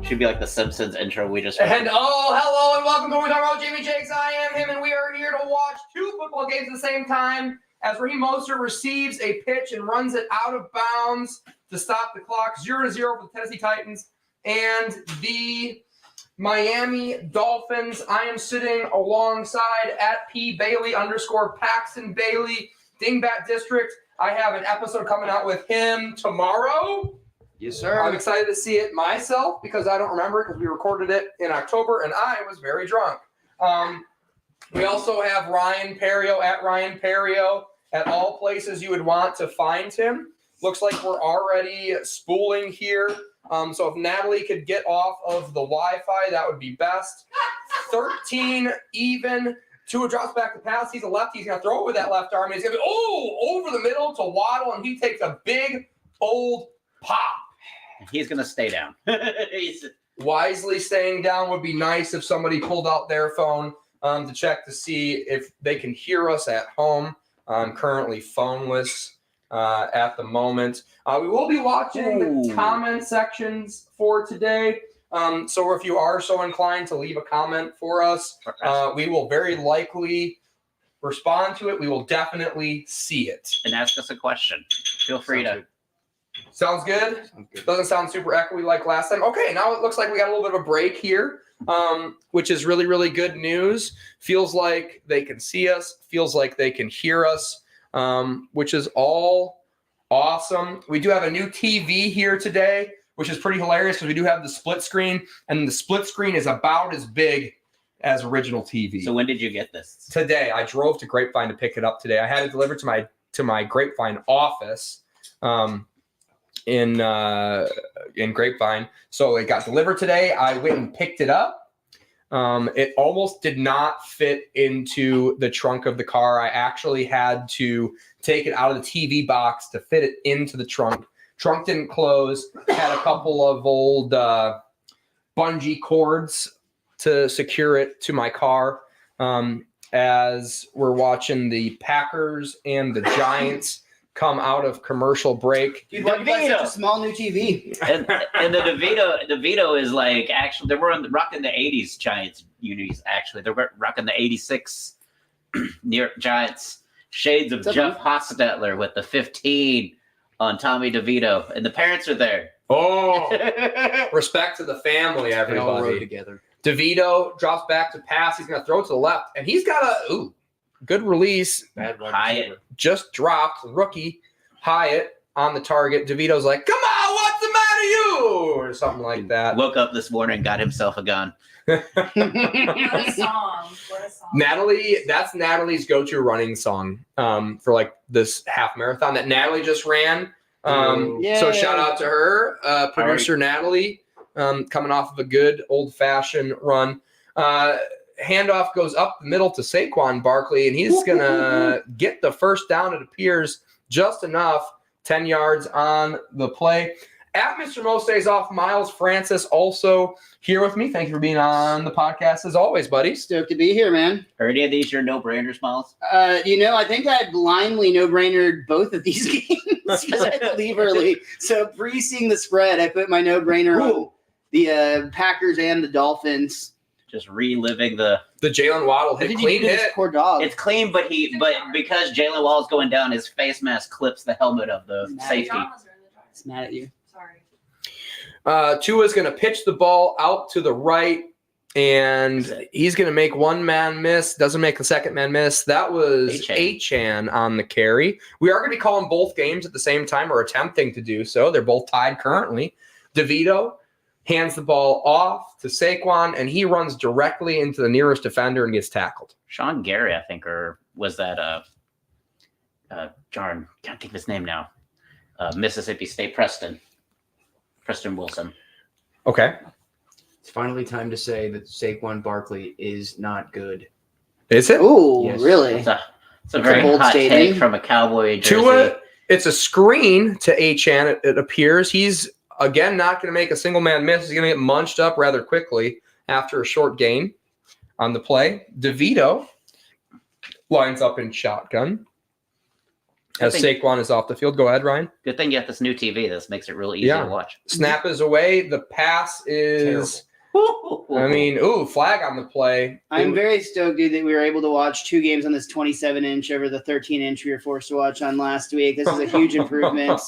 Should be like the Simpsons intro we just And hello and welcome to We're Talking About Jimmy Jakes. I am him, and we are here to watch two football games at the same time as Raheem Mostert receives a pitch and runs it out of bounds to stop the clock. 0-0 for the Tennessee Titans and the Miami Dolphins. I am sitting alongside at @P_Bailey_ Bailey, Dingbat District. I have an episode coming out with him tomorrow. Yes, sir. I'm excited to see it myself because I don't remember because we recorded it in October and I was very drunk. We also have Ryan Perio at Ryan Perio at all places you would want to find him. Looks like we're already spooling here. So if Natalie could get off of the Wi-Fi, that would be best. 13 even. Tua drops back to pass. He's a lefty. He's going to throw it with that left arm. He's going to be, over the middle to Waddle, and he takes a big old pop. He's going to stay down. Wisely staying down would be nice if somebody pulled out their phone to check to see if they can hear us at home. I'm currently phoneless at the moment. We will be watching the comment sections for today. So if you are so inclined to leave a comment for us, we will very likely respond to it. We will definitely see it. And ask us a question. Feel free to. Sounds good? Doesn't sound super echoey like last time. Okay, now it looks like we got a little bit of a break here, which is really, really good news. Feels like they can see us. Feels like they can hear us, which is all awesome. We do have a new TV here today, which is pretty hilarious because we do have the split screen, and the split screen is about as big as original TV. So when did you get this? Today. I drove to Grapevine to pick it up today. I had it delivered to my Grapevine office. In Grapevine. So it got delivered today. I went and picked it up. It almost did not fit into the trunk of the car. I actually had to take it out of the TV box to fit it into the trunk. Trunk didn't close. Had a couple of old bungee cords to secure it to my car. As we're watching the Packers and the Giants come out of commercial break. Dude, why do you buy such a small new TV? and the DeVito is like, actually, they were rocking the 80s Giants unis, actually. They're rocking the 86 New York Giants. Shades of Jeff Hostetler with the 15 on Tommy DeVito. And the parents are there. Oh, respect to the family, everybody. They all rode together. DeVito drops back to pass. He's going to throw it to the left. And he's got a good release. Bad run. Hyatt. Just dropped. Rookie Hyatt on the target. DeVito's like, come on, what's the matter you? Or something like that. Woke up this morning, got himself a gun. What a song. Natalie, that's Natalie's go-to running song for like this half marathon that Natalie just ran. So shout out to her, producer Natalie, coming off of a good old-fashioned run. Handoff goes up the middle to Saquon Barkley, and he's going to get the first down, it appears, just enough, 10 yards on the play. At Mr. Mo Stays Off, Miles Francis also here with me. Thank you for being on the podcast as always, buddy. Stoked to be here, man. Are any of these your no-brainers, Miles? I think I blindly no-brainered both of these games because I had to leave early. So pre-seeing the spread, I put my no-brainer on the Packers and the Dolphins. Just reliving the Jalen Waddle hit. Clean hit. Poor dog. It's clean, but because Jalen Wall's going down, his face mask clips the helmet of the safety. It's mad at you. Sorry. Tua's going to pitch the ball out to the right. And he's going to make one man miss, doesn't make the second man miss. That was Achan on the carry. We are going to be calling both games at the same time, or attempting to do so. They're both tied currently. DeVito hands the ball off to Saquon, and he runs directly into the nearest defender and gets tackled. Sean Gary, I think, or was that Jarn? Can't think of his name now. Mississippi State Preston Wilson. Okay. It's finally time to say that Saquon Barkley is not good. Is it? Oh, Yes. really? It's a very bold hot statement. take from a Cowboy jersey. Tua, it's a screen to Achan, it appears. He's, again, not going to make a single man miss. He's going to get munched up rather quickly after a short gain on the play. DeVito lines up in shotgun as Saquon is off the field. Go ahead, Ryan. Good thing you have this new TV. This makes it really easy to watch. Snap is away. The pass is... I mean, flag on the play. I'm very stoked, dude, that we were able to watch 2 games on this 27-inch over the 13-inch we were forced to watch on last week. This is a huge improvement.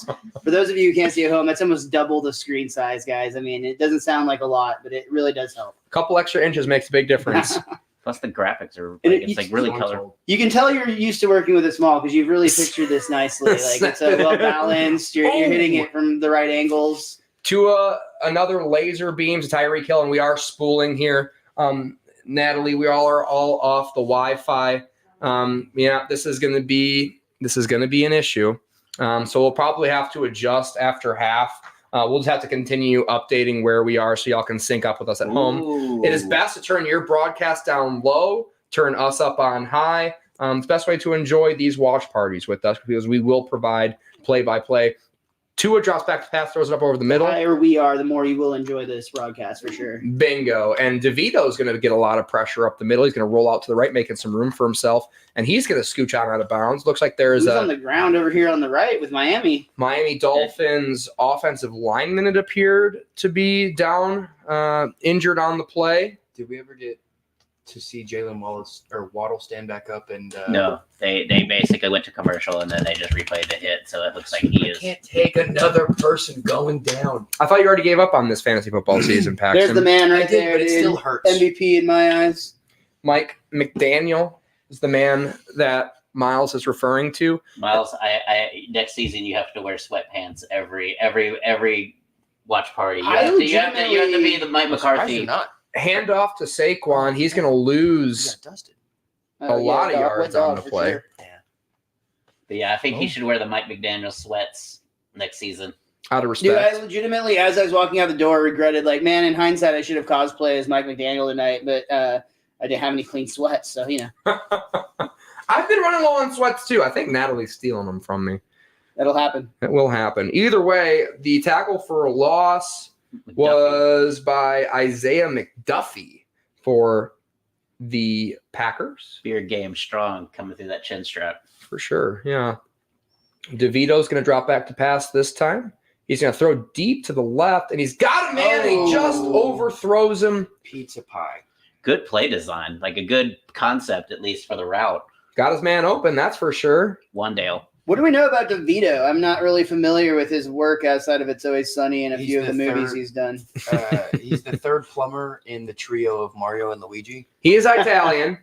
For those of you who can't see at home, that's almost double the screen size, guys. I mean, it doesn't sound like a lot, but it really does help. A couple extra inches makes a big difference. Plus the graphics are And it's like really colorful. You can tell you're used to working with a small because you've really pictured this nicely. Like it's a well balanced. You're hitting it from the right angles. Tua, another laser beam to Tyreek Hill, and we are spooling here. Natalie, we all are all off the Wi-Fi. This is going to be an issue. So we'll probably have to adjust after half. We'll just have to continue updating where we are so y'all can sync up with us at home. It is best to turn your broadcast down low, turn us up on high. It's the best way to enjoy these watch parties with us because we will provide play-by-play. Tua drops back to pass, throws it up over the middle. The higher we are, the more you will enjoy this broadcast for sure. Bingo. And DeVito is going to get a lot of pressure up the middle. He's going to roll out to the right, making some room for himself. And he's going to scooch out of bounds. Looks like there's on the ground over here on the right with Miami. Miami Dolphins offensive lineman, it appeared to be down, injured on the play. Did we ever get to see Jalen Waddle stand back up and No, they basically went to commercial and then they just replayed the hit, so it looks like he is. Can't take another person going down. I thought you already gave up on this fantasy football season, Paxton. There's the man right I did, there, but it dude. still hurts. MVP in my eyes. Mike McDaniel is the man that Miles is referring to. Miles, I next season you have to wear sweatpants every watch party. You have to be the Mike McCarthy. Not. Hand off to Saquon. He's going to lose Dusted. a lot of yards on the play. Sure. But yeah, I think he should wear the Mike McDaniel sweats next season. Out of Dude, respect. I legitimately, as I was walking out the door, regretted, like, man, in hindsight, I should have cosplayed as Mike McDaniel tonight, but I didn't have any clean sweats, so, you know. I've been running low on sweats, too. I think Natalie's stealing them from me. That'll happen. It will happen. Either way, the tackle for a loss was by Isaiah McDuffie for the Packers. Beard game strong coming through that chin strap. For sure, yeah. DeVito's going to drop back to pass this time. He's going to throw deep to the left, and he's got a man, and he just overthrows him. Pizza pie. Good play design, like a good concept, at least for the route. Got his man open, that's for sure. Wandale. What do we know about DeVito? I'm not really familiar with his work outside of It's Always Sunny and a few of the movies he's done. He's the third plumber in the trio of Mario and Luigi. He is Italian.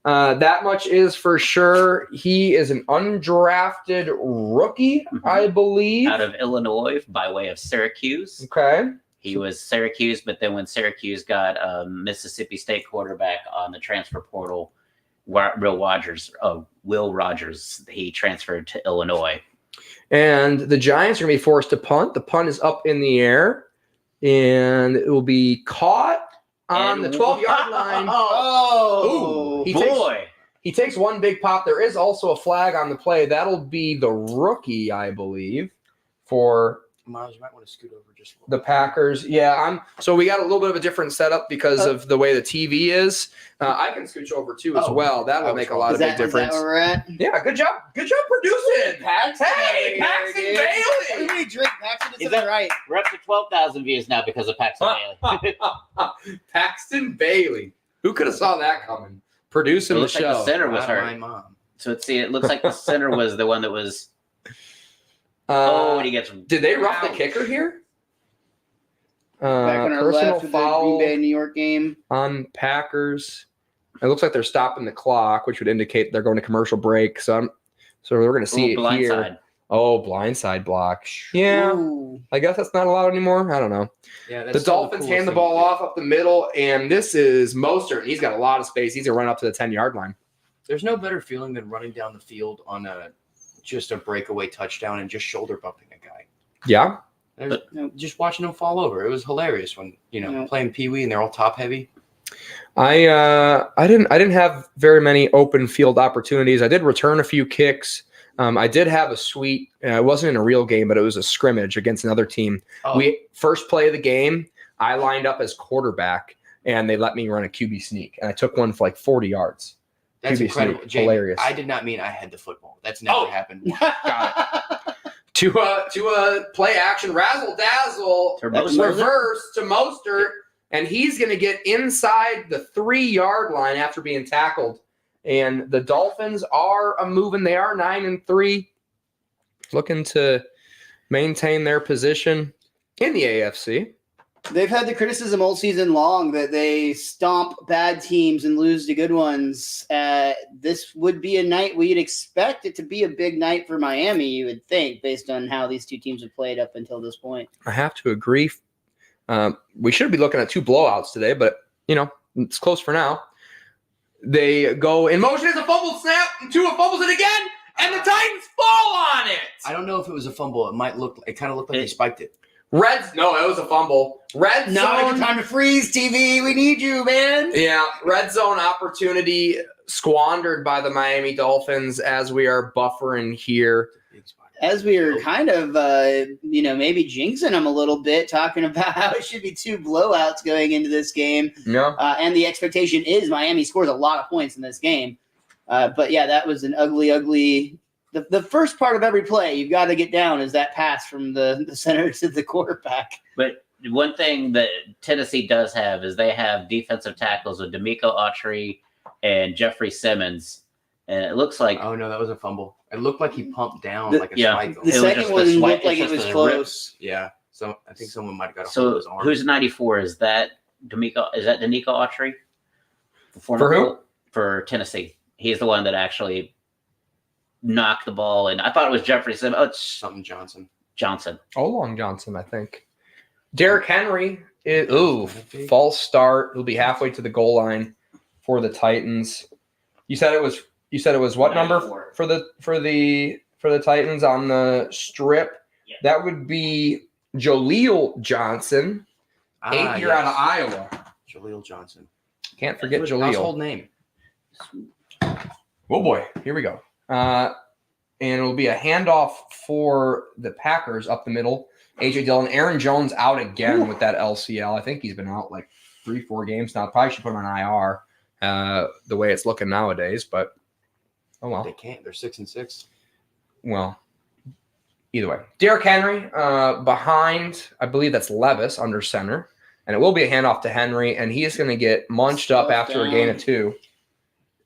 That much is for sure. He is an undrafted rookie, I believe. Out of Illinois by way of Syracuse. Okay. He was Syracuse, but then when Syracuse got a Mississippi State quarterback on the transfer portal, Will Rogers, he transferred to Illinois. And the Giants are going to be forced to punt. The punt is up in the air, and it will be caught on the 12-yard line. Oh, He takes one big pop. There is also a flag on the play. That'll be the rookie, I believe, for Miles, you might want to scoot over just the Packers. Yeah, so we got a little bit of a different setup because of the way the TV is. I can scooch over too as well. That will make a lot of big difference. Is that where we're at? Yeah, good job. Good job producing. Paxton Hey, Paxton Bailey. Everybody drink Paxton to the right. We're up to 12,000 views now because of Paxton Bailey. Paxton Bailey. Who could have saw that coming? Producing It the looks like show. the center was Not hurt. my mom. So it looks like the center was the one that was. And he gets. Did they rough the kicker here? Back on our Personal left with the foul Green Bay New York game. on Packers. It looks like they're stopping the clock, which would indicate they're going to commercial break. So we're going to see it here. Blindside. Oh, blindside block. Yeah, Ooh. I guess that's not allowed anymore. I don't know. Yeah, The Dolphins hand the ball off up the middle, and this is Mostert, and he's got a lot of space. He's going to run up to the 10-yard line. There's no better feeling than running down the field on just a breakaway touchdown and just shoulder bumping a guy. Yeah. Just watching him fall over. It was hilarious when, playing Pee Wee and they're all top heavy. I didn't have very many open field opportunities. I did return a few kicks. I did have a sweet. It wasn't in a real game, but it was a scrimmage against another team. Oh. First play of the game, I lined up as quarterback, and they let me run a QB sneak, and I took one for like 40 yards. That's QB incredible. sneak, Jamie, hilarious. I did not mean I had the football. That's never happened. Got it. To a play action razzle dazzle reverse to Mostert, and he's going to get inside the 3-yard line after being tackled. And the Dolphins are moving. They are 9-3, looking to maintain their position in the AFC. They've had the criticism all season long that they stomp bad teams and lose to good ones. This would be a night where you'd expect it to be a big night for Miami, you would think, based on how these two teams have played up until this point. I have to agree. We should be looking at 2 blowouts today, but, it's close for now. They go in motion as a fumble snap, and Tua fumbles it again, and the Titans fall on it. I don't know if it was a fumble. It kind of looked like they spiked it. No, it was a fumble. Red zone. Time to freeze, TV. We need you, man. Yeah, red zone opportunity squandered by the Miami Dolphins as we are buffering here. As we are kind of, maybe jinxing them a little bit, talking about how it should be 2 blowouts going into this game. Yeah. And the expectation is Miami scores a lot of points in this game. But, yeah, that was an ugly the first part of every play you've got to get down is that pass from the center to the quarterback. But one thing that Tennessee does have is they have defensive tackles with D'Amico Autry and Jeffrey Simmons. And it looks like... Oh, no, that was a fumble. It looked like he pumped down like a spike. The second one looked like it was close. Yeah. So I think someone might have got a hold of his arm. Who's 94? Is that D'Amico? Is that D'Amico Autry? For who? For Tennessee. He's the one that actually knocked the ball. And I thought it was Jeffrey Simmons. Oh, it's something Johnson. Olong Johnson, I think. Derrick Henry. False start. He'll be halfway to the goal line for the Titans. You said it was what 94. Number for the Titans on the strip? Yeah. That would be Jaleel Johnson, 8-year out of Iowa. Jaleel Johnson. Can't forget Jaleel. Household name. Oh boy, here we go. And it'll be a handoff for the Packers up the middle. A.J. Dillon, Aaron Jones out again with that LCL. I think he's been out like 3-4 games now. Probably should put him on IR. The way it's looking nowadays, but oh well. They can't. They're 6-6. Well, either way. Derrick Henry behind, I believe that's Levis under center, and it will be a handoff to Henry, and he is going to get munched up after a gain of 2.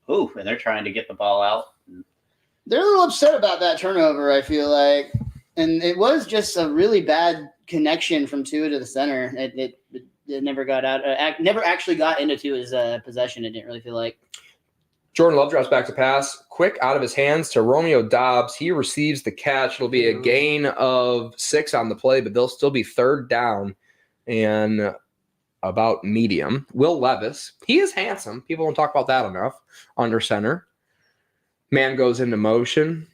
Ooh, and they're trying to get the ball out. They're a little upset about that turnover, I feel like, and it was just a really bad connection from Tua to the center. It never got out. Never actually got into Tua's possession. It didn't really feel like. Jordan Love drops back to pass. Quick out of his hands to Romeo Doubs. He receives the catch. It'll be a gain of 6 on the play, but they'll still be 3rd down and about medium. Will Levis. He is handsome. People don't talk about that enough. Under center. Man goes into motion.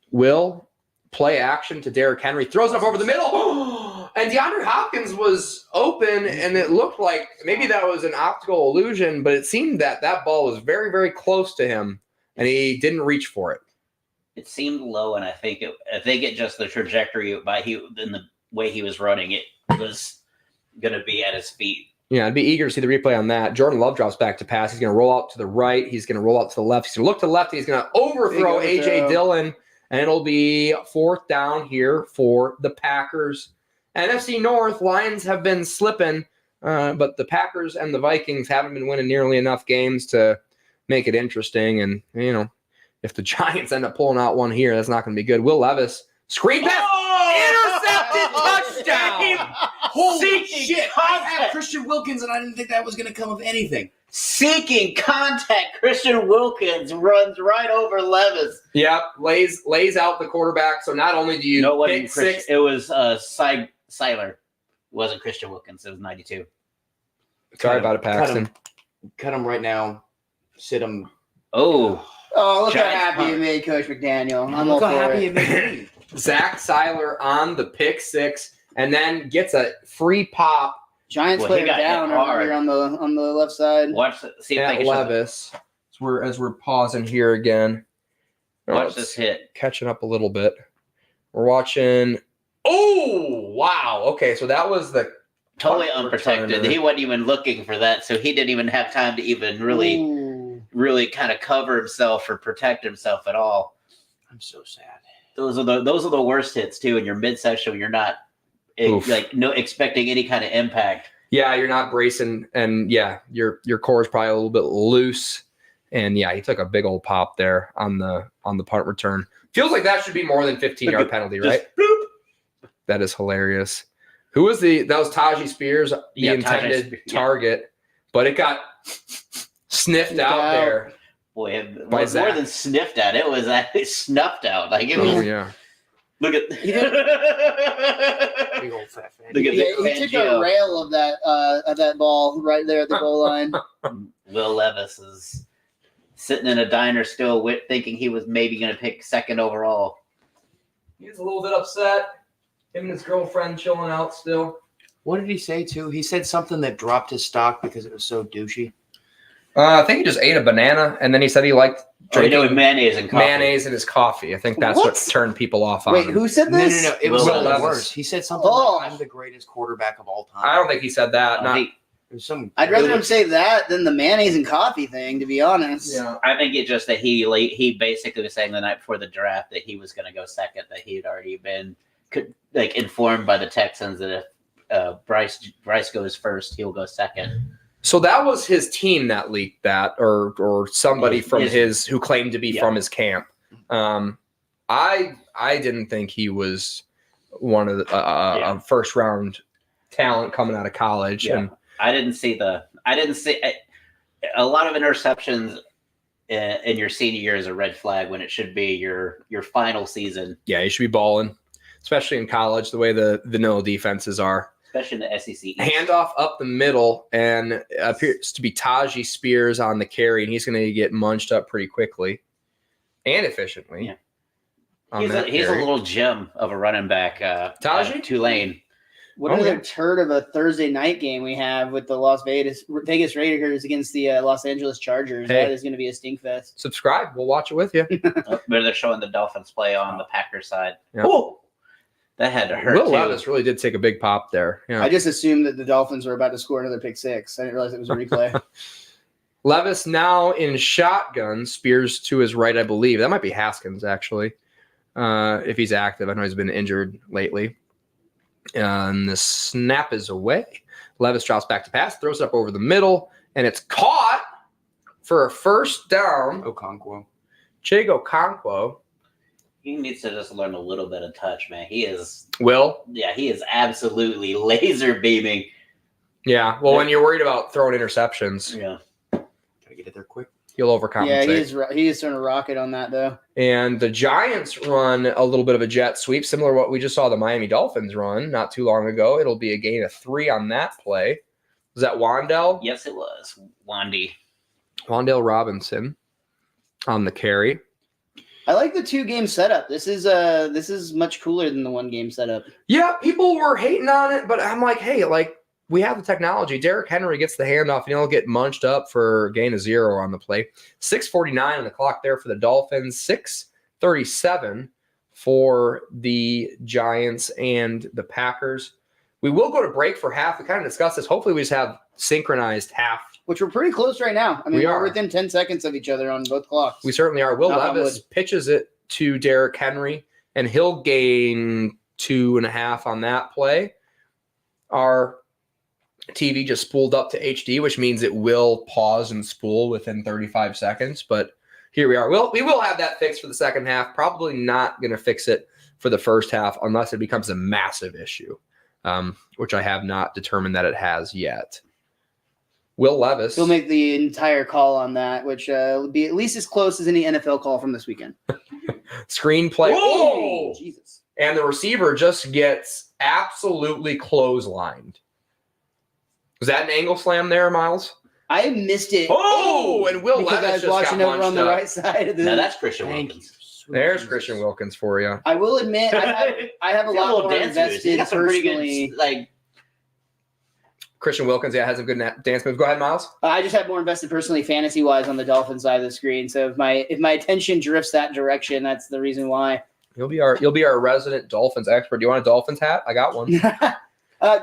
Will. Play action to Derrick Henry. Throws it up over the middle. And DeAndre Hopkins was open, and it looked like maybe that was an optical illusion, but it seemed that ball was very, very close to him, and he didn't reach for it. It seemed low, and I think it just the trajectory in the way he was running, it was going to be at his feet. Yeah, I'd be eager to see the replay on that. Jordan Love drops back to pass. He's going to roll out to the right. He's going to roll out to the left. He's going to look to the left. He's going to overthrow A.J. Dillon. And it'll be 4th down here for the Packers. NFC North, Lions have been slipping, but the Packers and the Vikings haven't been winning nearly enough games to make it interesting. And, if the Giants end up pulling out one here, that's not going to be good. Will Levis, screen pass, intercepted, touchdown. Holy shit! I have Christian Wilkins, and I didn't think that was going to come of anything. Seeking contact, Christian Wilkins runs right over Levis. Yep, lays out the quarterback. So not only do you No, pick six, it was Seiler. It wasn't Christian Wilkins. It was 92. sorry about it, Paxton. Cut him right now. Sit him. Oh, Oh, look how Giants happy punt. you made Coach McDaniel. I'm all Look how for happy it. it made me. Zach Seiler on the pick six, and then gets a free pop Giants Well, he player got hit down over hard. here on the left side. see if they at can show Levis. As we're pausing here again. watch It's this hit. catching up a little bit. We're watching. Oh wow! Okay, so that was the Totally punt unprotected. returner. He wasn't even looking for that, so he didn't even have time to even really kind of cover himself or protect himself at all. I'm so sad. Those are the worst hits too in your midsection when you're not Oof. expecting any kind of impact. Yeah, you're not bracing, and yeah, your core is probably a little bit loose. And yeah, he took a big old pop there on the punt return. Feels like that should be more than 15-yard penalty, right? Just bloop. That is hilarious. That was Tajee Spears, the Yeah, Tajee intended Spears, yeah. target, but it got sniffed out there. Boy, it By was more Zach. than sniffed at. It was actually snuffed out. Like it was. Oh yeah. Look at. Big old fat fan. Look at Yeah, Vic he took Fangio. a rail of that ball right there at the goal line. Will Levis is sitting in a diner still, thinking he was maybe going to pick second overall. He's a little bit upset. Him and his girlfriend chilling out still. What did he say too? He said something that dropped his stock because it was so douchey. I think he just ate a banana, and then he said he liked drinking with mayonnaise and coffee. mayonnaise in his coffee. I think that's what What? turned people off on Wait, him. who said No, this? It was Will something Levis. worse. He said something Oh. like, "I'm the greatest quarterback of all time." I don't think he said that. Not, It There's some. I'd rather him say that than the mayonnaise and coffee thing, to be honest. yeah. I think it's just that he basically was saying the night before the draft that he was going to go second, that he had already been informed by the Texans that if Bryce goes first, he'll go second. So that was his team that leaked that, or somebody from His- who claimed to be Yeah. from his camp. I didn't think he was one of the Yeah. a first round talent coming out of college. Yeah. And I didn't see a lot of interceptions in your senior year is a red flag when it should be your final season, yeah, he should be balling, especially in college. The way the vanilla defenses are. especially in the SEC. East. Handoff up the middle, and it appears to be Tajee Spears on the carry, and he's going to get munched up pretty quickly and efficiently. Yeah. on He's that a carry. little gem of a running back. Tajee? Tulane. What Oh, another yeah. turd of a Thursday night game we have with the Las Vegas Raiders against the Los Angeles Chargers. Hey. That is going to be a stink fest. Subscribe. We'll watch it with you. But they're showing the Dolphins play on the Packers side. Yeah. Oh, that had to hurt Will too. Levis really did take a big pop there. Yeah. I just assumed that the Dolphins were about to score another pick six. I didn't realize it was a replay. Levis now in shotgun, Spears to his right, I believe. That might be Haskins, actually, if he's active. I know he's been injured lately. And the snap is away. Levis drops back to pass, throws it up over the middle, and it's caught for a first down. Okonkwo. Chigo Okonkwo. He needs to just learn a little bit of touch, man. He is absolutely laser beaming. Yeah. Well, when you're worried about throwing interceptions, Yeah. Gotta get it there quick. he'll Yeah, overcompensate. he is throwing a rocket on that though. And the Giants run a little bit of a jet sweep, similar to what we just saw the Miami Dolphins run not too long ago. It'll be a gain of 3 on that play. Was that Wandell? Yes, it was. Wandy. Wandell Robinson on the carry. I like the 2-game setup. This is much cooler than the 1-game setup. Yeah, people were hating on it, but I'm like, hey, like, we have the technology. Derrick Henry gets the handoff, and he'll get munched up for a gain of 0 on the play. 6:49 on the clock there for the Dolphins. 6:37 for the Giants and the Packers. We will go to break for half. We kind of discussed this. Hopefully, we just have synchronized half. Which we're pretty close right now. I mean, We we're are. within 10 seconds of each other on both clocks. We certainly are. Will Knock on Levis wood. pitches it to Derrick Henry, and he'll gain 2.5 on that play. Our TV just spooled up to HD, which means it will pause and spool within 35 seconds. But here we are. We will have that fixed for the second half. Probably not going to fix it for the first half unless it becomes a massive issue. which I have not determined that it has yet. Will Levis. He'll make the entire call on that, which will be at least as close as any NFL call from this weekend. Screenplay. Oh, Jesus. And the receiver just gets absolutely clotheslined. Was that an angle slam there, Miles? I missed it. Oh, and Will because Levis I was just watching got over on the punched up. right side of the. Now that's Christian Thank Wilkins. you. There's Christian Wilkins for you. I will admit, I have a lot more He invested got some pretty personally. good, like, Christian Wilkins, has some good dance moves. Go ahead, Miles. I just have more invested personally, fantasy wise, on the Dolphins side of the screen. So if my attention drifts that direction, that's the reason why. You'll be our resident Dolphins expert. Do you want a Dolphins hat? I got one.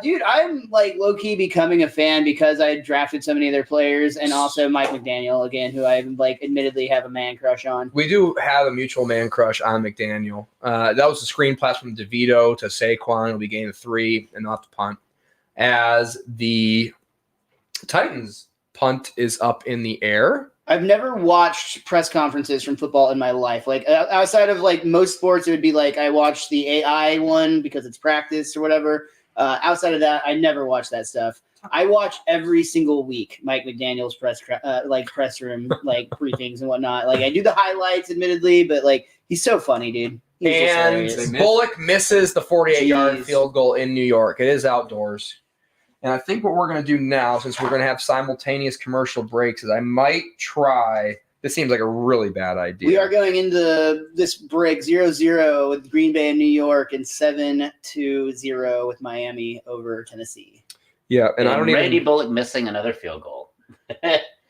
Dude, I'm like low key becoming a fan because I drafted so many of their players, and also Mike McDaniel again, who I like admittedly have a man crush on. We do have a mutual man crush on McDaniel. That was the screen pass from DeVito to Saquon. It'll be game 3, and they'll have to punt. As the Titans punt is up in the air. I've never watched press conferences from football in my life. Like outside of like most sports, it would be like I watch the AI one because it's practice or whatever. Outside of that, I never watch that stuff. I watch every single week Mike McDaniel's press room like briefings and whatnot. Like I do the highlights, admittedly, but like he's so funny, dude. He's just hilarious. And Bullock misses the 48-yard Jeez. field goal in New York. It is outdoors. And I think what we're going to do now, since we're going to have simultaneous commercial breaks, is I might try. This seems like a really bad idea. We are going into this break 0-0 with Green Bay and New York, and 7-0 with Miami over Tennessee. Yeah, and I don't Randy even Bullock missing another field goal.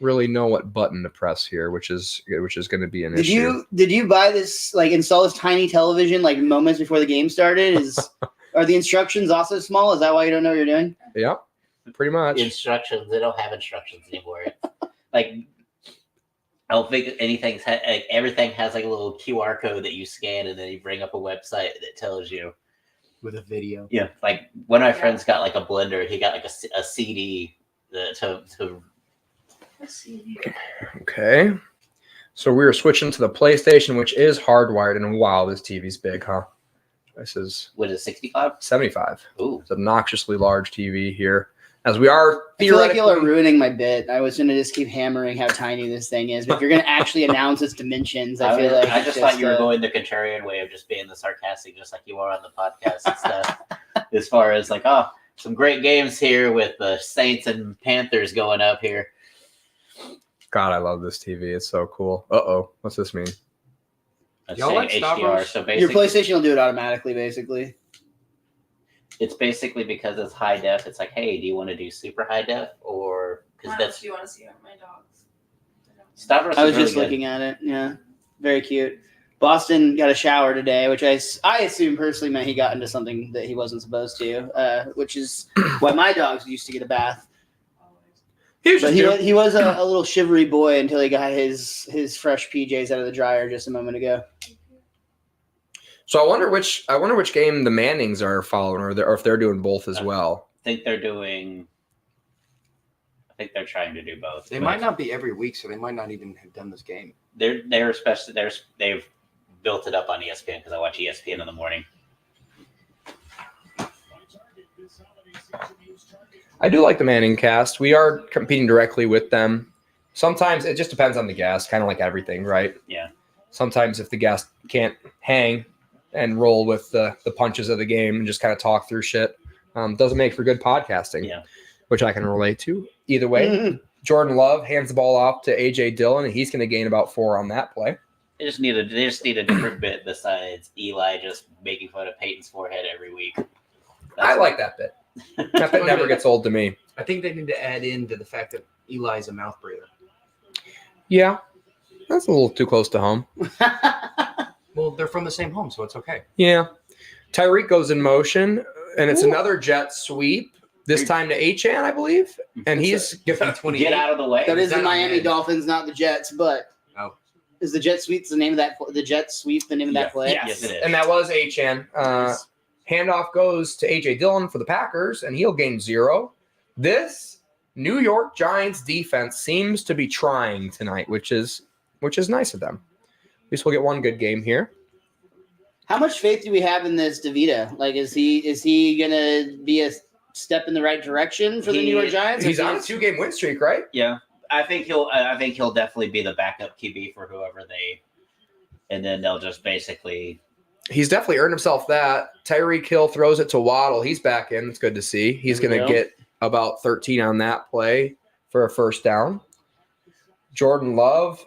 really know what button to press here, which is going to be an Did issue. you buy this, like install this tiny television like moments before the game started? Are the instructions also small? Is that why you don't know what you're doing? Yeah, pretty much. Instructions. They don't have instructions anymore. Like, I don't think anything's like everything has like a little QR code that you scan, and then you bring up a website that tells you With a video. Yeah, like one of my friends got like a blender. He got like a CD to Okay. So we are switching to the PlayStation, which is hardwired. And wow, this TV's big, huh? This is what is it, 65? 75. Ooh. It's an obnoxiously large TV here. As we are I feel like theoretically. y'all are ruining my bit. I was going to just keep hammering how tiny this thing is, but if you're going to actually announce its dimensions, I feel like I it's just thought you were going the contrarian way of just being the sarcastic, just like you are on the podcast and stuff. As far as like, oh, some great games here with the Saints and Panthers going up here. God, I love this TV. It's so cool. Uh-oh. What's this mean? I'm Y'all saying like HDR. Stavros? So Your basically, PlayStation will do it automatically, basically. it's basically because it's high def. It's like, hey, do you want to do super high def or because that's Do you want to see my dogs? Stavros I was is really just good. looking at it. Yeah, very cute. Boston got a shower today, which I assume personally meant he got into something that he wasn't supposed to, which is why my dogs used to get a bath. But he was a little shivery boy until he got his fresh PJs out of the dryer just a moment ago. So I wonder which game the Mannings are following, or if they're doing both as well. I think they're trying to do both. They but might not be every week, so they might not even have done this game. They're especially they've built it up on ESPN because I watch ESPN in the morning. I do like the Manning cast. We are competing directly with them. Sometimes it just depends on the guest, kind of like everything, right? Yeah. Sometimes if the guest can't hang and roll with the punches of the game and just kind of talk through shit, doesn't make for good podcasting. Yeah. Which I can relate to. Either way, Jordan Love hands the ball off to A.J. Dillon, and he's going to gain about 4 on that play. They just need a different bit besides Eli just making fun of Peyton's forehead every week. I like that bit. That bit never gets old to me. I think they need to add into the fact that Eli's a mouth breather. Yeah, that's a little too close to home. Well, they're from the same home, so it's okay. Yeah. Tyreek goes in motion, and it's another jet sweep, this time to Achan, I believe. And he's Get out of the way. That is the that Miami on Dolphins, not the Jets. But is the jet sweep the name of that? The jet sweep the name of that play? Yes, it is. And that was Achan. Handoff goes to A.J. Dillon for the Packers, and he'll gain 0. This New York Giants defense seems to be trying tonight, which is nice of them. At least we'll get one good game here. How much faith do we have in this DeVito? Like, is he gonna be a step in the right direction for the New York Giants? He's on a 2-game win streak, right? Yeah, I think he'll definitely be the backup QB for whoever and then they'll just basically. He's definitely earned himself that. Tyreek Hill throws it to Waddle. He's back in. It's good to see. He's going to get about 13 on that play for a first down. Jordan Love.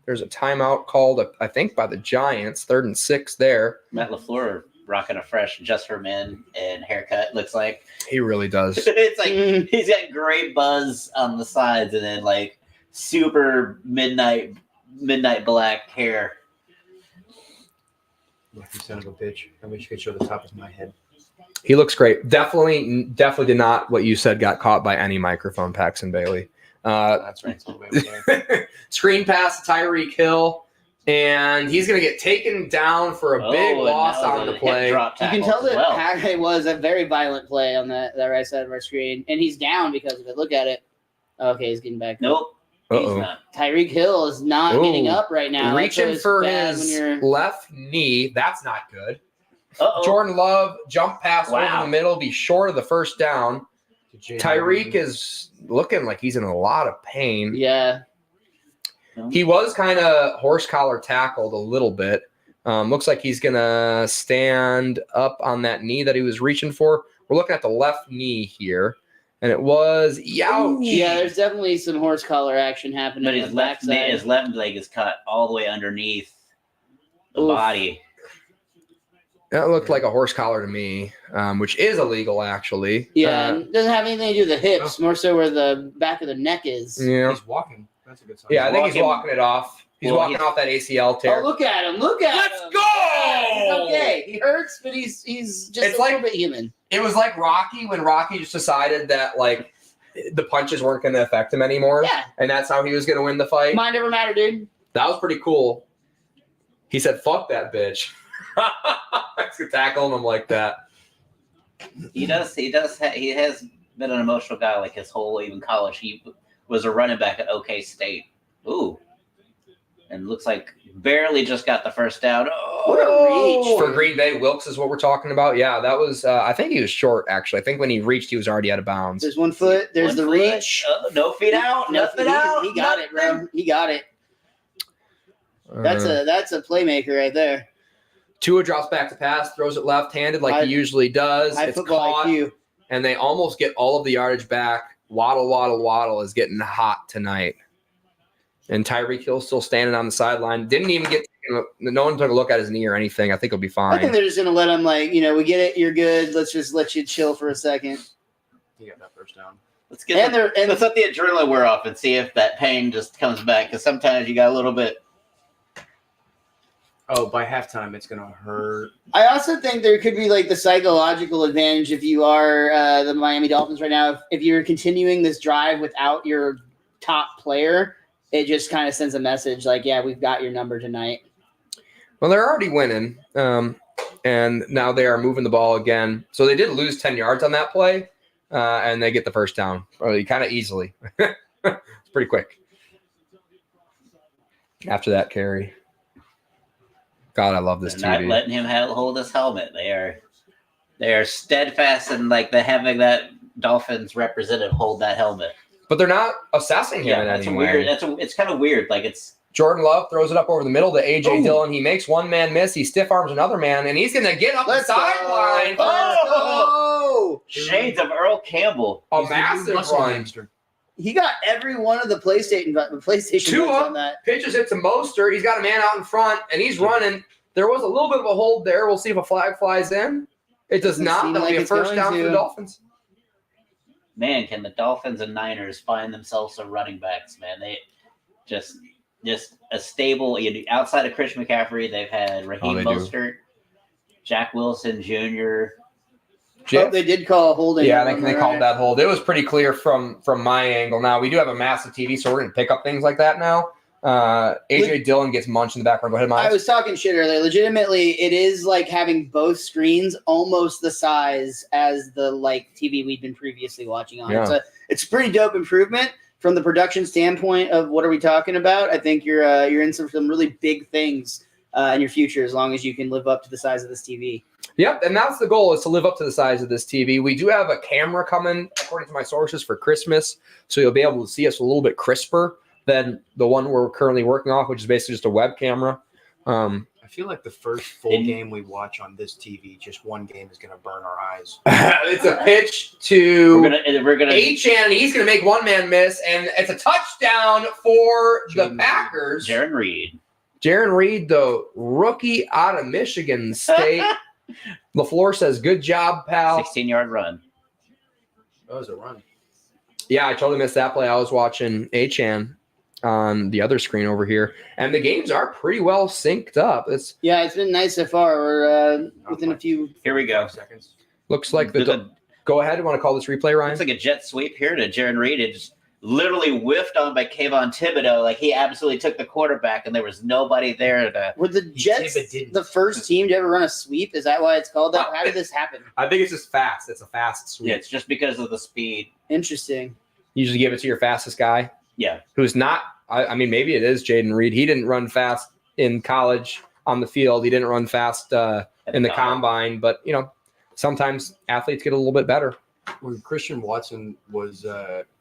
There's a timeout called, I think, by the Giants. 3rd and 6 there. Matt LaFleur rocking a fresh just for men and haircut, looks like. He really does. It's like he's got great buzz on the sides and then like super midnight black hair. Lucky son of a bitch. I wish you could show the top of my head. He looks great. Definitely did not what you said got caught by any microphone, Paxton Bailey. That's right. It's all the way over there. Screen pass to Tyreek Hill, and he's going to get taken down for a big loss on the play. You can tell that it was a very violent play on that right side of our screen, and he's down because of it. Look at it. Okay, he's getting back. Nope. Uh-oh. He's not. Tyreek Hill is not getting up right now. Reaching for his left knee. That's not good. Uh-oh. Jordan Love, jump pass Wow. over the middle, be short of the first down. Tyreek is looking like he's in a lot of pain. Yeah. He was kind of horse collar tackled a little bit. Looks like he's going to stand up on that knee that he was reaching for. We're looking at the left knee here, and it was ouch. Yeah, there's definitely some horse collar action happening. But his left leg is cut all the way underneath the body. That looked like a horse collar to me, which is illegal, actually. Yeah, it doesn't have anything to do with the hips, more so where the back of the neck is. Yeah, He's walking. That's a good sign. I think he's walking it off. He's walking off that ACL tear. Oh, look at him! Look at him! Let's go! He's okay. He hurts, but he's just It's a like- little bit human. It was like Rocky when Rocky just decided that like the punches weren't going to affect him anymore. Yeah. And that's how he was going to win the fight. Mind over matter, dude. That was pretty cool. He said, "Fuck that bitch." I could tackle him like that. He has been an emotional guy like his whole even college. He was a running back at OK State. Ooh. And looks like barely just got the first down. What a reach. For Green Bay, Wilkes is what we're talking about. Yeah, that was, I think he was short, actually. I think when he reached, he was already out of bounds. There's 1 foot. There's One the foot. reach. No feet out. Nothing out. He got it, bro. He got it. That's a playmaker right there. Tua drops back to pass, throws it left-handed like he usually does. High It's football caught, IQ. and they almost get all of the yardage back. Waddle is getting hot tonight. And Tyreek Hill's still standing on the sideline. Didn't even get – no one took a look at his knee or anything. I think he'll be fine. I think they're just going to let him, we get it. You're good. Let's just let you chill for a second. He got that first down. Let's let's let the adrenaline wear off and see if that pain just comes back. Because sometimes you got a little bit. Oh, by halftime, it's going to hurt. I also think there could be the psychological advantage if you are the Miami Dolphins right now. If you're continuing this drive without your top player, it just kind of sends a message we've got your number tonight. Well, they're already winning, and now they are moving the ball again. So they did lose 10 yards on that play, and they get the first down kind of easily. It's pretty quick. After that carry. God, I love this They're not TV. letting him hold his helmet. They are steadfast in having that Dolphins representative hold that helmet. But they're not assessing him in that's any way. It's kind of weird. Jordan Love throws it up over the middle to A.J. Ooh. Dillon. He makes one man miss. He stiff arms another man, and he's going to get up Let's the go. sideline. Oh! Shades of Earl Campbell. A He's a massive muscle run. hamster. He got every one of the PlayStation Tua buttons on that. pitches it to Mostert. He's got a man out in front, and he's running. There was a little bit of a hold there. We'll see if a flag flies in. It does Doesn't not. seem That'll like be a it's first going down for to. the Dolphins. Man, can the Dolphins and Niners find themselves some running backs, man? They just a stable outside of Christian McCaffrey, they've had Raheem they do. Mostert, Jack Wilson Jr. Oh, they did call a holding. Yeah, on they him, called right? that hold. It was pretty clear from my angle. Now, we do have a massive TV, so we're going to pick up things like that now. A.J. Dillon gets munched in the background. Go ahead, I Miles. was talking shit earlier. Legitimately, it is like having both screens almost the size as the TV we've been previously watching on. Yeah. It's a pretty dope improvement from the production standpoint of what are we talking about. I think you're in some really big things in your future, as long as you can live up to the size of this TV. Yep, and that's the goal, is to live up to the size of this TV. We do have a camera coming, according to my sources, for Christmas, so you'll be able to see us a little bit crisper than the one we're currently working off, which is basically just a web camera. I feel like the first full game we watch on this TV, just one game is going to burn our eyes. It's a pitch to We're gonna Achane, and he's going to make one man miss, and it's a touchdown for the Packers. Jaron Reed. Jaron Reed, the rookie out of Michigan State. LaFleur says, "Good job, pal." 16-yard run. That was a run. Yeah, I totally missed that play. I was watching Achane on the other screen over here, and the games are pretty well synced up. It's been nice so far. We're within a few. Here we go. Seconds. looks like There's a- go ahead. You want to call this replay, Ryan? Looks like a jet sweep here to Jaron Reed. It just literally whiffed on by Kayvon Thibodeau. Like, he absolutely took the quarterback, and there was nobody there to. Were the Jets didn't. the first team to ever run a sweep? Is that why it's called that? How did this happen? I think it's just fast. It's a fast sweep. Yeah, it's just because of the speed. Interesting. Usually give it to your fastest guy, Yeah. who's not. I mean, maybe it is Jaden Reed. He didn't run fast in college on the field. He didn't run fast in the combine. But, sometimes athletes get a little bit better. When Christian Watson was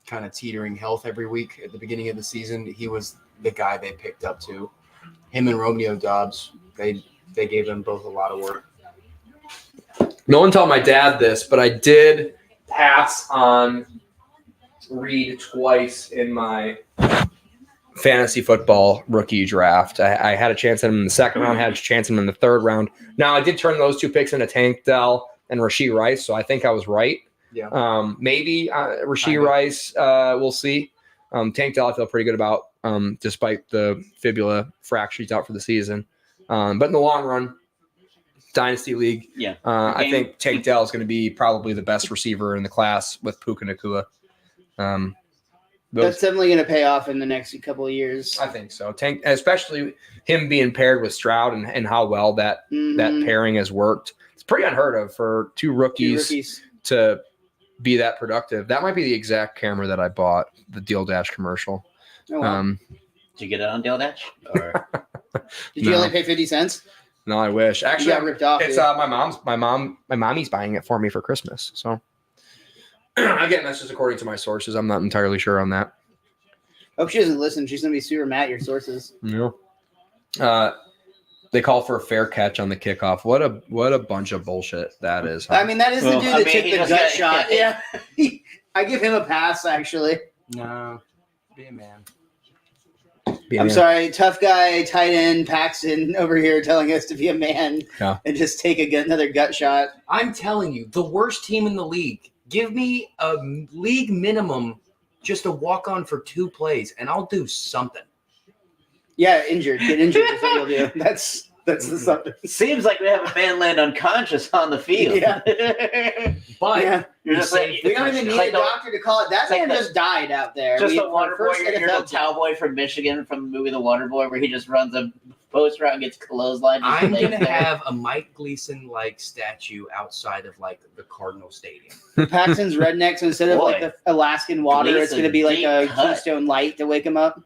kind of teetering health every week at the beginning of the season, he was the guy they picked up to. Him and Romeo Dobbs, they gave them both a lot of work. No one told my dad this, but I did pass on Reed twice in my fantasy football rookie draft. I had a chance at him in the second round, had a chance at him in the third round. Now, I did turn those two picks into Tank Dell and Rashee Rice, so I think I was right. Yeah. Maybe Rashee Rice, we'll see. Tank Dell I feel pretty good about, despite the fibula fracture he's out for the season. But in the long run, Dynasty League, Yeah. I think Tank Dell is going to be probably the best receiver in the class with Puka Nacua. That's definitely going to pay off in the next couple of years. I think so. Tank, especially him being paired with Stroud and how well that pairing has worked. It's pretty unheard of for two rookies to be that productive. That might be the exact camera that I bought, the Deal Dash commercial. Oh, wow. Did you get it on Dale Dash? Or Did you only pay 50 cents? No, I wish. You Actually, got ripped off. it's dude. my mommy's buying it for me for Christmas. So again, that's just according to my sources. I'm not entirely sure on that. Hope she doesn't listen. She's going to be super mad at your sources. Yeah. They call for a fair catch on the kickoff. What a bunch of bullshit that is. Huh? I mean, that is the dude that took he the just gut got- shot. Yeah. I give him a pass, actually. No, be a man. I'm sorry. Tough guy, tight end, Paxton over here telling us to be a man and just take another gut shot. I'm telling you, the worst team in the league. Give me a league minimum just to walk on for 2 plays, and I'll do something. Yeah, injured. Get injured is what you'll do. That's the something. seems like we have a man land unconscious on the field. Yeah. But Yeah. You're just like, We don't even need like a the- doctor to call it. That like man the- just died out there. just the our water boy. first You're the NFL cowboy from Michigan from the movie The Water Boy, where he just runs a post route and gets clotheslined. just I'm lays gonna there. have a Mike Gleason like statue outside of like the Cardinal Stadium. Paxton's redneck, so instead of Boy. like the Alaskan water, it's Gleason's going to be like deep a cut. Keystone Light to wake him up.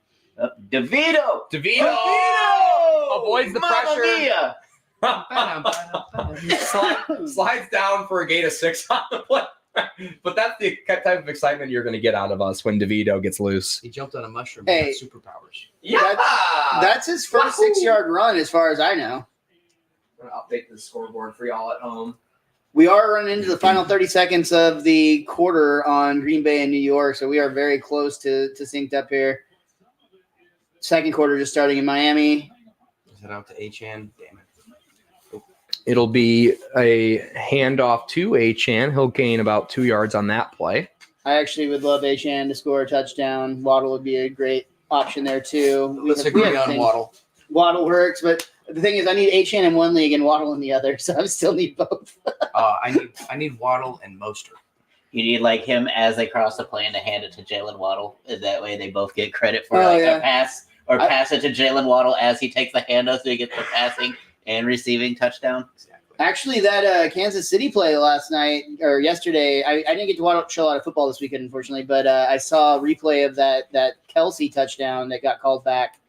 DeVito. Avoids the Mamma pressure. mia. Slides down for a gain of 6 on the play. But that's the type of excitement you're going to get out of us when DeVito gets loose. He jumped on a mushroom Hey. and got superpowers. Yeah. That's his first Wahoo! 6-yard run, as far as I know. I'm going to update the scoreboard for y'all at home. We are running into the final 30 seconds of the quarter on Green Bay and New York, so we are very close to synced up here. Second quarter just starting in Miami. Is it out to Achane? Damn it. It'll be a handoff to Achane. He'll gain about 2 yards on that play. I actually would love Achane to score a touchdown. Waddle would be a great option there, too. Let's We agree have on things- Waddle. Waddle works, but the thing is, I need Achane in one league and Waddle in the other, so I still need both. I need Waddle and Mostert. You need like him as they cross the plane to hand it to Jalen Waddle. That way they both get credit for Oh, like yeah. a pass, or pass it to Jalen Waddle as he takes the handoff, so he gets the passing and receiving touchdown. Exactly. Actually, that Kansas City play last night or yesterday, I didn't get to watch a lot of football this weekend, unfortunately, but I saw a replay of that Kelsey touchdown that got called back.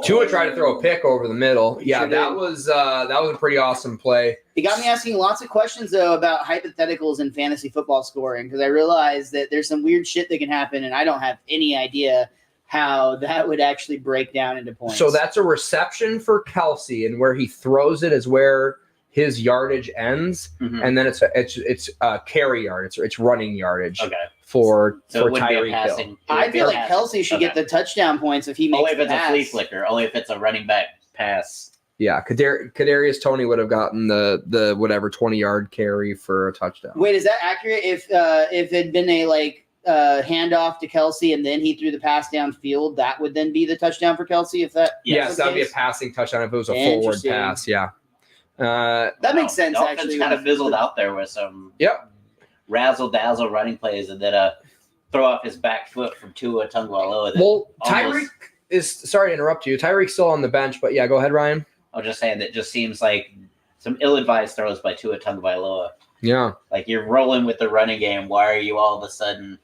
Tua tried to throw a pick over the middle. He Yeah, sure that did. was a pretty awesome play. It got me asking lots of questions, though, about hypotheticals in fantasy football scoring because I realized that there's some weird shit that can happen, and I don't have any idea how that would actually break down into points. So that's a reception for Kelsey, and where he throws it is where his yardage ends, Mhm. and then it's carry yard. It's running yardage Okay. for So it wouldn't be a Tyreek Hill. passing. I feel like Kelsey should get Okay. the touchdown points if he makes Only if the it's a pass. flea flicker. Only if it's a running back pass. Yeah, Kadarius Toney would have gotten the whatever 20-yard carry for a touchdown. Wait, is that accurate? If it had been a handoff to Kelsey and then he threw the pass downfield, that would then be the touchdown for Kelsey. If that Yes, was that the would be a case? passing touchdown if it was a forward Interesting. pass. Yeah. That makes sense. Dolphins Actually, kind of fizzled out there with some Yep. razzle dazzle running plays, and then throw off his back foot from Tua Tagovailoa. that Well, almost- Tyreek is sorry to interrupt you. Tyreek's still on the bench, but yeah, go ahead, Ryan. I was just saying that just seems like some ill-advised throws by Tua Tagovailoa. Yeah. Like you're rolling with the running game. Why are you all of a sudden,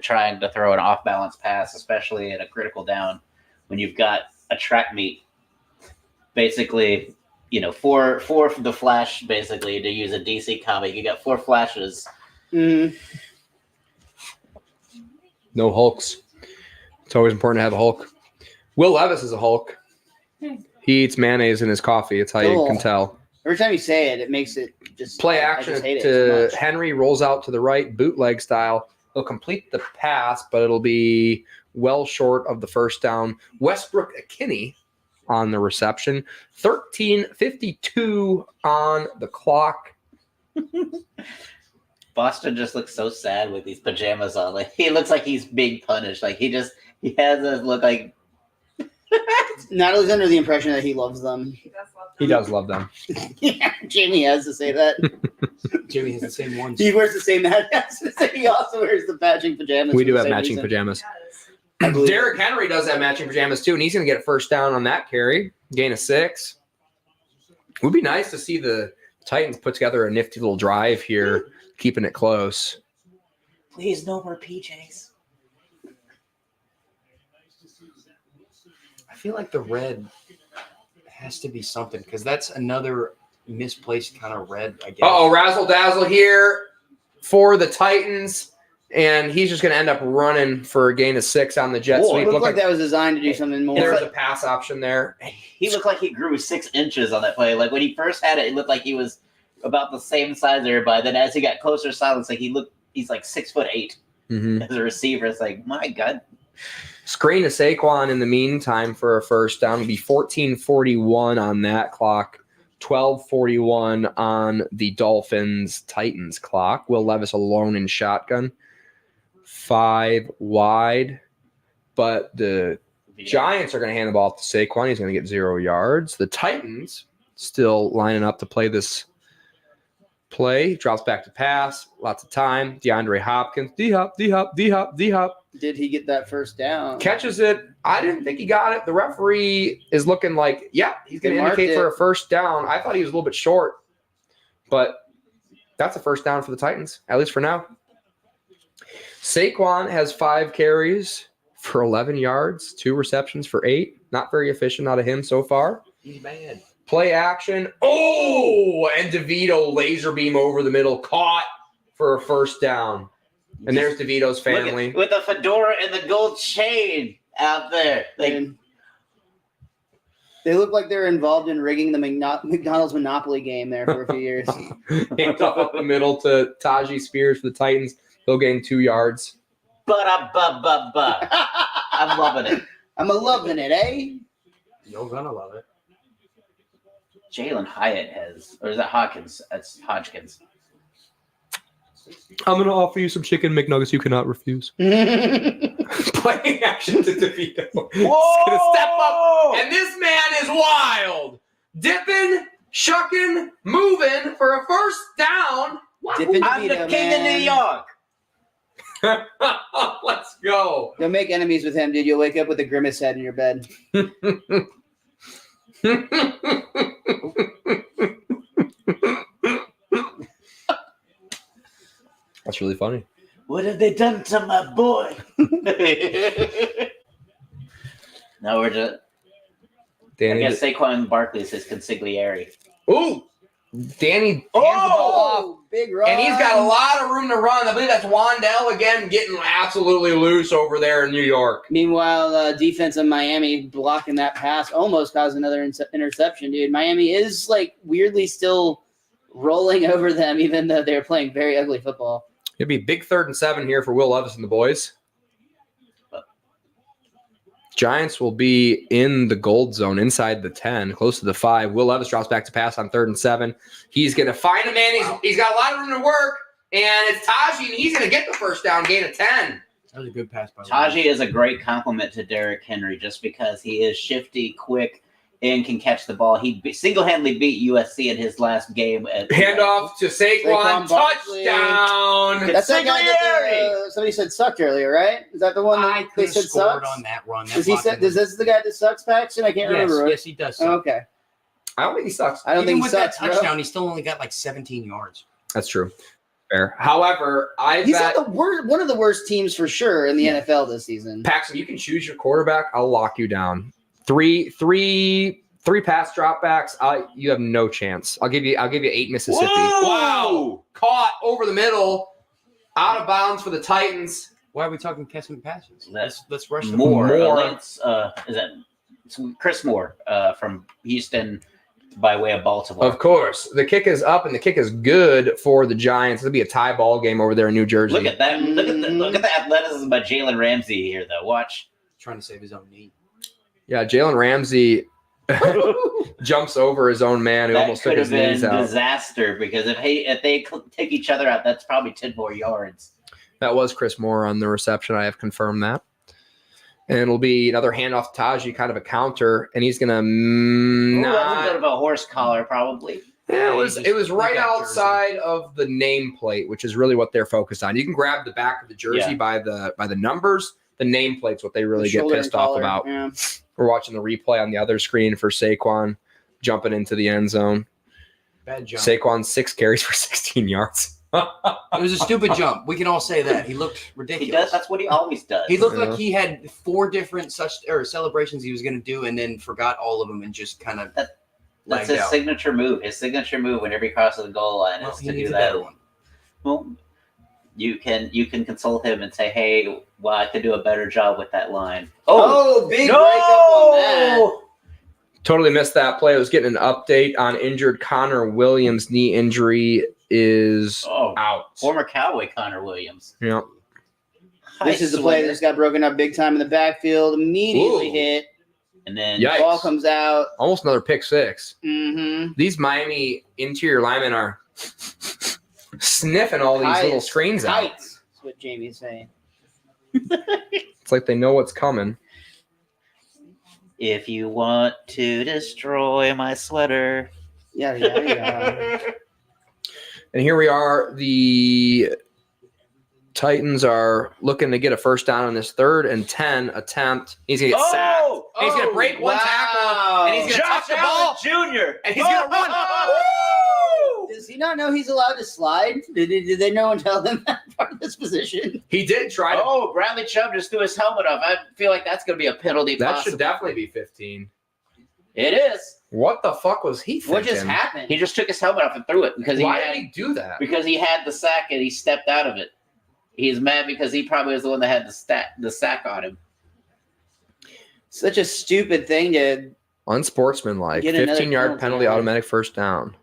trying to throw an off-balance pass, especially at a critical down, when you've got a track meet, basically, four for the flash, basically to use a DC comic. You got 4 flashes. Mhm. No Hulks. It's always important to have a Hulk. Will Levis is a Hulk. He eats mayonnaise in his coffee. It's how you Cool. can tell. Every time you say it, it makes it just Play I action just hate it to too much. Henry, rolls out to the right, bootleg style. He'll complete the pass, but it'll be well short of the first down. Westbrook Akinney on the reception. 13:52 on the clock. Boston just looks so sad with these pajamas on. Like he looks like he's being punished. Like he has this look like Natalie's under the impression that he loves them. He does love them. Yeah, Jamie has to say that. Jamie has the same ones. He wears the same hat. He also wears the matching pajamas. We for do the have same matching reason. pajamas. I believe it. Derrick Henry does have matching pajamas too, and he's going to get a first down on that carry. Gain of 6. It would be nice to see the Titans put together a nifty little drive here, keeping it close. please no more PJs. I feel like the red has to be something because that's another misplaced kind of red, I guess. Uh-oh, razzle dazzle here for the Titans, and he's just going to end up running for a gain of 6 on the jet Boy, sweep. It looked Looked like like that was designed to do something more. there's a pass option there. He looked like he grew 6 inches on that play. Like when he first had it, it looked like he was about the same size as everybody. Then as he got closer, silence like he's like 6'8" Mm-hmm. as a receiver. It's like, my God. Screen to Saquon in the meantime for a first down. It'll be 14:41 on that clock. 12:41 on the Dolphins-Titans clock. Will Levis alone in shotgun. 5 wide. But the Giants are going to hand the ball to Saquon. He's going to get 0 yards. The Titans still lining up to play this play. Drops back to pass. Lots of time. DeAndre Hopkins. D-hop. Did he get that first down? Catches it. I didn't think he got it. The referee is looking like, yeah, he's going They to marked indicate for it. a first down. I thought he was a little bit short, but that's a first down for the Titans, at least for now. Saquon has 5 carries for 11 yards, 2 receptions for 8. Not very efficient out of him so far. He's bad. Play action. Oh, and DeVito laser beam over the middle, caught for a first down. And there's DeVito's Look at- family. with the fedora and the gold chain out there. Like, And they look like they're involved in rigging the McDonald's Monopoly game there for a few years. Hands off up the middle to Tajee Spears for the Titans. He'll gain 2 yards. ba-da-ba-ba-ba. I'm loving it. I'm loving it, eh? You're gonna love it. Jalen Hyatt has, or is that Hawkins? That's Hodgkins. I'm going to offer you some chicken McNuggets you cannot refuse. Playing action to DeVito. He's going to step up, and this man is wild. Dipping, shucking, moving for a first down. Dipping I'm the DeVito, king man. of New York. Let's go. Don't make enemies with him, dude. You'll wake up with a grimace head in your bed. That's really funny. What have they done to my boy? No, we're just Danny. I guess Saquon Barkley is his consigliere. Ooh, Danny hands the ball off. Oh, big run. And he's got a lot of room to run. I believe that's Wandell again getting absolutely loose over there in New York. Meanwhile, defense of Miami blocking that pass almost caused another interception, dude. Miami is like weirdly still rolling over them, even though they're playing very ugly football. It'll be big 3rd and 7 here for Will Levis and the boys. Giants will be in the gold zone inside the 10, close to the 5. Will Levis drops back to pass on 3rd and 7. He's going to find a man. He's got a lot of room to work, and it's Taji, and he's going to get the first down, gain of 10. That was a good pass by Taji is a great compliment to Derrick Henry just because he is shifty, quick, and can catch the ball. He single-handedly beat USC in his last game. Handoff to Saquon, touchdown. That's that guy that somebody said sucked earlier, right? Is that the one that I they could have said scored sucks? on that run. Is this the guy that sucks, Paxton? I can't remember. Yes, he does. Oh, okay. I don't think he sucks. I don't Even think he with sucks, that touchdown, he still only got like 17 yards. That's true. Fair. However, He's got one of the worst teams for sure in the NFL this season. Paxton, you can choose your quarterback. I'll lock you down. Three pass dropbacks. You have no chance. I'll give you 8 Mississippi. Whoa! Wow. Caught over the middle. Out of bounds for the Titans. Why are we talking catching passes? Let's rush the Moore. Moore. It's Chris Moore from Houston by way of Baltimore. Of course. The kick is up, and the kick is good for the Giants. It'll be a tie ball game over there in New Jersey. Look at that! Look at the athleticism by Jalen Ramsey here, though. Watch. Trying to save his own knee. Yeah, Jalen Ramsey jumps over his own man who That almost took could his have been knees out. disaster because if they take each other out, that's probably 10 more yards. That was Chris Moore on the reception. I have confirmed that. And it'll be another handoff to Taji, kind of a counter, and he's gonna That's a bit of a horse collar, probably. Yeah, it was right got outside of the nameplate, which is really what they're focused on. You can grab the back of the jersey by the numbers. The nameplate's what they really get Shoulder pissed and off collar, about. yeah. We're watching the replay on the other screen for Saquon jumping into the end zone. Bad jump. Saquon 6 carries for 16 yards. It was a stupid jump. We can all say that. He looked ridiculous. He does. That's what he always does. He looked like he had 4 different celebrations he was going to do, and then forgot all of them and just kind of. That's his signature move. His signature move whenever he crosses the goal line is to do that. Better one. Well, you can consult him and say, "Hey, well, I could do a better job with that line." Oh, big breakup on that. Totally missed that play. I was getting an update on injured Connor Williams. Knee injury is out. Former Cowboy Connor Williams. Yeah. This is the play that just got broken up big time in the backfield. Immediately Ooh. hit. And then Yikes. Ball comes out. Almost another pick 6. Mm-hmm. These Miami interior linemen are sniffing all these little screens out. That's what Jamie's saying. It's like they know what's coming. if you want to destroy my sweater. Yeah. And here we are. The Titans are looking to get a first down on this 3rd and 10 attempt. He's going to get sacked. And he's going to break one tackle. And he's going to touch the ball. Jr. And he's going to run. Does he not know he's allowed to slide? Did they no one tell him that part of this position? He did try to. Oh, Bradley Chubb just threw his helmet off. I feel like that's going to be a penalty. That possible. should definitely be 15. It is. What the fuck was he thinking? What just happened? He just took his helmet off and threw it because Why did he do that? Because he had the sack and he stepped out of it. He's mad because he probably was the one that had the sack on him. Such a stupid thing to Unsportsmanlike. Get another 15-yard penalty, automatic first down.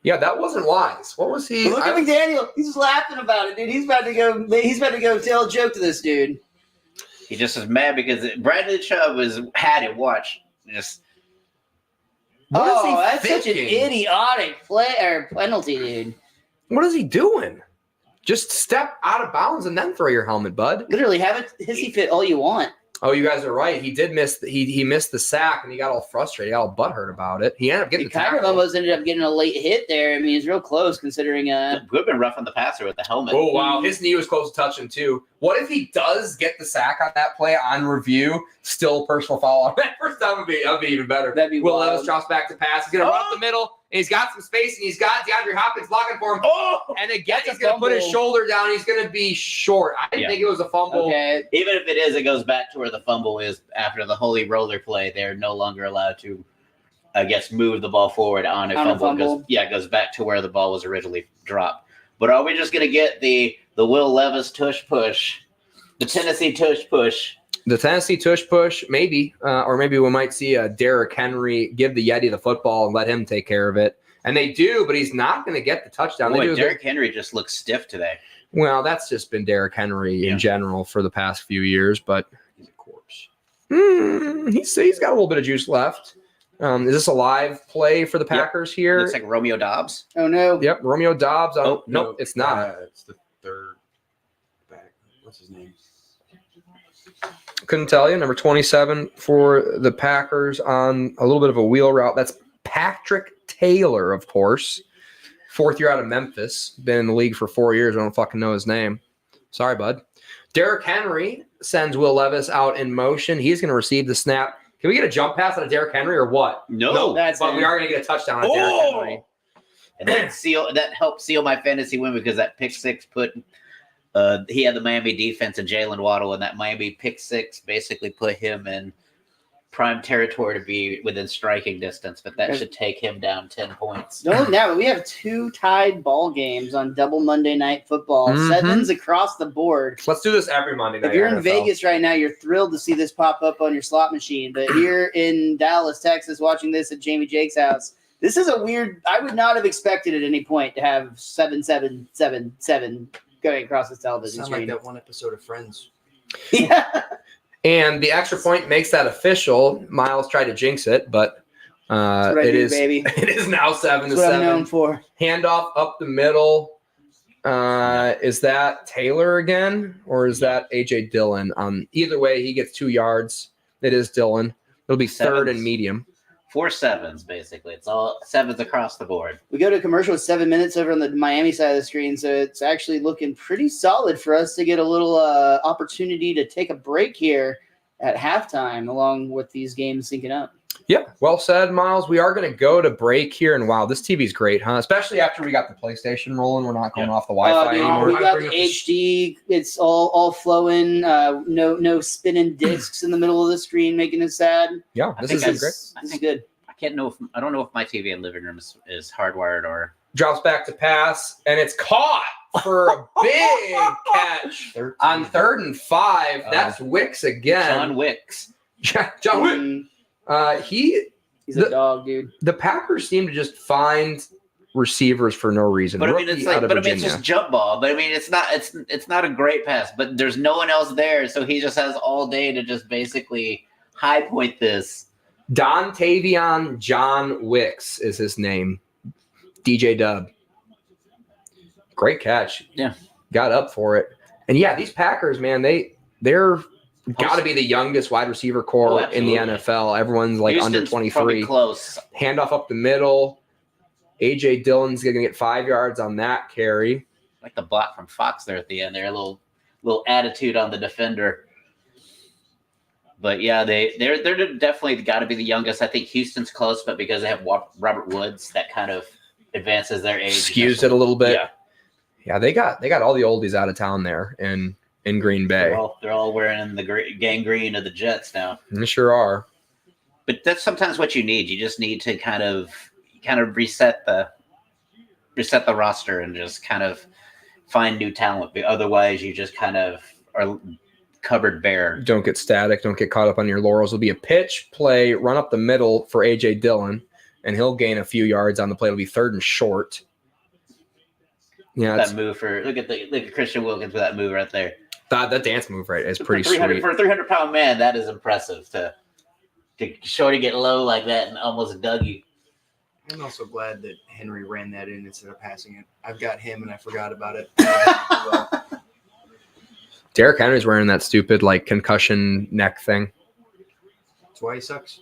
Yeah, that wasn't wise. What was he? Look at McDaniel. He's laughing about it, dude. He's about to go tell a joke to this dude. He just was mad because Bradley Chubb had it. Watch. Just. That's such an idiotic play or penalty, dude. What is he doing? Just step out of bounds and then throw your helmet, bud. Literally, have it hissy fit all you want. Oh, you guys are right. He did miss. He missed the sack and he got all frustrated. He got all butthurt about it. He ended up getting He kind of almost ended up getting a late hit there. I mean, he's real close considering. Would have been rough on the passer with the helmet. Oh wow, his knee was close to touching too. What if he does get the sack on that play on review? Still personal foul on that first time would be even better. That'd be Will wild. Levis drops back to pass. He's gonna run up the middle he's got some space, and he's got DeAndre Hopkins blocking for him. Oh, And again, That's a he's going to put his fumble. shoulder down. He's going to be short. I didn't think it was a fumble. Okay. even if it is, it goes back to where the fumble is after the holy roller play. They're no longer allowed to, I guess, move the ball forward on a On a fumble. fumble. It goes back to where the ball was originally dropped. But are we just going to get the Will Levis tush push, the Tennessee tush push? The Tennessee tush push, maybe. Or maybe we might see Derrick Henry give the Yeti the football and let him take care of it. And they do, but he's not going to get the touchdown. They Boy, do Derrick Henry just looks stiff today. Well, that's just been Derrick Henry in general for the past few years, but He's a corpse. he's got a little bit of juice left. Is this a live play for the Packers here? Looks like Romeo Dobbs. Oh no. Yep, Romeo Dobbs. Oh, nope, it's not. It's the third back. What's his name? Couldn't tell you. Number 27 for the Packers on a little bit of a wheel route. That's Patrick Taylor, of course. 4th year out of Memphis. Been in the league for 4 years. I don't fucking know his name. Sorry, bud. Derrick Henry sends Will Levis out in motion. He's going to receive the snap. Can we get a jump pass on a Derrick Henry or what? No. That's But it. we are going to get a touchdown on Derrick Henry. And that helped seal my fantasy win because that pick six put he had the Miami defense and Jalen Waddle, and that Miami pick six basically put him in prime territory to be within striking distance, but that should take him down 10 points. Not only that, but we have 2 tied ball games on double Monday Night Football. Mhm. 7s across the board. Let's do this every Monday night. If you're in NFL. Vegas right now, you're thrilled to see this pop up on your slot machine. But here in Dallas, Texas, watching this at Jamie Jake's house, this is a weird. I would not have expected at any point to have 7-7-7-7 going across the television Sound like screen. that one episode of Friends. Yeah. And the extra point makes that official. Miles tried to jinx it, but That's what I it do, is baby. it is now 7 to That's what I'm known 7. for. Handoff up the middle. Is that Taylor again, or is that AJ Dillon? Either way, he gets 2 yards. It is Dillon. It'll be 3rd and medium. 4 sevens, basically. It's all 7s across the board. We go to commercial with 7 minutes over on the Miami side of the screen, so it's actually looking pretty solid for us to get a little opportunity to take a break here at halftime, along with these games syncing up. Yeah, well said, Miles. We are going to go to break here, and wow, this TV's great, huh? Especially after we got the PlayStation rolling. We're not going off the Wi-Fi Dude, anymore. we got the HD. It's all flowing. No spinning discs in the middle of the screen, making it sad. Yeah, I this think is great. This is good. I don't know if my TV in living room is hardwired or Drops back to pass, and it's caught for a big catch 13. on 3rd and 5. That's Wicks again. John Wicks. John Wicks. He's a dog, dude. The Packers seem to just find receivers for no reason. But I mean, Rookie it's like, out of but I mean, it's Virginia. just jump ball. But I mean, it's not a great pass. But there's no one else there, so he just has all day to just basically high point this. Dontavion John Wicks is his name. DJ Dub. Great catch. Yeah. Got up for it. And yeah, these Packers, man, they're got to be the youngest wide receiver core in the absolutely. NFL. Everyone's like Houston's under probably 23. close. Handoff up the middle. AJ Dillon's going to get 5 yards on that carry. Like the block from Fox there at the end. There, a little attitude on the defender. But yeah, they're definitely got to be the youngest. I think Houston's close, but because they have Robert Woods, that kind of advances their age. Skews it a little bit. Yeah. Yeah, they got all the oldies out of town there in Green Bay. They're all wearing the gang green of the Jets now. They sure are. But that's sometimes what you need. You just need to kind of reset the roster and just kind of find new talent. But otherwise, you just kind of are covered bare. Don't get static. Don't get caught up on your laurels. It'll be a pitch play, run up the middle for AJ Dillon, and he'll gain a few yards on the play. It'll be 3rd and short. Yeah, That move look at Christian Wilkins with that move right there. that dance move right is pretty for sweet. For a 300-pound man, that is impressive to show to get low like that and almost dug you. I'm also glad that Henry ran that in instead of passing it. I've got him and I forgot about it. Derrick Henry's wearing that stupid like concussion neck thing. That's why he sucks.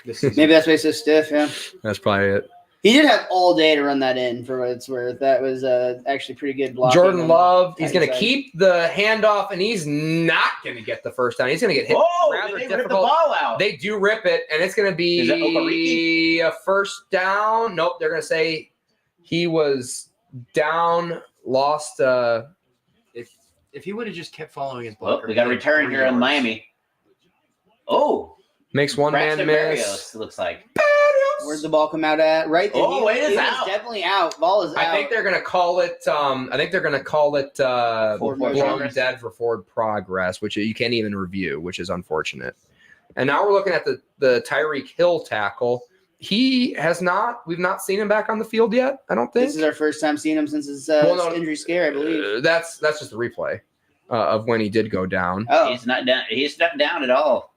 This is Maybe that's why he's so stiff. Yeah. That's probably it. He did have all day to run that in for what it's worth. That was actually pretty good blocking. Jordan Love, he's tight going to side. keep the handoff, and he's not going to get the first down. He's going to get hit. Oh, rather they ripped the difficult. ball out. They do rip it, and it's going to Is it be a first down. Nope, they're going to say he was down, lost. If he would have just kept following his Well, blocker, we got a he'd return 3 here in yards. Miami. Oh, Makes one Braxton man miss. Berrios, it looks like. Where'd the ball come out at? Right there. Oh, it is He was out. definitely out. Ball is out. I think they're going to call it. Forward blown progress. dead for forward progress, which you can't even review, which is unfortunate. And now we're looking at the Tyreek Hill tackle. He has not. We've not seen him back on the field yet. I don't think. This is our first time seeing him since his injury scare, I believe. That's just the replay of when he did go down. Oh, He's not down. He's not down at all.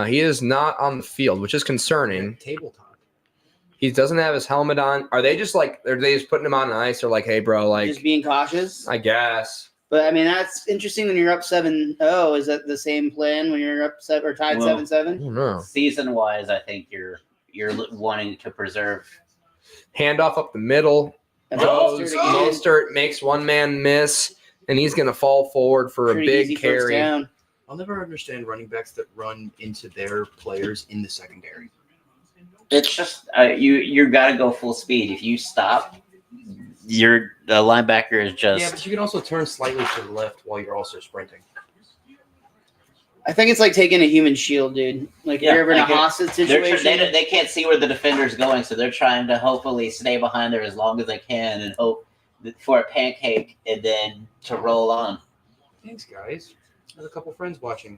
He is not on the field, which is concerning. Tabletop. He doesn't have his helmet on. Are they just putting him on ice? Or like, hey, bro, like, just being cautious. I guess. But I mean, that's interesting when you're up 7-0. Is that the same plan when you're up or tied Well, 7-7? I don't know. Season wise, I think you're wanting to preserve. Handoff up the middle. And Goes. Mostert again. Mostert makes one man miss, and he's going to fall forward for a Pretty big easy first carry. down. I'll never understand running backs that run into their players in the secondary. It's just you got to go full speed. If you stop, the linebacker is just. Yeah, but you can also turn slightly to the left while you're also sprinting. I think it's like taking a human shield, dude. Like Yeah, you're ever in a like it- hostage They're situation. they can't see where the defender's going, so they're trying to hopefully stay behind there as long as they can and hope for a pancake and then to roll on. Thanks, guys. I have a couple friends watching.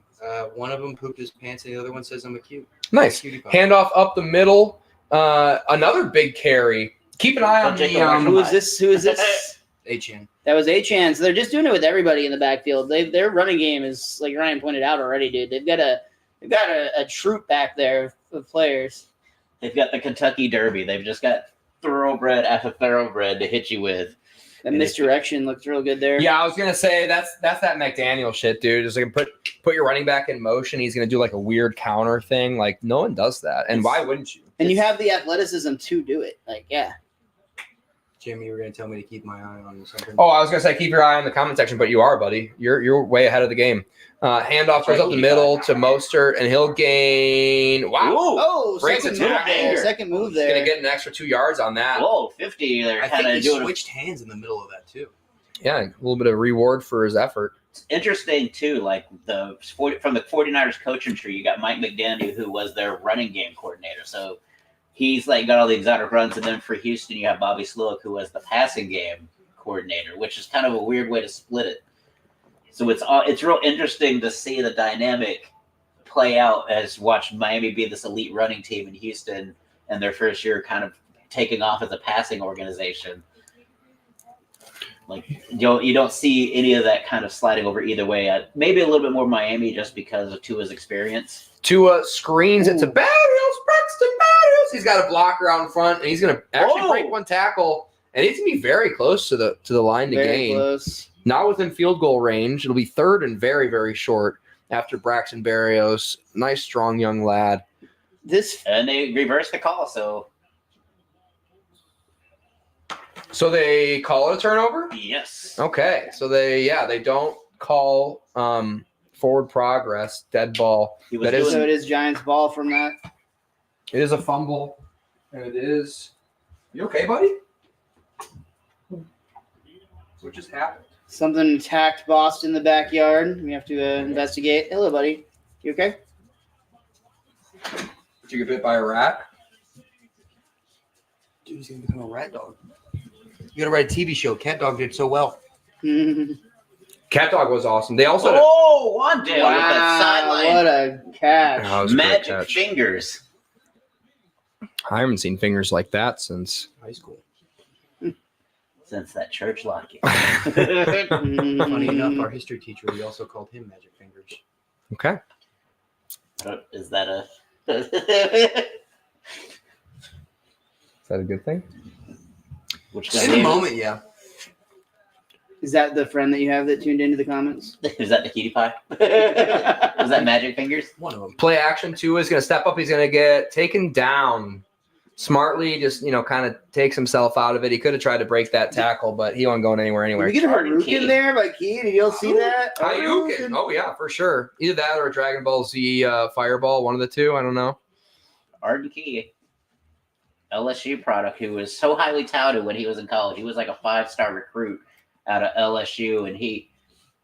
One of them pooped his pants, and the other one says I'm a cute. Nice. Cutie pie. Handoff up the middle. Another big carry. Keep an eye on Don't take the. a rush Who is this? Who is this? H-N. That was Achan. So they're just doing it with everybody in the backfield. Their running game is, like Ryan pointed out already, dude. They've got a troop back there of players. They've got the Kentucky Derby. They've just got thoroughbred after thoroughbred to hit you with. That misdirection looked real good there. Yeah, I was gonna say that's that McDaniel shit, dude. Just like put your running back in motion. He's gonna do like a weird counter thing. Like no one does that, and why wouldn't you? And you have the athleticism to do it. Like, yeah. Jimmy, you were going to tell me to keep my eye on something. Oh, I was gonna say keep your eye on the comment section, but you are, buddy. You're way ahead of the game. Handoff goes up the middle to Mostert, and he'll gain. Wow, Oh, Breaks second a move tackle. there. Second move he's gonna there. get an extra 2 yards on that. Whoa, 50. They're I kind think of he doing it. switched hands in the middle of that, too. Yeah, a little bit of reward for his effort. Interesting, too. Like from the 49ers coaching tree, you got Mike McDaniel, who was their running game coordinator. So he's like got all the exotic runs. And then for Houston, you have Bobby Slowick, who was the passing game coordinator, which is kind of a weird way to split it. So it's real interesting to see the dynamic play out as watch Miami be this elite running team in Houston and their first year kind of taking off as a passing organization. Like you don't see any of that kind of sliding over either way. Maybe a little bit more Miami just because of Tua's experience. Tua screens it to Barrios, Braxton Barrios. He's got a blocker out in front, and he's going to actually break one tackle, and he's going to be very close to the line to Very gain. close. Not within field goal range. It'll be third and very, very short after Braxton Barrios. Nice, strong young lad. And they reversed the call, so they call it a turnover? yes. Okay. So they don't call forward progress, dead ball. He was That is- So it is Giants ball from that. It is a fumble. And it is. You okay, buddy? What just happened? Something attacked Boston in the backyard. We have to investigate. Hello, buddy. You okay? Did you get bit by a rat? Dude, he's going to become a rat dog. You got to write a TV show. Cat Dog did so well. Cat Dog was awesome. They also Wandale with that Wow, sideline. what a catch. Oh, it was a great Magic catch. fingers. I haven't seen fingers like that since. High school. Since that church locking. Funny enough, our history teacher, we also called him Magic Fingers. Okay. Is that a Is that a good thing? which In the guy moment, yeah. Is that the friend that you have that tuned into the comments? is that the cutie pie? Is that magic fingers? One of them. Play action 2 is going to step up. He's going to get taken down smartly just, kind of takes himself out of it. He could have tried to break that tackle, but he wasn't going anywhere Did anyway. we get a Jordan Harukin Key. there by Key? Did y'all see that? Hayukin. Oh, yeah, for sure. Either that or a Dragon Ball Z Fireball, one of the two. I don't know. Arden Key, LSU product, who was so highly touted when he was in college. He was like a 5-star recruit out of LSU, and he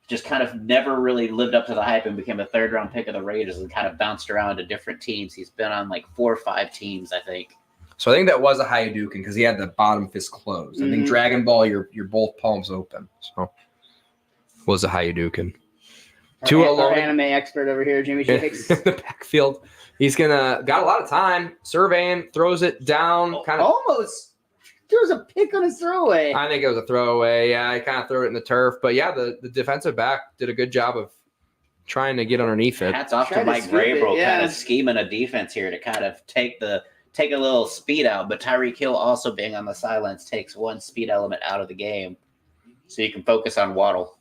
just kind of never really lived up to the hype and became a 3rd-round pick of the Raiders and kind of bounced around to different teams. He's been on like 4 or 5 teams, I think. So I think that was a Hayukin because he had the bottom fist closed. I think Mhm. Dragon Ball, your both palms open. So was a Hayukin. Our anime expert over here, Jimmy Shakes. In the backfield. He's got a lot of time, surveying, throws it down, kind of. Almost. There was a pick on his throwaway. I think it was a throwaway. Yeah, I kind of threw it in the turf. But yeah, the defensive back did a good job of trying to get underneath it. Hats off Tried to to Mike scoop it, Vrabel, yeah. kind of scheming a defense here to kind of take a little speed out. But Tyreek Hill also being on the sidelines takes one speed element out of the game, so you can focus on Waddle.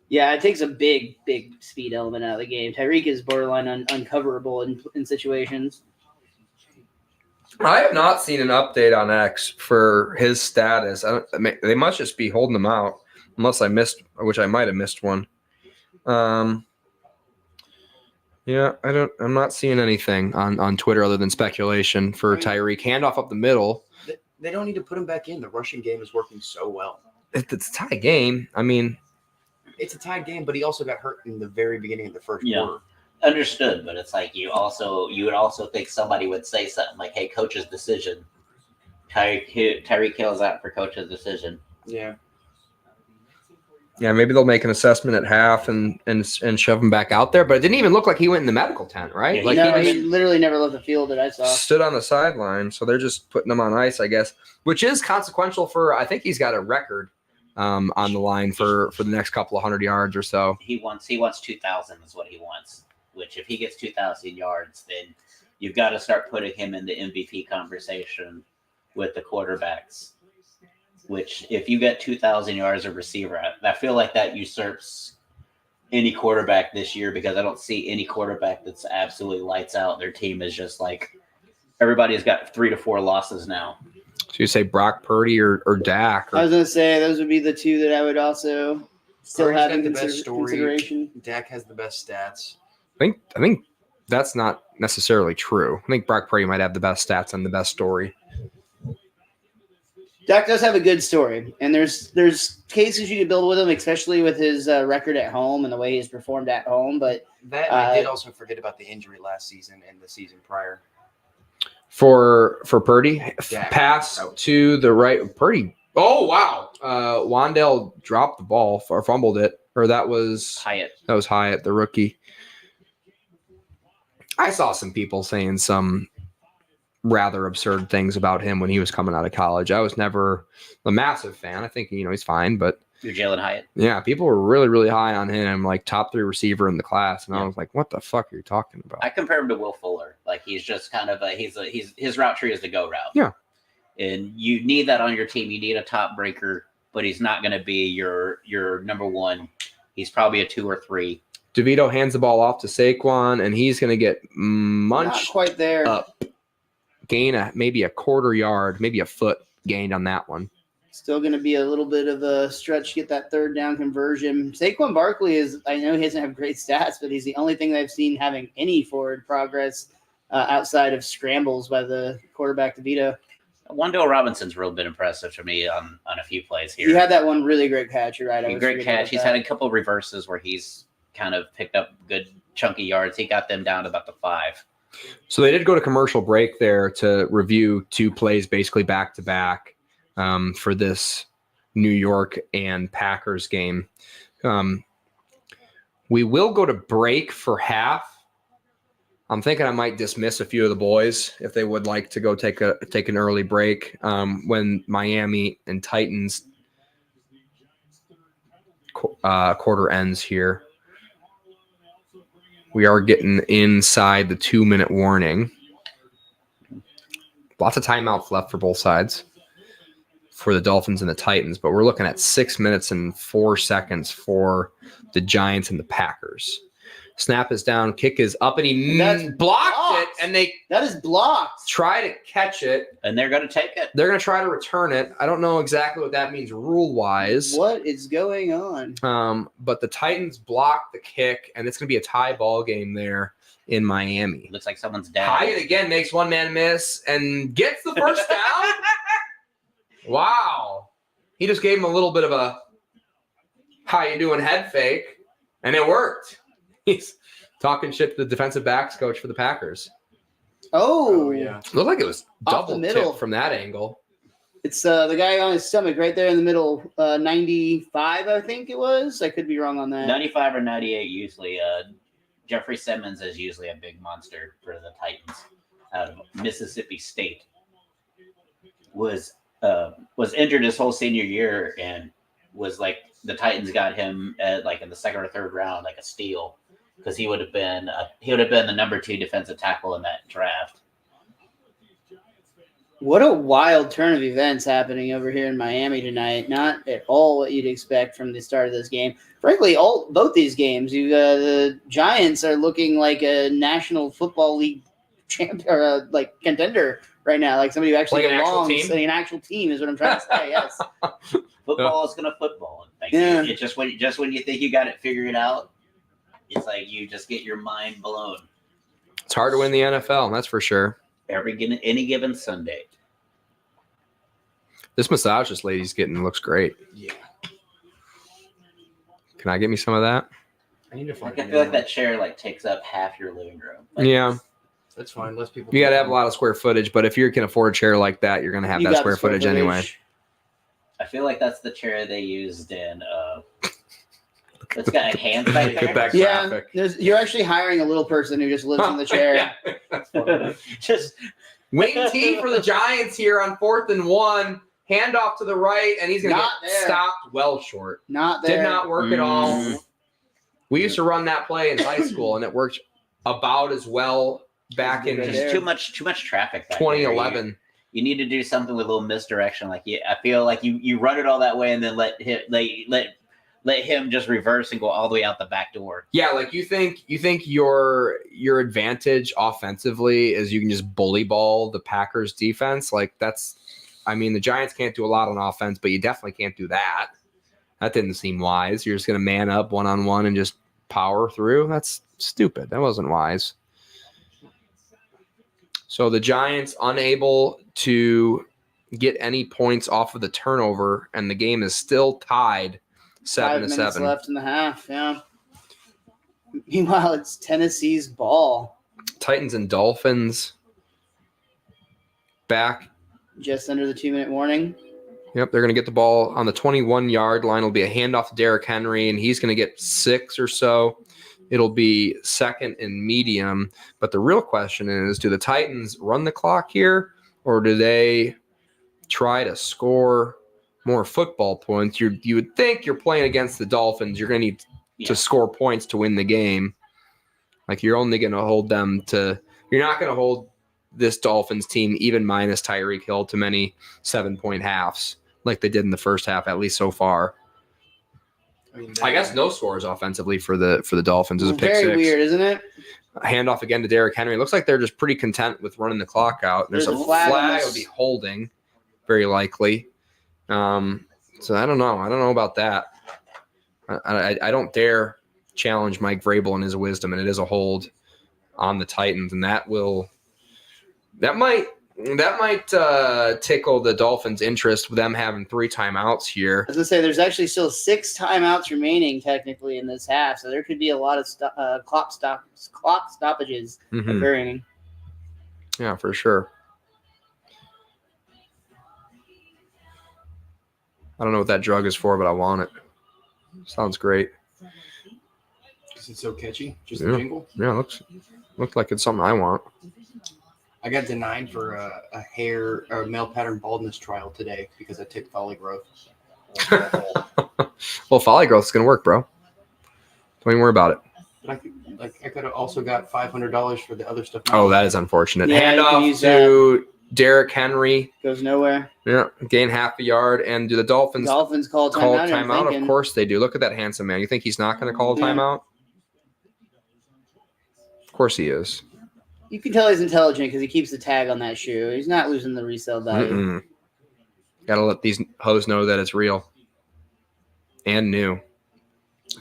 Yeah, it takes a big speed element out of the game. Tyreek is borderline uncoverable in situations. I have not seen an update on X for his status. They must just be holding him out, unless I missed, which I might have missed one. Yeah, I'm not seeing anything on Twitter other than speculation for Tyreek. Handoff up the middle. They don't need to put him back in. The rushing game is working so well. It's a tie game. I mean, It's a tied game, but he also got hurt in the very beginning of the first quarter. Understood, but it's like you would also think somebody would say something like, "Hey, coach's decision. Tyreek Hill's out for coach's decision." Yeah. yeah, maybe they'll make an assessment at half and shove him back out there. But it didn't even look like he went in the medical tent, right? Yeah, Like No, he he just literally never left the field that I saw. stood on the sideline. So they're just putting him on ice, I guess, which is consequential for. I think he's got a record on the line for the next couple of 100 yards or so. He wants 2,000 is what he wants. Which, if he gets 2,000 yards, then you've got to start putting him in the MVP conversation with the quarterbacks. Which, if you get 2,000 yards of receiver, I feel like that usurps any quarterback this year because I don't see any quarterback that's absolutely lights out. Their team is just like everybody's got 3 to 4 losses now. So you say Brock Purdy or Dak? I was going to say those would be the two that I would also still Purdy's have got in the best story. consideration. Dak has the best stats. I think that's not necessarily true. I think Brock Purdy might have the best stats and the best story. Dak does have a good story, and there's cases you could build with him, especially with his record at home and the way he's performed at home. But That I did also forget about the injury last season and the season prior. For Purdy, Dak. pass to the right. Purdy. Oh wow! Wandale dropped the ball or fumbled it, or that was Hyatt. Hyatt, the rookie. I saw some people saying some rather absurd things about him when he was coming out of college. I was never a massive fan. I think he's fine, but You're Jalen Hyatt. yeah, people were really, really high on him, like top 3 receiver in the class, and I was like, "What the fuck are you talking about?" I compare him to Will Fuller. Like he's just kind of his route tree is the go route. Yeah. And you need that on your team. You need a top breaker, but he's not going to be your number one. He's probably a 2 or 3. DeVito hands the ball off to Saquon, and he's going to get not munched quite there. up. Gain maybe a quarter yard, maybe a foot gained on that one. Still going to be a little bit of a stretch to get that 3rd down conversion. Saquon Barkley I know he doesn't have great stats, but he's the only thing that I've seen having any forward progress outside of scrambles by the quarterback DeVito. Wandale Robinson's really been impressive to me on a few plays here. He had that one really great catch. You're right. I was Great forgetting catch. about He's that. had a couple of reverses where he's kind of picked up good chunky yards. He got them down to about the 5. So they did go to commercial break there to review 2 plays basically back to back for this New York and Packers game. We will go to break for half. I'm thinking I might dismiss a few of the boys if they would like to go take an early break when Miami and Titans quarter ends here. We are getting inside the 2-minute warning. Lots of timeouts left for both sides for the Dolphins and the Titans, but we're looking at 6 minutes and 4 seconds for the Giants and the Packers. Snap is down. Kick is up, and he That's blocked blocked. it, and they That is blocked. try to catch it. And they're going to take it. They're going to try to return it. I don't know exactly what that means rule-wise. What is going on? But the Titans block the kick, and it's going to be a tie ball game there in Miami. Looks like someone's down. Hyatt again makes one man miss and gets the first down. Wow. He just gave him a little bit of a how you doing head fake, and it worked. He's talking shit to the defensive backs coach for the Packers. Oh, yeah. Looked like it was Off the double middle. tip from that angle. It's the guy on his stomach right there in the middle. 95, I think it was. I could be wrong on that. 95 or 98 usually. Jeffrey Simmons is usually a big monster for the Titans out of Mississippi State. Was injured his whole senior year and was like the Titans got him at like in the second or third round like a steal because he would have been the number 2 defensive tackle in that draft. What a wild turn of events happening over here in Miami tonight. Not at all what you'd expect from the start of this game. Frankly, both these games, the Giants are looking like a National Football League champ or like contender right now, like somebody who actually Like an actual belongs. team? An actual team is what I'm trying to say. Yes. Football is gonna football. Like, Yeah. It's just when you think you got it figured out, it's like you just get your mind blown It's hard to win the NFL, that's for sure. any given Sunday. This massage this lady's getting looks great. Yeah. Can I get me some of that? I need to Like, find I feel like that chair like takes up half your living room. Like, Yeah. That's fine. Less people. You got to have a lot of square footage, but if you can afford a chair like that, you're going to have You that got square the footage anyway. I feel like that's the chair they used in. It's got hands back Look at that there. Yeah, graphic. you're actually hiring a little person who just lives in the chair. Yeah, that's funny. Just Wing T for the Giants here on 4th and 1. Handoff to the right, and he's going to Not get there. stopped well short. Not there. Did not work at all. Mm. We used to run that play in high school, and it worked about as well back in Right there's there. too much traffic. Back there. 2011. You need to do something with a little misdirection. Like I feel like you run it all that way and then let him just reverse and go all the way out the back door. Yeah, like you think your advantage offensively is you can just bully ball the Packers defense. Like the Giants can't do a lot on offense, but you definitely can't do that. That didn't seem wise. You're just going to man up one-on-one and just power through. That's stupid. That wasn't wise. So the Giants unable to get any points off of the turnover, and the game is still tied 5 minutes 7-7. left in the half. Yeah. Meanwhile, it's Tennessee's ball. Titans and Dolphins back. Just under the 2-minute warning. Yep, they're going to get the ball on the 21-yard line. It'll be a handoff to Derrick Henry, and he's going to get 6 or so. It'll be second and medium. But the real question is, do the Titans run the clock here, or do they try to score more football points? You would think you're playing against the Dolphins. You're going to need to score points to win the game. Like, you're only going to hold them to – you're not going to hold this Dolphins team, even minus Tyreek Hill, to many 7-point halves like they did in the first half, at least so far. I guess no scores offensively for the Dolphins is a pick Very 6. weird, isn't it? Handoff again to Derrick Henry. It looks like they're just pretty content with running the clock out. There's a flag. It'll be holding, very likely. So I don't know. I don't know about that. I don't dare challenge Mike Vrabel and his wisdom, and it is a hold on the Titans, and that might tickle the Dolphins' interest with them having 3 timeouts here. I was going to say, there's actually still 6 timeouts remaining technically in this half, so there could be a lot of clock stoppages occurring. Yeah, for sure. I don't know what that drug is for, but I want it. Sounds great. Because it's so catchy. Just Yeah. the jingle. Yeah, looks like it's something I want. I got denied for a hair or male pattern baldness trial today because I took folly growth. Well, folly growth is going to work, bro. Don't even worry about it. But I could have also got $500 for the other stuff. Oh, that is unfortunate. Yeah, you can use Handoff to Derrick Henry. Goes nowhere. Yeah, gain half a yard. And do the Dolphins Dolphins call call timeout. timeout? Of course they do. Look at that handsome man. You think he's not going to call a Yeah. timeout? Of course he is. You can tell he's intelligent because he keeps the tag on that shoe. He's not losing the resale value. Got to let these hoes know that it's real and new.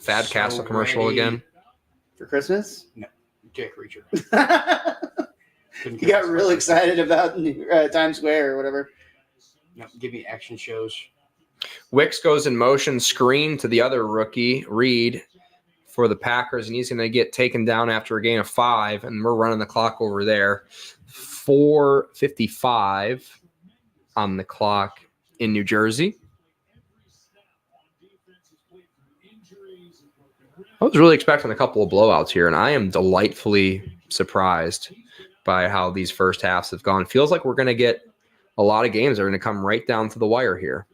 Fad So Castle commercial ready. again. For Christmas? Jack Reacher. You got real excited about Times Square or whatever. No, give me action shows. Wicks goes in motion screen to the other rookie, Reed, for the Packers, and he's going to get taken down after a gain of 5, and we're running the clock over there. 4:55 on the clock in New Jersey. I was really expecting a couple of blowouts here, and I am delightfully surprised by how these first halves have gone. Feels like we're going to get a lot of games that are going to come right down to the wire here,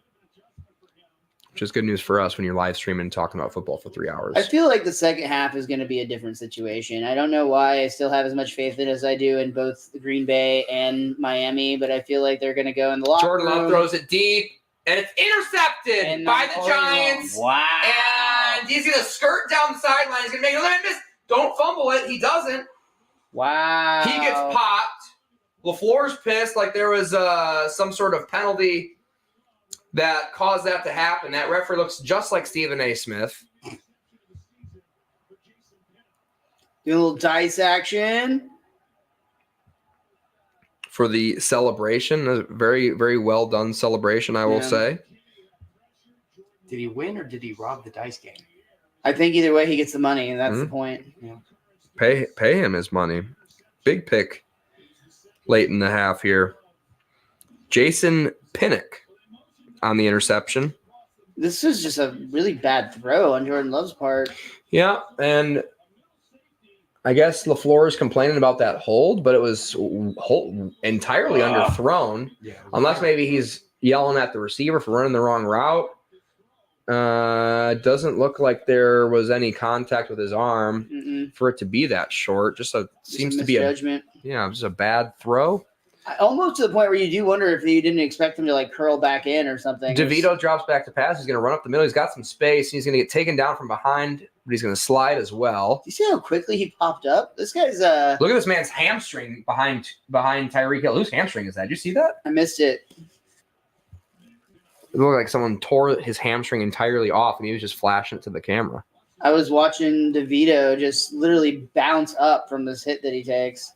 which is good news for us when you're live streaming and talking about football for 3 hours. I feel like the second half is going to be a different situation. I don't know why I still have as much faith in it as I do in both Green Bay and Miami, but I feel like they're going to go in the locker Jordan Love room. throws it deep, and it's intercepted And by not the holding Giants. Wow. And he's going to skirt down the sideline. He's going to make a miss. Don't fumble it. He doesn't. Wow. He gets popped. LaFleur's pissed like there was some sort of penalty that caused that to happen. That referee looks just like Stephen A. Smith. Do a little dice action. For the celebration. A very, very well done celebration, I will Yeah. say. Did he win or did he rob the dice game? I think either way he gets the money, and that's Mhm. the point. Pay him his money. Big pick late in the half here. Jason Pinnock on the interception. This is just a really bad throw on Jordan Love's part. Yeah, and I guess LaFleur is complaining about that hold, but it was entirely underthrown. Yeah. Unless maybe he's yelling at the receiver for running the wrong route. Doesn't look like there was any contact with his arm Mm-mm. for it to be that short. Just seems to be misjudgment. just a bad throw. Almost to the point where you do wonder if you didn't expect him to like curl back in or something. DeVito drops back to pass. He's going to run up the middle. He's got some space. He's going to get taken down from behind, but he's going to slide as well. Do you see how quickly he popped up? This guy's Look at this man's hamstring behind Tyreek Hill. Whose hamstring is that? Did you see that? I missed it. It looked like someone tore his hamstring entirely off, and he was just flashing it to the camera. I was watching DeVito just literally bounce up from this hit that he takes.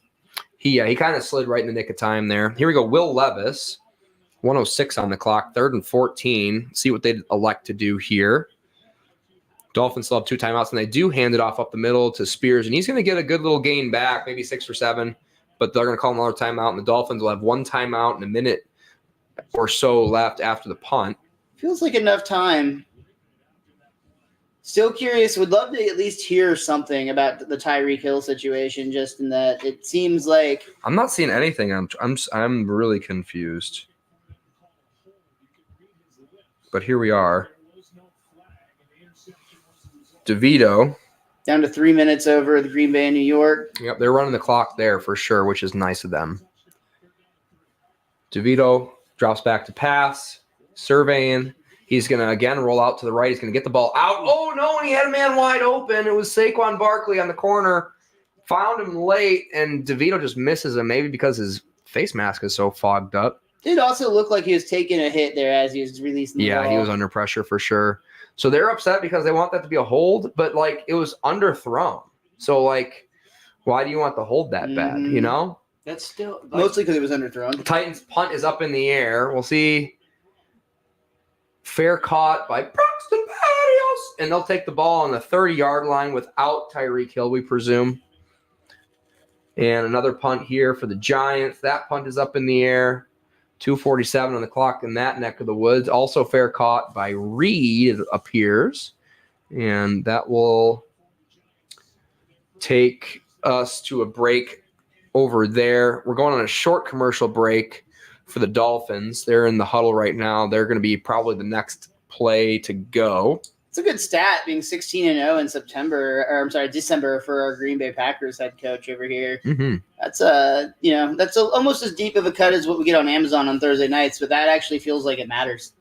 He kind of slid right in the nick of time there. Here we go. Will Levis, 1:06 on the clock, 3rd and 14. See what they elect to do here. Dolphins still have 2 timeouts, and they do hand it off up the middle to Spears, and he's going to get a good little gain back, maybe 6 or 7, but they're going to call another timeout, and the Dolphins will have 1 timeout and a minute or so left after the punt. Feels like enough time. Still curious. Would love to at least hear something about the Tyreek Hill situation. Just in that it seems like I'm not seeing anything. I'm really confused. But here we are. DeVito. down to 3 minutes over the Green Bay in New York. Yep, they're running the clock there for sure, which is nice of them. DeVito drops back to pass, surveying. He's going to, again, roll out to the right. He's going to get the ball out. Oh, no, and he had a man wide open. It was Saquon Barkley on the corner. Found him late, and DeVito just misses him, maybe because his face mask is so fogged up. Did also look like he was taking a hit there as he was releasing the ball. Yeah, he was under pressure for sure. So they're upset because they want that to be a hold, but, like, it was underthrown. So, like, why do you want the hold that bad, you know? That's still like, Mostly because it was underthrown. Titans punt is up in the air. We'll see. Fair caught by Braxton Berrios. And they'll take the ball on the 30-yard line without Tyreek Hill, we presume. And another punt here for the Giants. That punt is up in the air. 2:47 on the clock in that neck of the woods. Also fair caught by Reed, it appears. And that will take us to a break over there. We're going on a short commercial break for the Dolphins. They're in the huddle right now. They're going to be probably the next play to go. It's a good stat being 16-0 in December for our Green Bay Packers head coach over here. Mm-hmm. That's almost as deep of a cut as what we get on Amazon on Thursday nights, but that actually feels like it matters.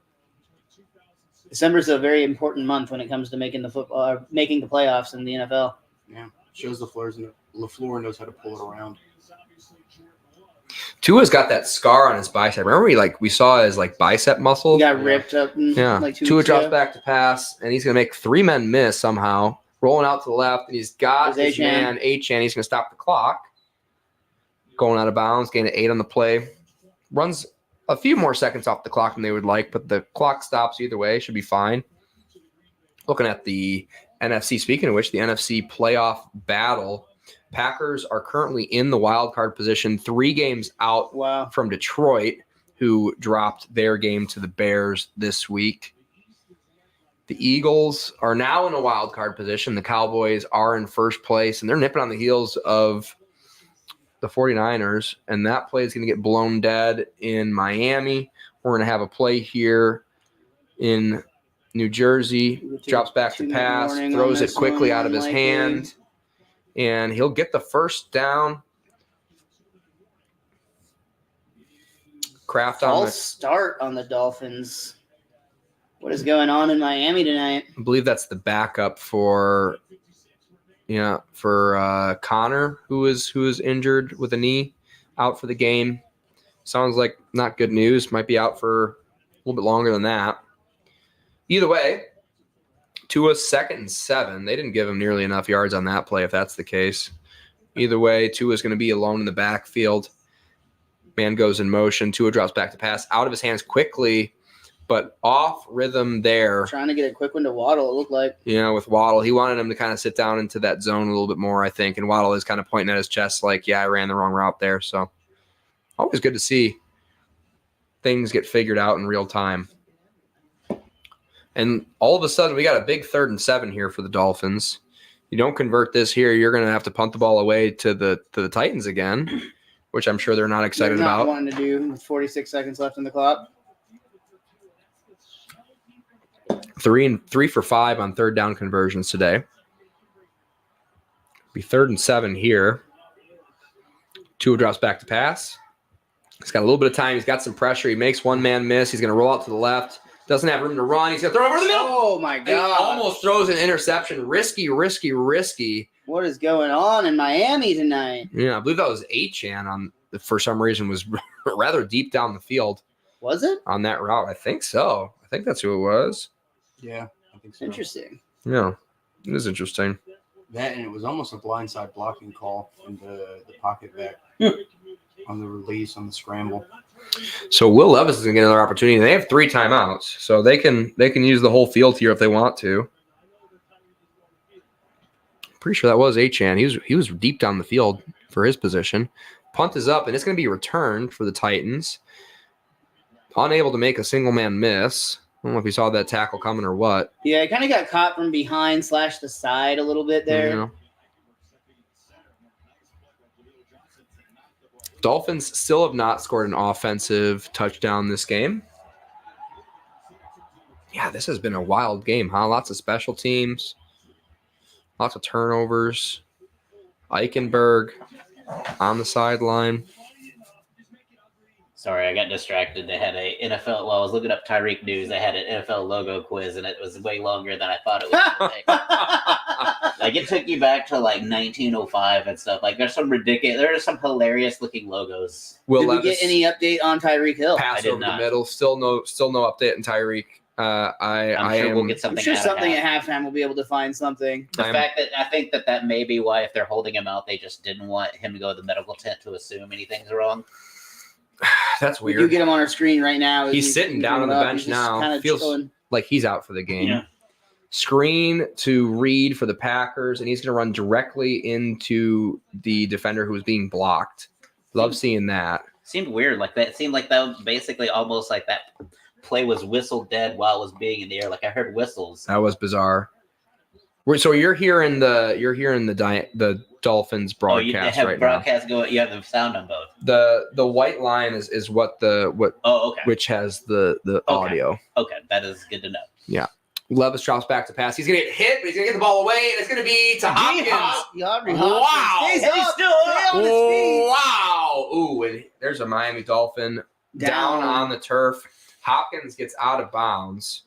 December is a very important month when it comes to making the playoffs in the NFL. Yeah. Shows LaFleur knows how to pull it around. Tua's got that scar on his bicep. Remember we saw his bicep muscle? He got ripped up. Yeah. Like 2 Tua weeks drops ago. back to pass, and he's going to make 3 men miss somehow. Rolling out to the left, and he's got There's his man, Achane. He's going to stop the clock. Going out of bounds, gaining 8 on the play. Runs a few more seconds off the clock than they would like, but the clock stops either way. Should be fine. Looking at the NFC, speaking of which, the NFC playoff battle. Packers are currently in the wild card position, 3 games out Wow. from Detroit, who dropped their game to the Bears this week. The Eagles are now in a wild card position. The Cowboys are in first place, and they're nipping on the heels of the 49ers, and that play is going to get blown dead in Miami. We're going to have a play here in New Jersey. Drops back to pass, throws it quickly out of his hand, and he'll get the first down. Kraft on False start on the Dolphins. What is going on in Miami tonight? I believe that's the backup for Connor, who is injured with a knee, out for the game. Sounds like not good news. Might be out for a little bit longer than that. Either way, Tua's 2nd and 7. They didn't give him nearly enough yards on that play if that's the case. Either way, Tua's going to be alone in the backfield. Man goes in motion. Tua drops back to pass out of his hands quickly, but off rhythm there. Trying to get a quick one to Waddle, it looked like. With Waddle. He wanted him to kind of sit down into that zone a little bit more, I think. And Waddle is kind of pointing at his chest like, yeah, I ran the wrong route there. So always good to see things get figured out in real time. And all of a sudden, we got a big 3rd and 7 here for the Dolphins. You don't convert this here, you're going to have to punt the ball away to the Titans again, which I'm sure they're not excited They're not about. wanting to do with 46 seconds left in the clock. 3 for 5 on 3rd down conversions today. Be 3rd and 7 here. Tua drops back to pass. He's got a little bit of time. He's got some pressure. He makes 1 man miss. He's going to roll out to the left. Doesn't have room to run. He's going to throw over the middle. Oh, my And he God. almost throws an interception. Risky. What is going on in Miami tonight? Yeah, I believe that was Achane for some reason was rather deep down the field Was it? on that route. I think so. I think that's who it was. Yeah, I think so. Interesting. Yeah, it is interesting. That, and it was almost a blindside blocking call in the pocket back on the release, on the scramble. So Will Levis is going to get another opportunity. They have 3 timeouts, so they can use the whole field here if they want to. Pretty sure that was Achane. He was deep down the field for his position. Punt is up, and it's going to be returned for the Titans. Unable to make a single man miss. I don't know if you saw that tackle coming or what. Yeah, it kind of got caught from behind / the side a little bit there. Yeah. Dolphins still have not scored an offensive touchdown this game. Yeah, this has been a wild game, huh? Lots of special teams, lots of turnovers. Eichenberg on the sideline. Sorry, I got distracted. They had a NFL. While I was looking up Tyreek news, they had an NFL logo quiz, and it was way longer than I thought it was going to take. Like it took you back to like 1905 and stuff. Like there's some ridiculous. There are some hilarious looking logos. Will Did we Levis get any update on Tyreek Hill? pass I did over not. the middle? Still no update on Tyreek. I'm sure we'll get I'm something. sure out of something half. at halftime we'll be able to find something. The I'm- fact that I think that may be why if they're holding him out, they just didn't want him to go to the medical tent to assume anything's wrong. That's We weird. do get him on our screen right now. He's sitting down on the up. bench He's just now. kinda Feels chilling. like he's out for the game. Yeah. Screen to Reed for the Packers, and he's going to run directly into the defender who was being blocked. Love seeing that. Seemed weird. Like that. It seemed like that was basically almost like that play was whistled dead while it was being in the air. Like I heard whistles. That was bizarre. So you're hearing the Dolphins Oh, you broadcast have right broadcast going. You have the sound on both. now. The white line is what Oh, okay. which has the audio. Okay, that is good to know. Levis drops back to pass. He's going to get hit, but he's going to get the ball away, and it's going to be to Hopkins. Wow. He's And he's up. still up. Stay on his feet. Wow. Ooh, and there's a Miami Dolphin down on the turf. Hopkins gets out of bounds.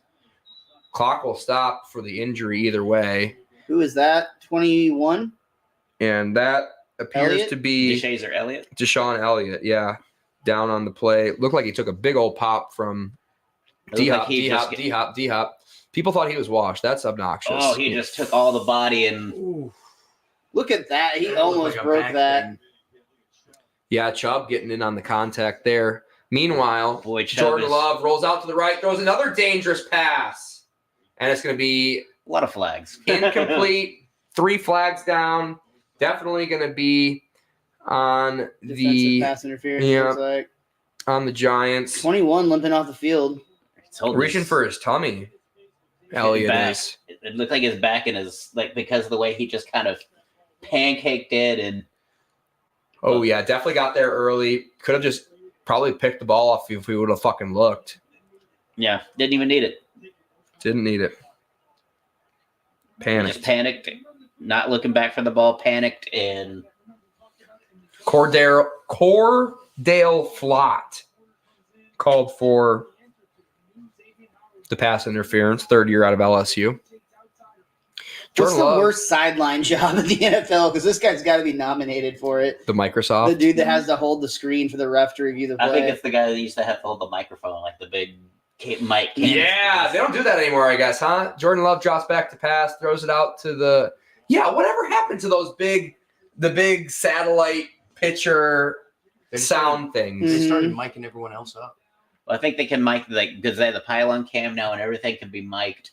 Clock will stop for the injury either way. Who is that? 21? And that appears Elliott? to be DeShazer Elliott. Deshaun Elliott, yeah, down on the play. Looked like he took a big old pop from It looked like D-hop. People thought he was washed. That's obnoxious. Oh, he just took all the body and Look at that. He That looked almost like a broke back that. thing. Yeah, Chubb getting in on the contact there. Meanwhile, boy, Chubb Jordan is Love rolls out to the right, throws another dangerous pass. And it's going to be a lot of flags. incomplete, 3 flags down. Definitely going to be on Defensive pass interference. yeah. Looks like on the Giants. 21 limping off the field. It's holding Reaching his- for his tummy. Elliott back. is. It looked like his back and his because of the way he just kind of pancaked it and Oh, yeah, definitely got there early. Could have just probably picked the ball off if we would have fucking looked. yeah, didn't even need it. Didn't need it. He Panicked. just panicked, not looking back for the ball, panicked and Cordell Flott called for the pass interference, 3rd year out of LSU. What's Jordan the Love, worst sideline job in the NFL? Because this guy's got to be nominated for it. the Microsoft. The dude that has to hold the screen for the ref to review the play. I think it's the guy that used to have to hold the microphone, like the big mic. Yeah, they don't do that anymore, I guess, huh? Jordan Love drops back to pass, throws it out to the whatever happened to the big satellite pitcher They sound things? They started Mhm. micing everyone else up. I think they can mic because they have the pylon cam now, and everything can be mic'd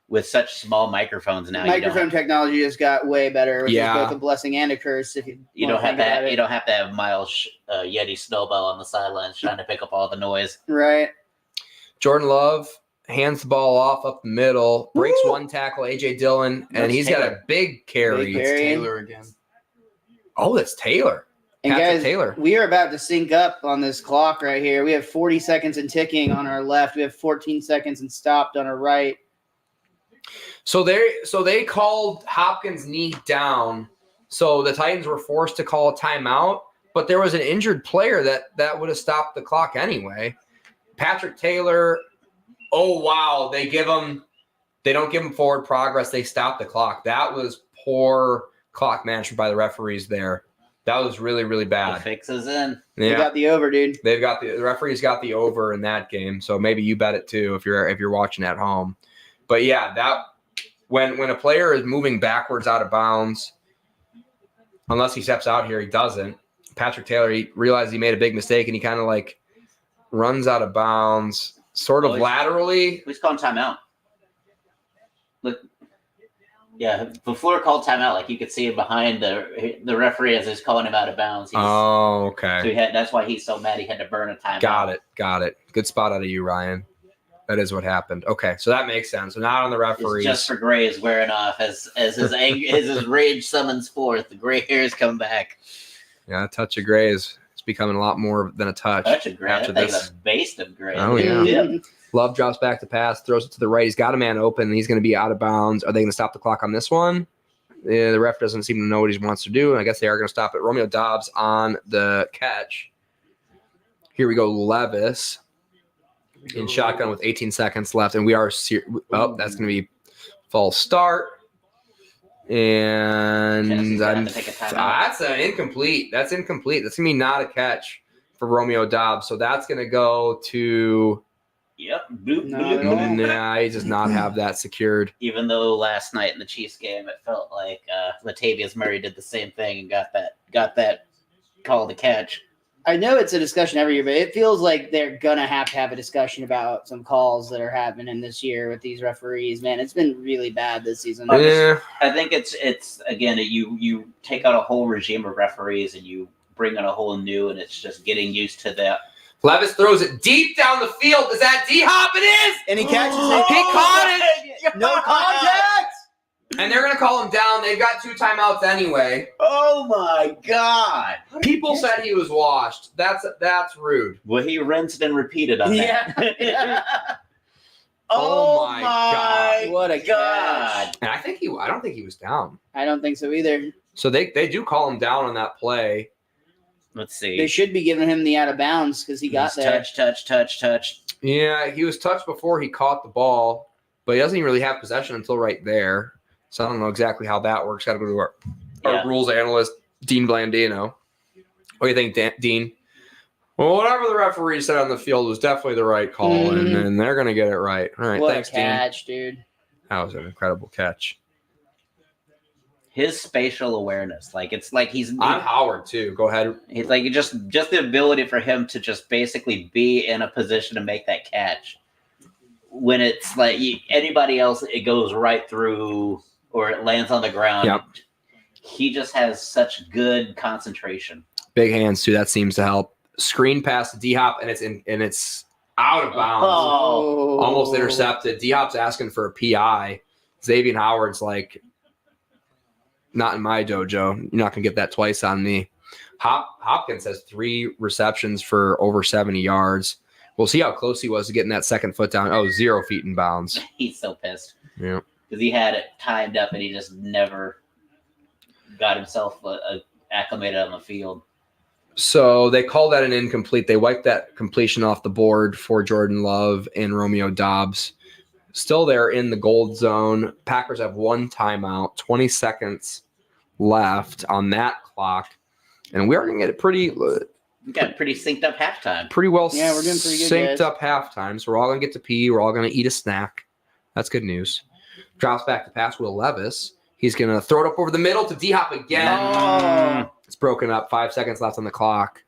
with such small microphones now. Microphone technology just got way better, which Yeah. is both a blessing and a curse. If you You wanna don't have think about to. it. You don't have to have Miles Yeti Snowball on the sidelines trying to pick up all the noise. Right. Jordan Love hands the ball off up the middle, breaks Woo! one tackle, A.J. Dillon, and That's he's got a Taylor. big carry. Big It's carry. Taylor again. Oh, that's Taylor. And Patrick guys, Taylor. we are about to sync up on this clock right here. We have 40 seconds and ticking on our left. We have 14 seconds and stopped on our right. So they called Hopkins' knee down. So the Titans were forced to call a timeout, but there was an injured player that would have stopped the clock anyway. Patrick Taylor. Oh wow, they don't give him forward progress. They stop the clock. That was poor clock management by the referees there. That was really, really The bad. fix is in. We Yeah. got the over, dude. They've got the referees got the over in that game, so maybe you bet it too if you're watching at home. But yeah, that when a player is moving backwards out of bounds, unless he steps out here, he doesn't. Patrick Taylor, he realized he made a big mistake and he kind of like runs out of bounds, sort of Oh, he's- laterally. Who's calling timeout? Look, yeah, before called timeout, like you could see him behind the referee as he's calling him out of bounds. Oh, So okay. that's why he's so mad. He had to burn a timeout. Got it. Good spot out of you, Ryan. That is what happened. Okay, so that makes sense. So not on the It's referees. just for Gray is wearing off as his anger, as his rage summons forth. The gray hairs come back. Yeah, a touch of gray is it's becoming a lot more than a touch. Touch of Gray. After That thing's this. a base of Gray. Oh, yeah. Yep. Love drops back to pass, throws it to the right. He's got a man open. He's going to be out of bounds. Are they going to stop the clock on this one? Yeah, the ref doesn't seem to know what he wants to do, and I guess they are going to stop it. Romeo Doubs on the catch. Here we go, Levis in shotgun with 18 seconds left, and we are that's going to be false start. And Tennessee's gonna have to take a timeout. that's an incomplete. That's incomplete. That's going to be not a catch for Romeo Doubs. So that's going to go to Yep. Boop, No, boop. they don't. nah, he does not have that secured. Even though last night in the Chiefs game, it felt like Latavius Murray did the same thing and got that call to catch. I know it's a discussion every year, but it feels like they're going to have a discussion about some calls that are happening this year with these referees. Man, it's been really bad this season. Yeah, I think it's again you take out a whole regime of referees and you bring in a whole new, and it's just getting used to that. Levis throws it deep down the field. Is that D-Hop? It is! And he catches He it. caught it! No contact. And they're going to call him down. They've got 2 timeouts anyway. Oh my god! People said he was washed. That's rude. Well, he rinsed and repeated on that. Yeah. Oh my God. What a god! And I don't think he was down. I don't think so either. So they do call him down on that play. Let's see. They should be giving him the out of bounds because he got there. touch. Yeah, he was touched before he caught the ball, but he doesn't even really have possession until right there. So I don't know exactly how that works. Got to go to work. Yeah. rules analyst, Dean Blandino. What do you think, Dean? Well, whatever the referee said on the field was definitely the right call, and they're going to get it right. All right, What thanks, a catch, dude. That was an incredible catch. His spatial awareness, like it's like I'm Howard too. Go ahead. He's like just the ability for him to just basically be in a position to make that catch. When it's like anybody else, it goes right through or it lands on the ground. Yep. He just has such good concentration. Big hands too. That seems to help. Screen pass to D-Hop, and it's out of bounds. Oh. Almost intercepted. D-Hop's asking for a PI. Xavier Howard's like, not in my dojo. You're not going to get that twice on me. Hopkins has 3 receptions for over 70 yards. We'll see how close he was to getting that second foot down. 0 feet in bounds. He's so pissed. Yeah. Because he had it timed up and he just never got himself acclimated on the field. So they called that an incomplete. They wiped that completion off the board for Jordan Love and Romeo Doubs. Still there in the gold zone. Packers have 1 timeout, 20 seconds left on that clock. And we are going to get it pretty synced up halftime. pretty well Yeah, we're doing pretty good, synced guys. up halftime. So we're all going to get to pee. We're all going to eat a snack. That's good news. Drops back to pass Will Levis. He's going to throw it up over the middle to D-Hop again. Oh. It's broken up. 5 seconds left on the clock.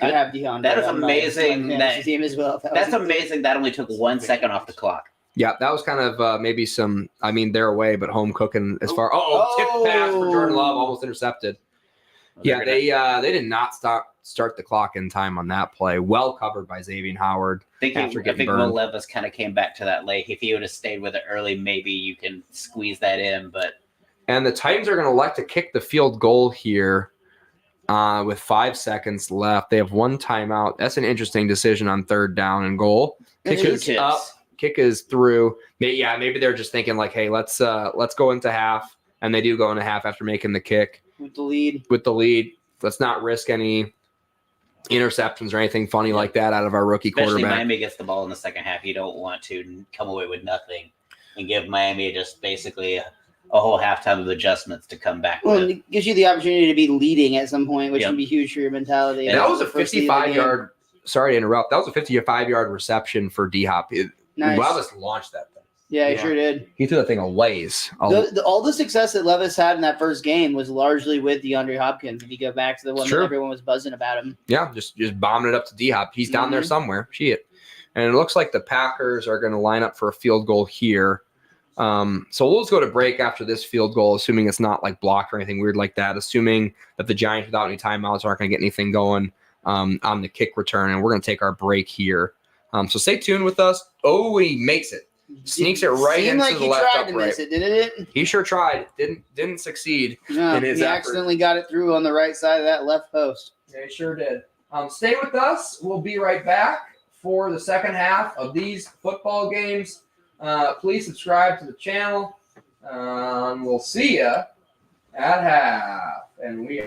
I have Dion. That is on my amazing fantasy that- team as well. That's amazing. That only took 1 second off the clock. Yeah, that was kind of maybe some, they're away, but home cooking as far. Tip pass for Jordan Love, almost intercepted. Yeah, they did not start the clock in time on that play. Well covered by Xavier Howard. I after think getting Will burned. Levis kind of came back to that late. If he would have stayed with it early, maybe you can squeeze that in. But And the Titans are going to elect to kick the field goal here with 5 seconds left. They have 1 timeout. That's an interesting decision on 3rd down and goal. Kick Two is tips. up. Kick is through. Maybe they're just thinking like, hey, let's go into half, and they do go into half after making the kick with the lead. Let's not risk any interceptions or anything funny like that out of our rookie especially quarterback. Miami gets the ball in the second half, you don't want to come away with nothing and give Miami just basically a whole halftime of adjustments to come back Well, with. it gives you the opportunity to be leading at some point, which Yep. would be huge for your mentality. And that was a First lead of the game. 55-yard. Sorry to interrupt. That was a 55-yard reception for D-Hop. Nice. Levis launched that thing. Yeah, he Yeah. sure did. He threw that thing a ways. All the success that Levis had in that first game was largely with DeAndre Hopkins. If you go back to the one True. that everyone was buzzing about him. Yeah, just bombing it up to D-Hop. He's down there somewhere. See it. And it looks like the Packers are going to line up for a field goal here. So we'll just go to break after this field goal, assuming it's not like blocked or anything weird like that, assuming that the Giants without any timeouts aren't going to get anything going on the kick return. And we're going to take our break here. So stay tuned with us. Oh, he makes it. Sneaks it right Seemed into like the he left tried to upright. miss it, didn't it? He sure tried. Didn't succeed. No, in his he effort. accidentally got it through on the right side of that left post. Yeah, he sure did. Stay with us. We'll be right back for the second half of these football games. Please subscribe to the channel. We'll see you at half. And we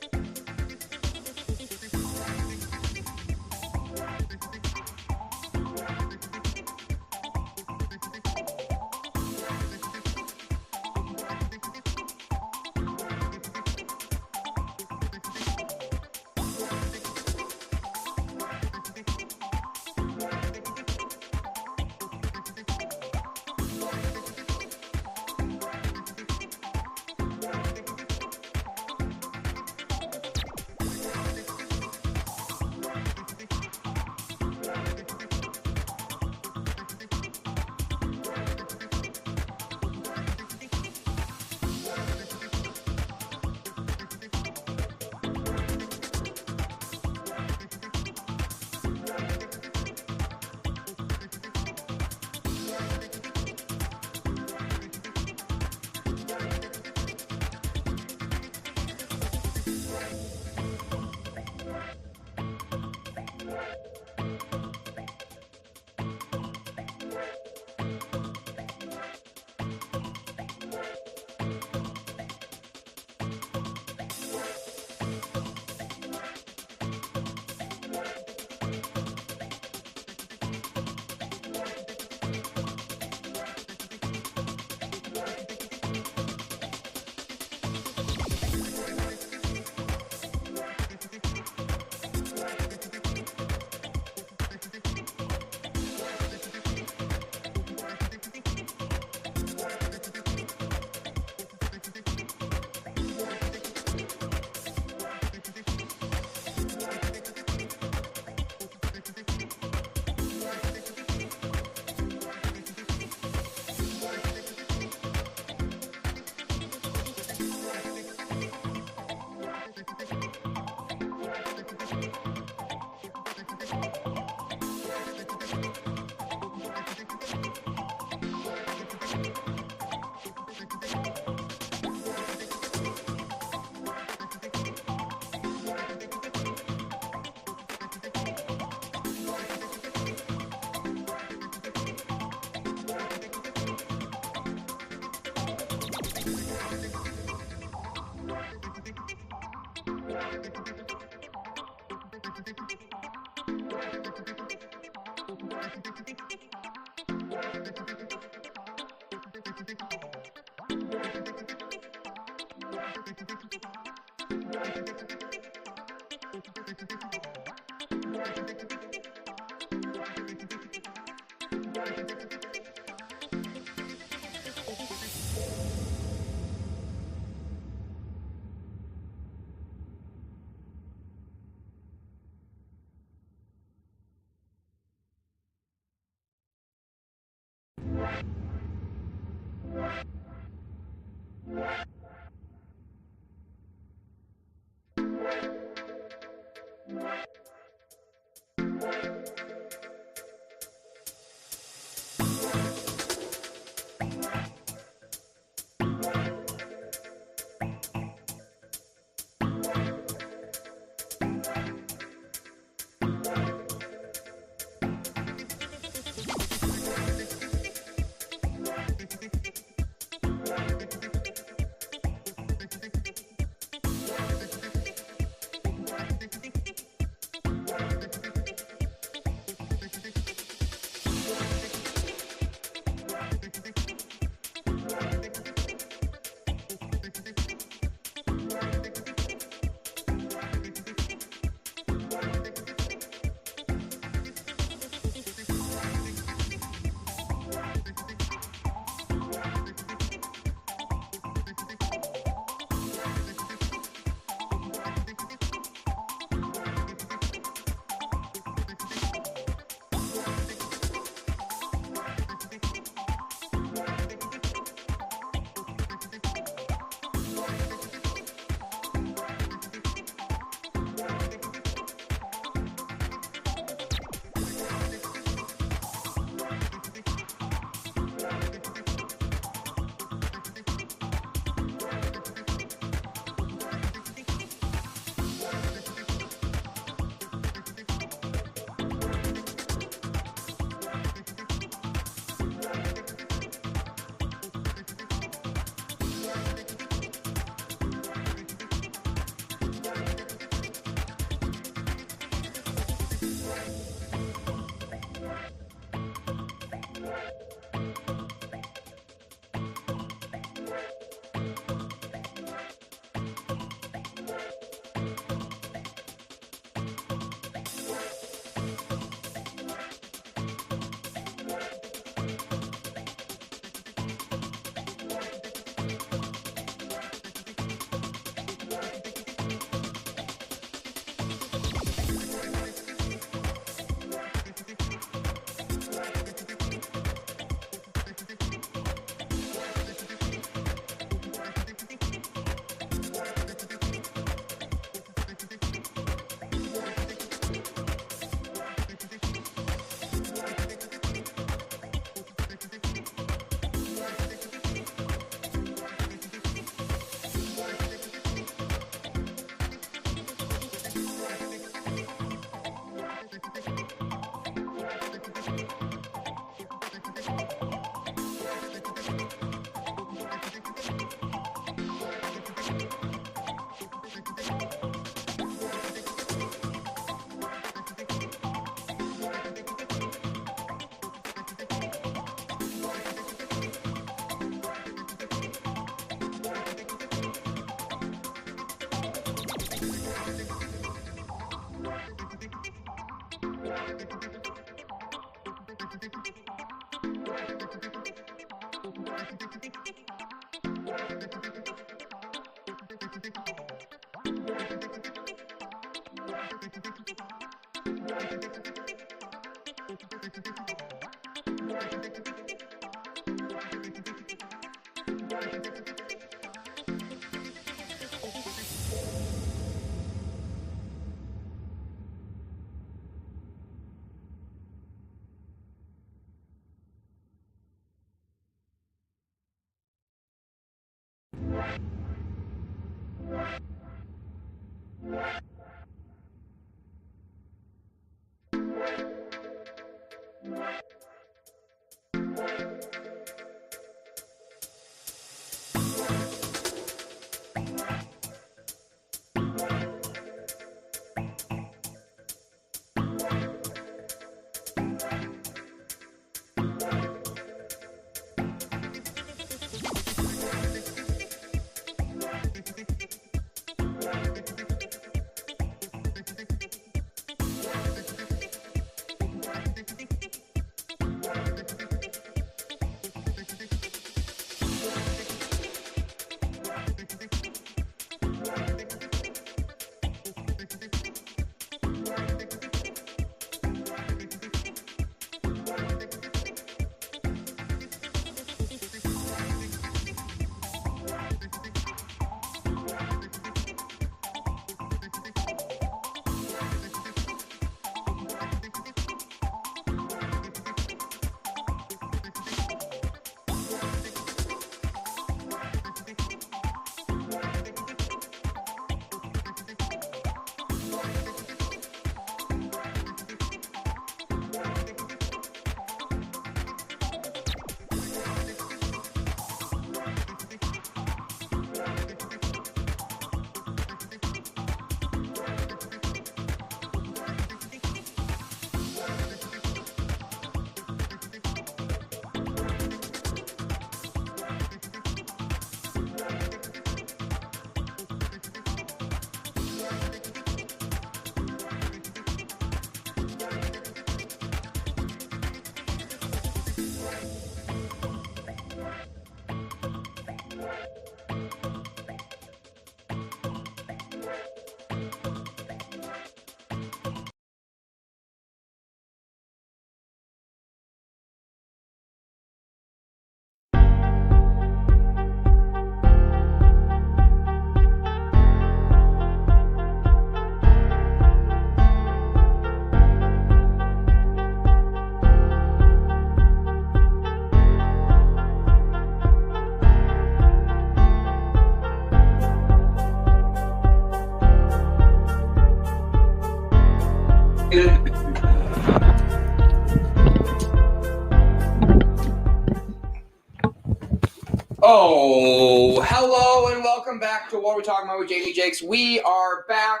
Oh, hello and welcome back to What Are We Talking About with Jamie Jakes. We are back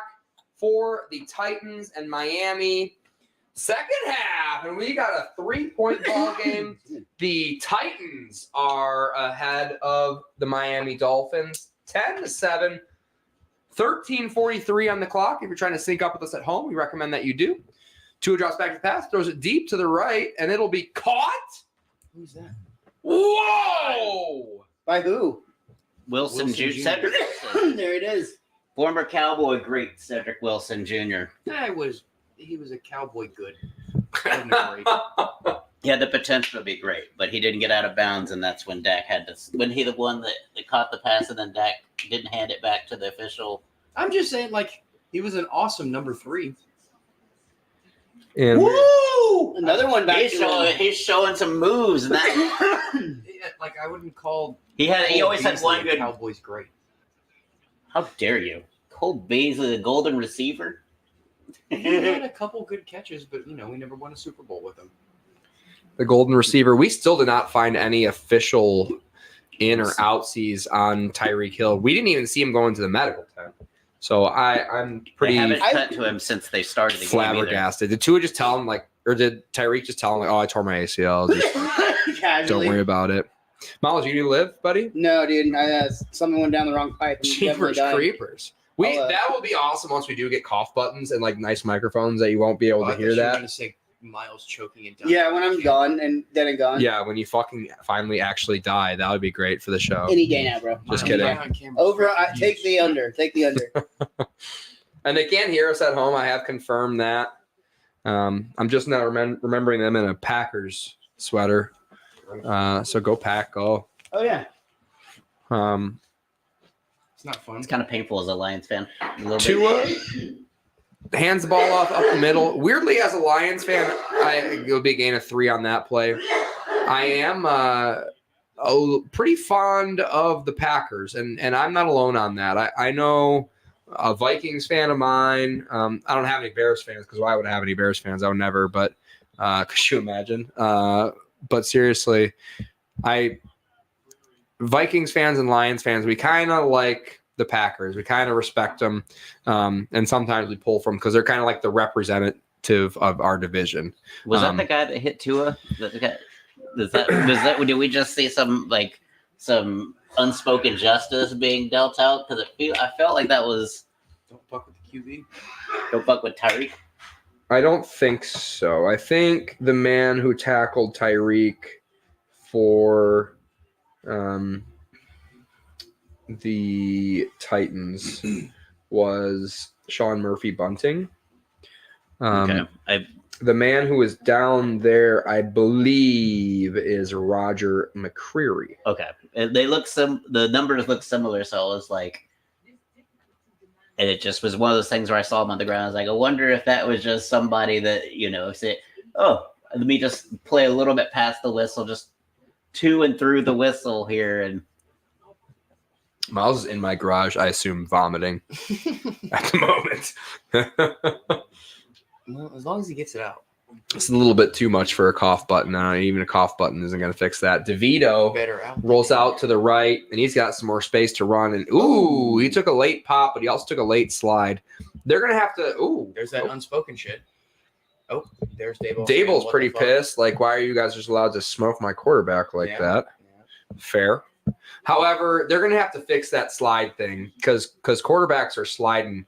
for the Titans and Miami second half, and we got a 3-point ball game. The Titans are ahead of the Miami Dolphins, 10-7, 13:43 on the clock. If you're trying to sync up with us at home, we recommend that you do. Tua drops back to the pass, throws it deep to the right, and it'll be caught. Who's that? Whoa! By who? Wilson Jr. Jr. Cedric Wilson. There it is. Former Cowboy great Cedric Wilson Jr. He was a Cowboy good. Wasn't great. He had the potential to be great, but he didn't get out of bounds, and that's when Dak had to. When he the one that caught the pass, and then Dak didn't hand it back to the official. I'm just saying, like, he was an awesome number 3. And Woo! Another one back. He's showing some moves, and that Like, I wouldn't call. he always had one good. Cowboys great. How dare you, Cole Beasley, the golden receiver? He had a couple good catches, but we never won a Super Bowl with him. the golden receiver, we still did not find any official in or outsies on Tyreek Hill. We didn't even see him go into the medical tent. So I'm pretty They haven't cut to him since they started the game. flabbergasted. Did Tua just tell him or did Tyreek just tell him oh, I tore my ACL? Just Casually. don't worry about it. Miles, you live, buddy? No, dude. Something went down the wrong pipe. And definitely Jeepers died. creepers. That will be awesome once we do get cough buttons and nice microphones that you won't be able to hear that. Going to say Miles choking and dying. Yeah, when I'm gone and then I'm gone. Yeah, when you fucking finally actually die, that would be great for the show. Any day now, bro. Just Miles kidding. dying on camera. Over. Take the under. Take the under. And they can't hear us at home. I have confirmed that. I'm just now remembering them in a Packers sweater. So go Pack, go. Oh yeah. It's not fun. It's kind of painful as a Lions fan. A little bit. Tua hands the ball off up the middle. Weirdly, as a Lions fan, it would be a gain of 3 on that play. I am pretty fond of the Packers, and I'm not alone on that. I know a Vikings fan of mine. I don't have any Bears fans because why would I have any Bears fans? I would never. But could you imagine? But seriously, Vikings fans and Lions fans, we kind of like the Packers. We kind of respect them, and sometimes we pull from because they're kind of like the representative of our division. Was that the guy that hit Tua? Did we just see some unspoken justice being dealt out? Because I felt like that was Don't fuck with the QB. don't fuck with Tyreek. I don't think so. I think the man who tackled Tyreek for the Titans was Sean Murphy Bunting. Okay, The man who is down there, I believe, is Roger McCreary. okay. They look the numbers look similar, so I was like, and it just was one of those things where I saw him on the ground. I was like, I wonder if that was just somebody that said, "Oh, let me just play a little bit past the whistle, just to and through the whistle here." And Miles is in my garage, I assume, vomiting at the moment. Well, as long as he gets it out. It's a little bit too much for a cough button. Even a cough button isn't going to fix that. DeVito Better out. rolls out to the right, and he's got some more space to run. And ooh, he took a late pop, but he also took a late slide. They're going to have to. Ooh, There's that unspoken shit. Oh, there's Dable. Dable's What pretty the fuck? pissed. Like, why are you guys just allowed to smoke my quarterback like Yeah. that? Fair. However, they're going to have to fix that slide thing because quarterbacks are sliding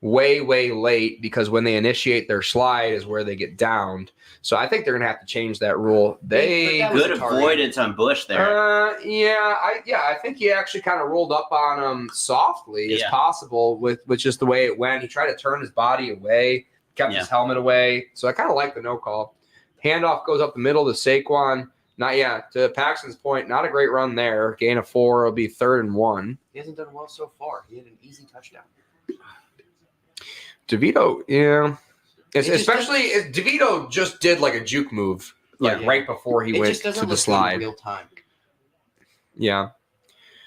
way, way late because when they initiate their slide is where they get downed. So I think they're going to have to change that rule. They That was good a target. avoidance on Bush there. I think he actually kind of rolled up on him softly as Yeah. possible with just the way it went. He tried to turn his body away, kept his helmet away. So I kind of like the no call. Handoff goes up the middle to Saquon. Not yet. To Paxton's point, not a great run there. Gain of 4 will be 3rd and 1. He hasn't done well so far. He had an easy touchdown. DeVito, yeah. It just Especially if DeVito just did like a juke move, Yeah. right before he It went just doesn't to the look good in slide. real time. Yeah.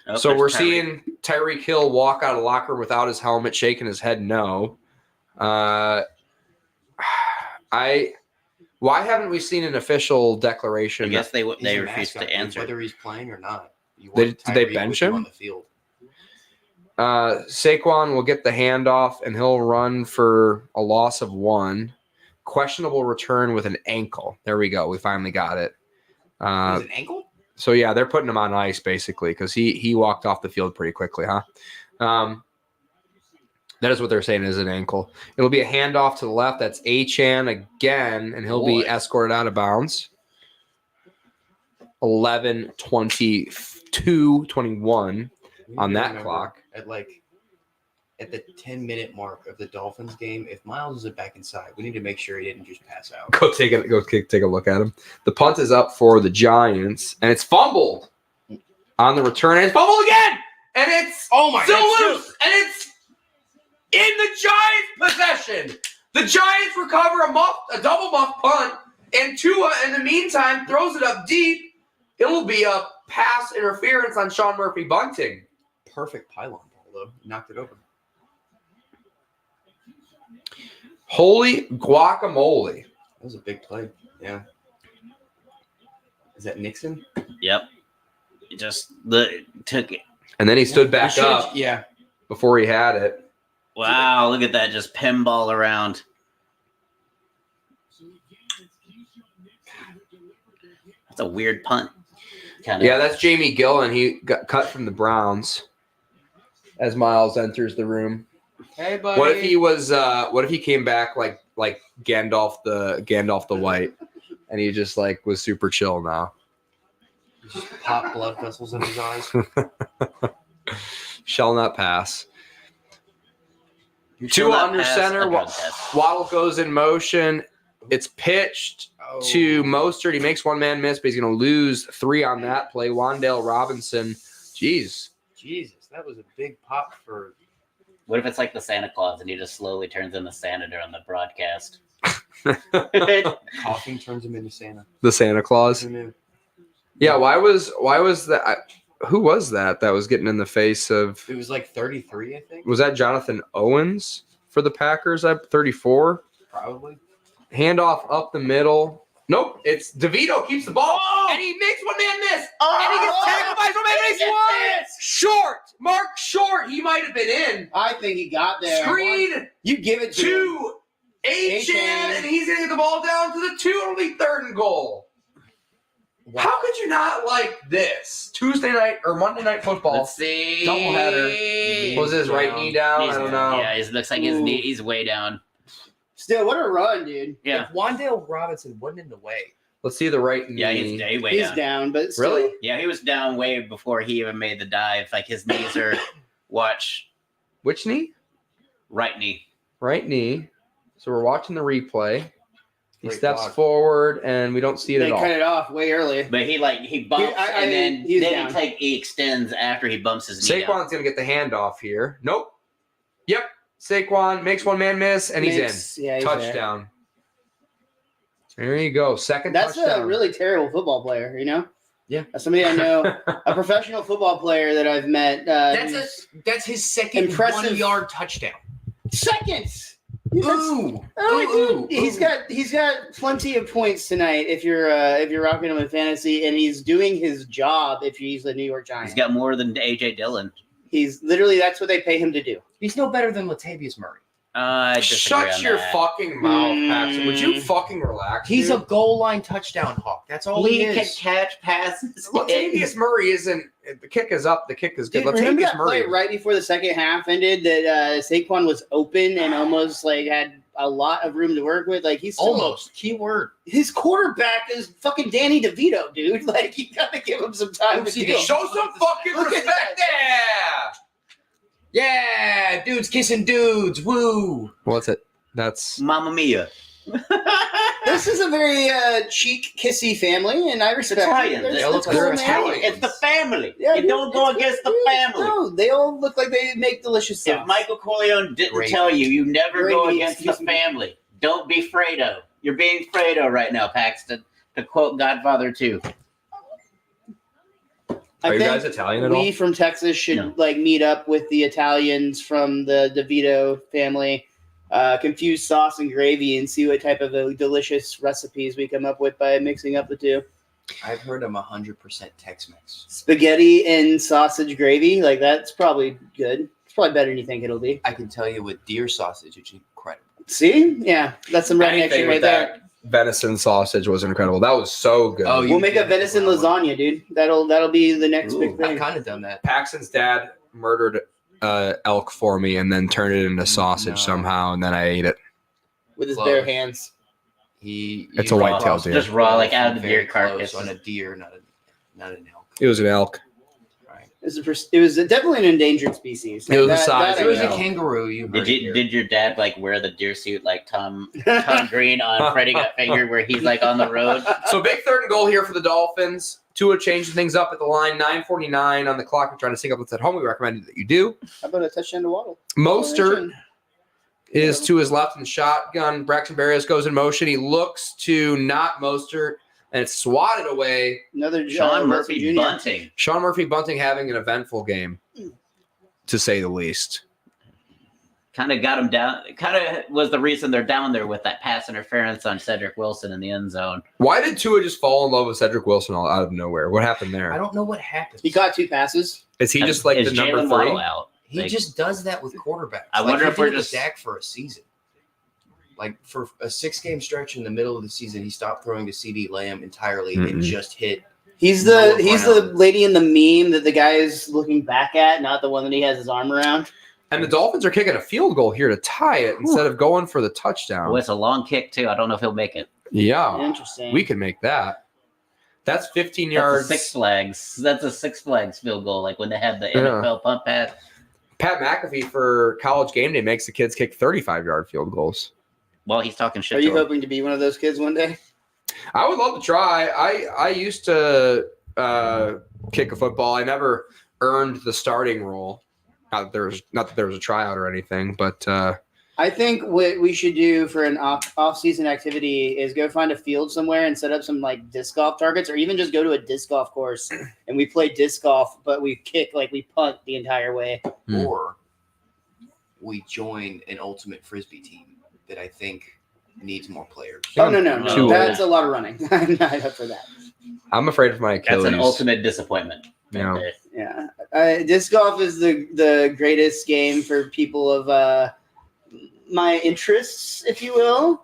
Oh, So there's we're Tyreek. seeing Tyreek Hill walk out of the locker room without his helmet, shaking his head no. Why haven't we seen an official declaration? I guess they He's a refused to mascot, answer. whether he's playing or not. You Did want they Tyreek bench with you him? on the field? Saquon will get the handoff and he'll run for a loss of 1. Questionable return with an ankle. There we go. We finally got it. Is it an ankle? So yeah, they're putting him on ice basically because he walked off the field pretty quickly, huh? That is what they're saying is an ankle. It'll be a handoff to the left. That's Achan again, and he'll be escorted out of bounds. 11:22:21 on that clock. At the 10-minute mark of the Dolphins game, if Miles isn't back inside, we need to make sure he didn't just pass out. Go take a look at him. The punt is up for the Giants, and it's fumbled on the return. And it's fumbled again, and it's still loose, and it's in the Giants' possession. The Giants recover a double muff punt, and Tua, in the meantime, throws it up deep. It will be a pass interference on Sean Murphy Bunting. Perfect pylon ball, though. Knocked it over. Holy guacamole. That was a big play. Yeah. Is that Nixon? Yep. It just took it. And then he stood back up Yeah. before he had it. Wow, look at that. Just pinball around. That's a weird punt. Kind of. Yeah, that's Jamie Gillen. He got cut from the Browns as Miles enters the room. Hey, buddy. What if he was? What if he came back like Gandalf the White, and he just like was super chill now? Just pop blood vessels in his eyes. Shall not pass. You Two shall not under pass center. a drug test. Waddle goes in motion. It's pitched to Mostert. He makes one man miss, but he's going to lose 3 on that play. Wan'Dale Robinson. Jeez. Jesus, that was a big pop for. What if it's like the Santa Claus and he just slowly turns into Santa during the broadcast? Coughing turns him into Santa. The Santa Claus. Who knew? Yeah. Why was that? Who was that was getting in the face of? It was like 33, I think. Was that Jonathan Owens for the Packers? 34. Probably. Handoff up the middle. Nope, it's DeVito keeps the ball, and he makes one man miss, and he gets tackled by his one man miss. What? Short, Mark Short. He might have been in. I think he got there. Screen You give it to him. to Achan, and he's gonna get the ball down to the 2. It'll be 3rd and goal. Wow. How could you not like this? Tuesday night or Monday night football. Let's see. Doubleheader. Was his right knee down? I don't know. Yeah, it looks like his knee. He's way down. Still, what a run, dude. Yeah. If Wan'Dale Robinson wasn't in the way. Let's see the right knee. Yeah, he's way He's down. down, but still. Really? Yeah, he was down way before he even made the dive. Like his knees are, watch, Which knee? right knee. Right knee. So we're watching the replay. He Great steps block. forward, and we don't see it They at all. cut it off way early. But he bumps and then he's down. he extends after he bumps his knee down. Saquon's going to get the handoff here. Nope. Yep. Saquon makes one man miss, and he's in. Yeah, he's Touchdown. There you go. Second That's touchdown. a really terrible football player, you know? Yeah. As somebody I know, a professional football player that I've met. That's his second Impressive. 1-yard touchdown. Second. Ooh. Oh, Ooh. dude, he's got plenty of points tonight if you're rocking him in fantasy, and he's doing his job if he's the New York Giants. He's got more than AJ Dillon. He's literally that's what they pay him to do. He's no better than Latavius Murray. I disagree Shut on your that. fucking mouth, Paxton. Would you fucking relax? He's a dude? goal line touchdown hawk. That's all he He can is. catch passes. Latavius Murray isn't. The kick is up. The kick is good. Dude, remember Latavius that play Murray. right before the second half ended that Saquon was open and almost had a lot of room to work with? Like he's still, Almost. Keyword. his quarterback is fucking Danny DeVito, dude. Like you gotta give him some time to Oopsie deal. Show some fucking Look at respect that. there. Yeah, dudes kissing dudes. Woo. What's it? That's Mamma mia. This is a very cheek kissy family, and I respect Italians. it. They That's look like cool, they're man. Italian. It's the family. Yeah, you dude, don't go it's- against the dude, family. No, they all look like they make delicious sauce. If Michael Corleone didn't Great. tell you, you never Great go meat, against the excuse me. family. Don't be Fredo. You're being Fredo right now, Paxton. To quote Godfather 2. I Are you think guys Italian at all? we from Texas should No. meet up with the Italians from the DeVito family, confuse sauce and gravy, and see what type of delicious recipes we come up with by mixing up the two. I've heard I'm 100% Tex-Mex. Spaghetti and sausage gravy, like that's probably good. It's probably better than you think it'll be. I can tell you with deer sausage, it's incredible. See, yeah, that's some red Anything action right with there. that venison sausage was incredible. That was so good. Oh, you- We'll make a venison lasagna, dude. That'll be the next Ooh, big I've thing. kind of done that. Paxton's dad murdered elk for me and then turned it into sausage No. somehow, and then I ate it. With his Close. bare hands. It's a white-tailed deer. Just raw, like out of the Very deer close carcass. on a deer, not an elk. It was an elk. Right. It was definitely an endangered species. It was the That- size that If I it was a know. kangaroo, you heard it here. Did your dad wear the deer suit like Tom Green on Freddy Got Fingered, where he's on the road? So big 3rd and goal here for the Dolphins. Tua changing things up at the line. 9:49 on the clock. We're trying to sync up what's at home. We recommend that you do. How about a touchdown to Waddle? Mostert is to his left in the shotgun. Braxton Berrios goes in motion. He looks to not Mostert, and it's swatted away. Another Sean Wilson Murphy Jr. bunting. Sean Murphy Bunting having an eventful game, to say the least. Kind of got him down. Kind of was the reason they're down there with that pass interference on Cedric Wilson in the end zone. Why did Tua just fall in love with Cedric Wilson all out of nowhere? What happened there? I don't know what happened. He caught 2 passes. Is he just like Is the number Jalen 3? Waddle out? He Like- just does that with quarterbacks. I wonder he if we're did with just- Dak for a season. Like for a 6-game stretch in the middle of the season, he stopped throwing to CD Lamb entirely and Mm-mm. just hit. He's Noah the Brown. lady in the meme that the guy is looking back at, not the one that he has his arm around. And the Dolphins are kicking a field goal here to tie it instead of going for the touchdown. Oh, it's a long kick too. I don't know if he'll make it. Yeah, Interesting. we can make that. That's 15 That's yards. a Six Flags. That's a Six Flags field goal, like when they had the Yeah. NFL pump pass. Pat McAfee for College Game Day makes the kids kick 35-yard field goals. Well, he's talking Are shit you to him. hoping to be one of those kids one day? I would love to try. I used to kick a football. I never earned the starting role. Not that there was a tryout or anything, but I think what we should do for an off-season activity is go find a field somewhere and set up some like disc golf targets, or even just go to a disc golf course and we play disc golf, but we we punt the entire way. Or we join an ultimate frisbee team that I think needs more players. Oh no, Too that's a lot of running. I'm not up for that. I'm afraid of my Achilles. That's an ultimate disappointment. Yeah. Yeah, disc golf is the greatest game for people of my interests, if you will,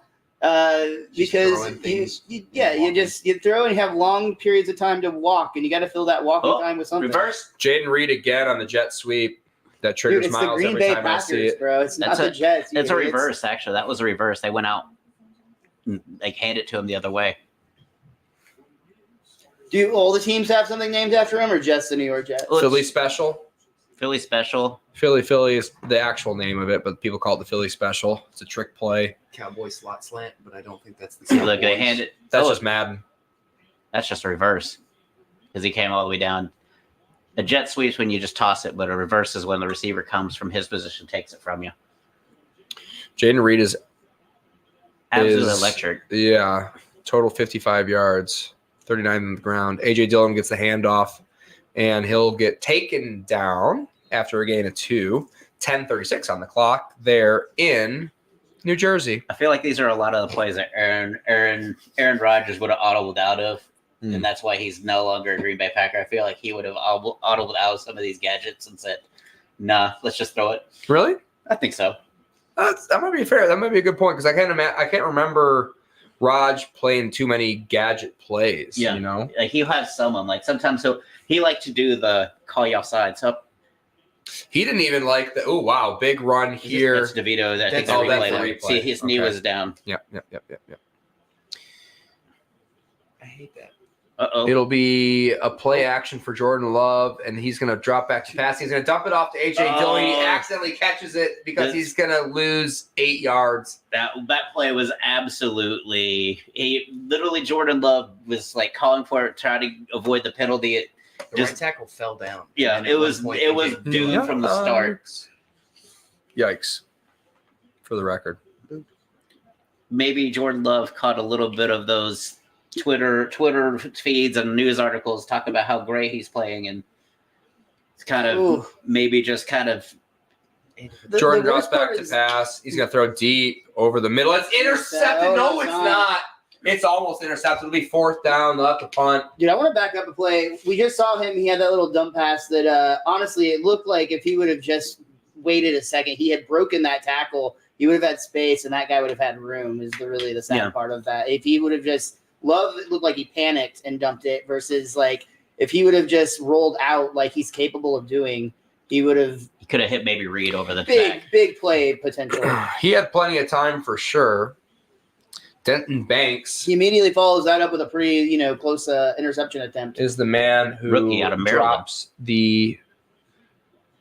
because you throw and you have long periods of time to walk, and you got to fill that walking time with something. Reverse. Jaden Reed again on the jet sweep. That triggers Dude, it's smiles the Green every Bay time Packers, I see it. bro. It's not That's the Jets. It's a reverse, actually. That was a reverse. They went out, like hand it to him the other way. Do all the teams have something named after him, or just the New York Jets? Philly Special. Philly Special. Philly is the actual name of it, but people call it the Philly Special. It's a trick play. Cowboy slot slant, but I don't think that's the same. Look, they hand it. That's just Madden. That's just a reverse, because he came all the way down. A jet sweeps when you just toss it, but a reverse is when the receiver comes from his position, takes it from you. Jaden Reed is Absolutely electric. Yeah, total 55 yards, 39 on the ground. A.J. Dillon gets the handoff, and he'll get taken down after a gain of 2. 10:36 on the clock. They're in New Jersey. I feel like these are a lot of the plays that Aaron Rodgers would have audibled out of, and that's why he's no longer a Green Bay Packer. I feel like he would have audibled out of some of these gadgets and said, "Nah, let's just throw it." Really? I think so. That might be fair. That might be a good point, because I can't remember Raj playing too many gadget plays. Yeah, you know, like he'll have someone like sometimes he like to do the call you offside. So he didn't even like the big run here. That's DeVito. I think That's the the replay. replay. See, his knee Okay. was down. Yep. I hate that. Uh-oh. It'll be a play action for Jordan Love, and he's going to drop back to pass. He's going to dump it off to A.J. Dillon. He accidentally catches it because he's going to lose 8 yards. That play was absolutely. Literally, Jordan Love was like calling for it, trying to avoid the penalty. The right tackle fell down. Yeah, And it at was one point, it was AJ doomed from the start. Yikes. For the record. Maybe Jordan Love caught a little bit of those Twitter feeds and news articles talking about how great he's playing, and it's kind of Jordan drops back to pass. He's going to throw deep over the middle. It's intercepted. No, it's not. It's almost intercepted. It'll be 4th down. They'll have to punt. Dude, I want to back up a play. We just saw him. He had that little dump pass that, honestly, it looked like if he would have just waited a second, he had broken that tackle. He would have had space, and that guy would have had room. Is really the sad part of that. If he would have just Love, it looked like he panicked and dumped it, versus like if he would have just rolled out like he's capable of doing, he could have hit maybe Reed over the big play potential. He had plenty of time for sure. Denton Banks, he immediately follows that up with a pretty close interception attempt. Is the man who Rookie out of Maryland. drops the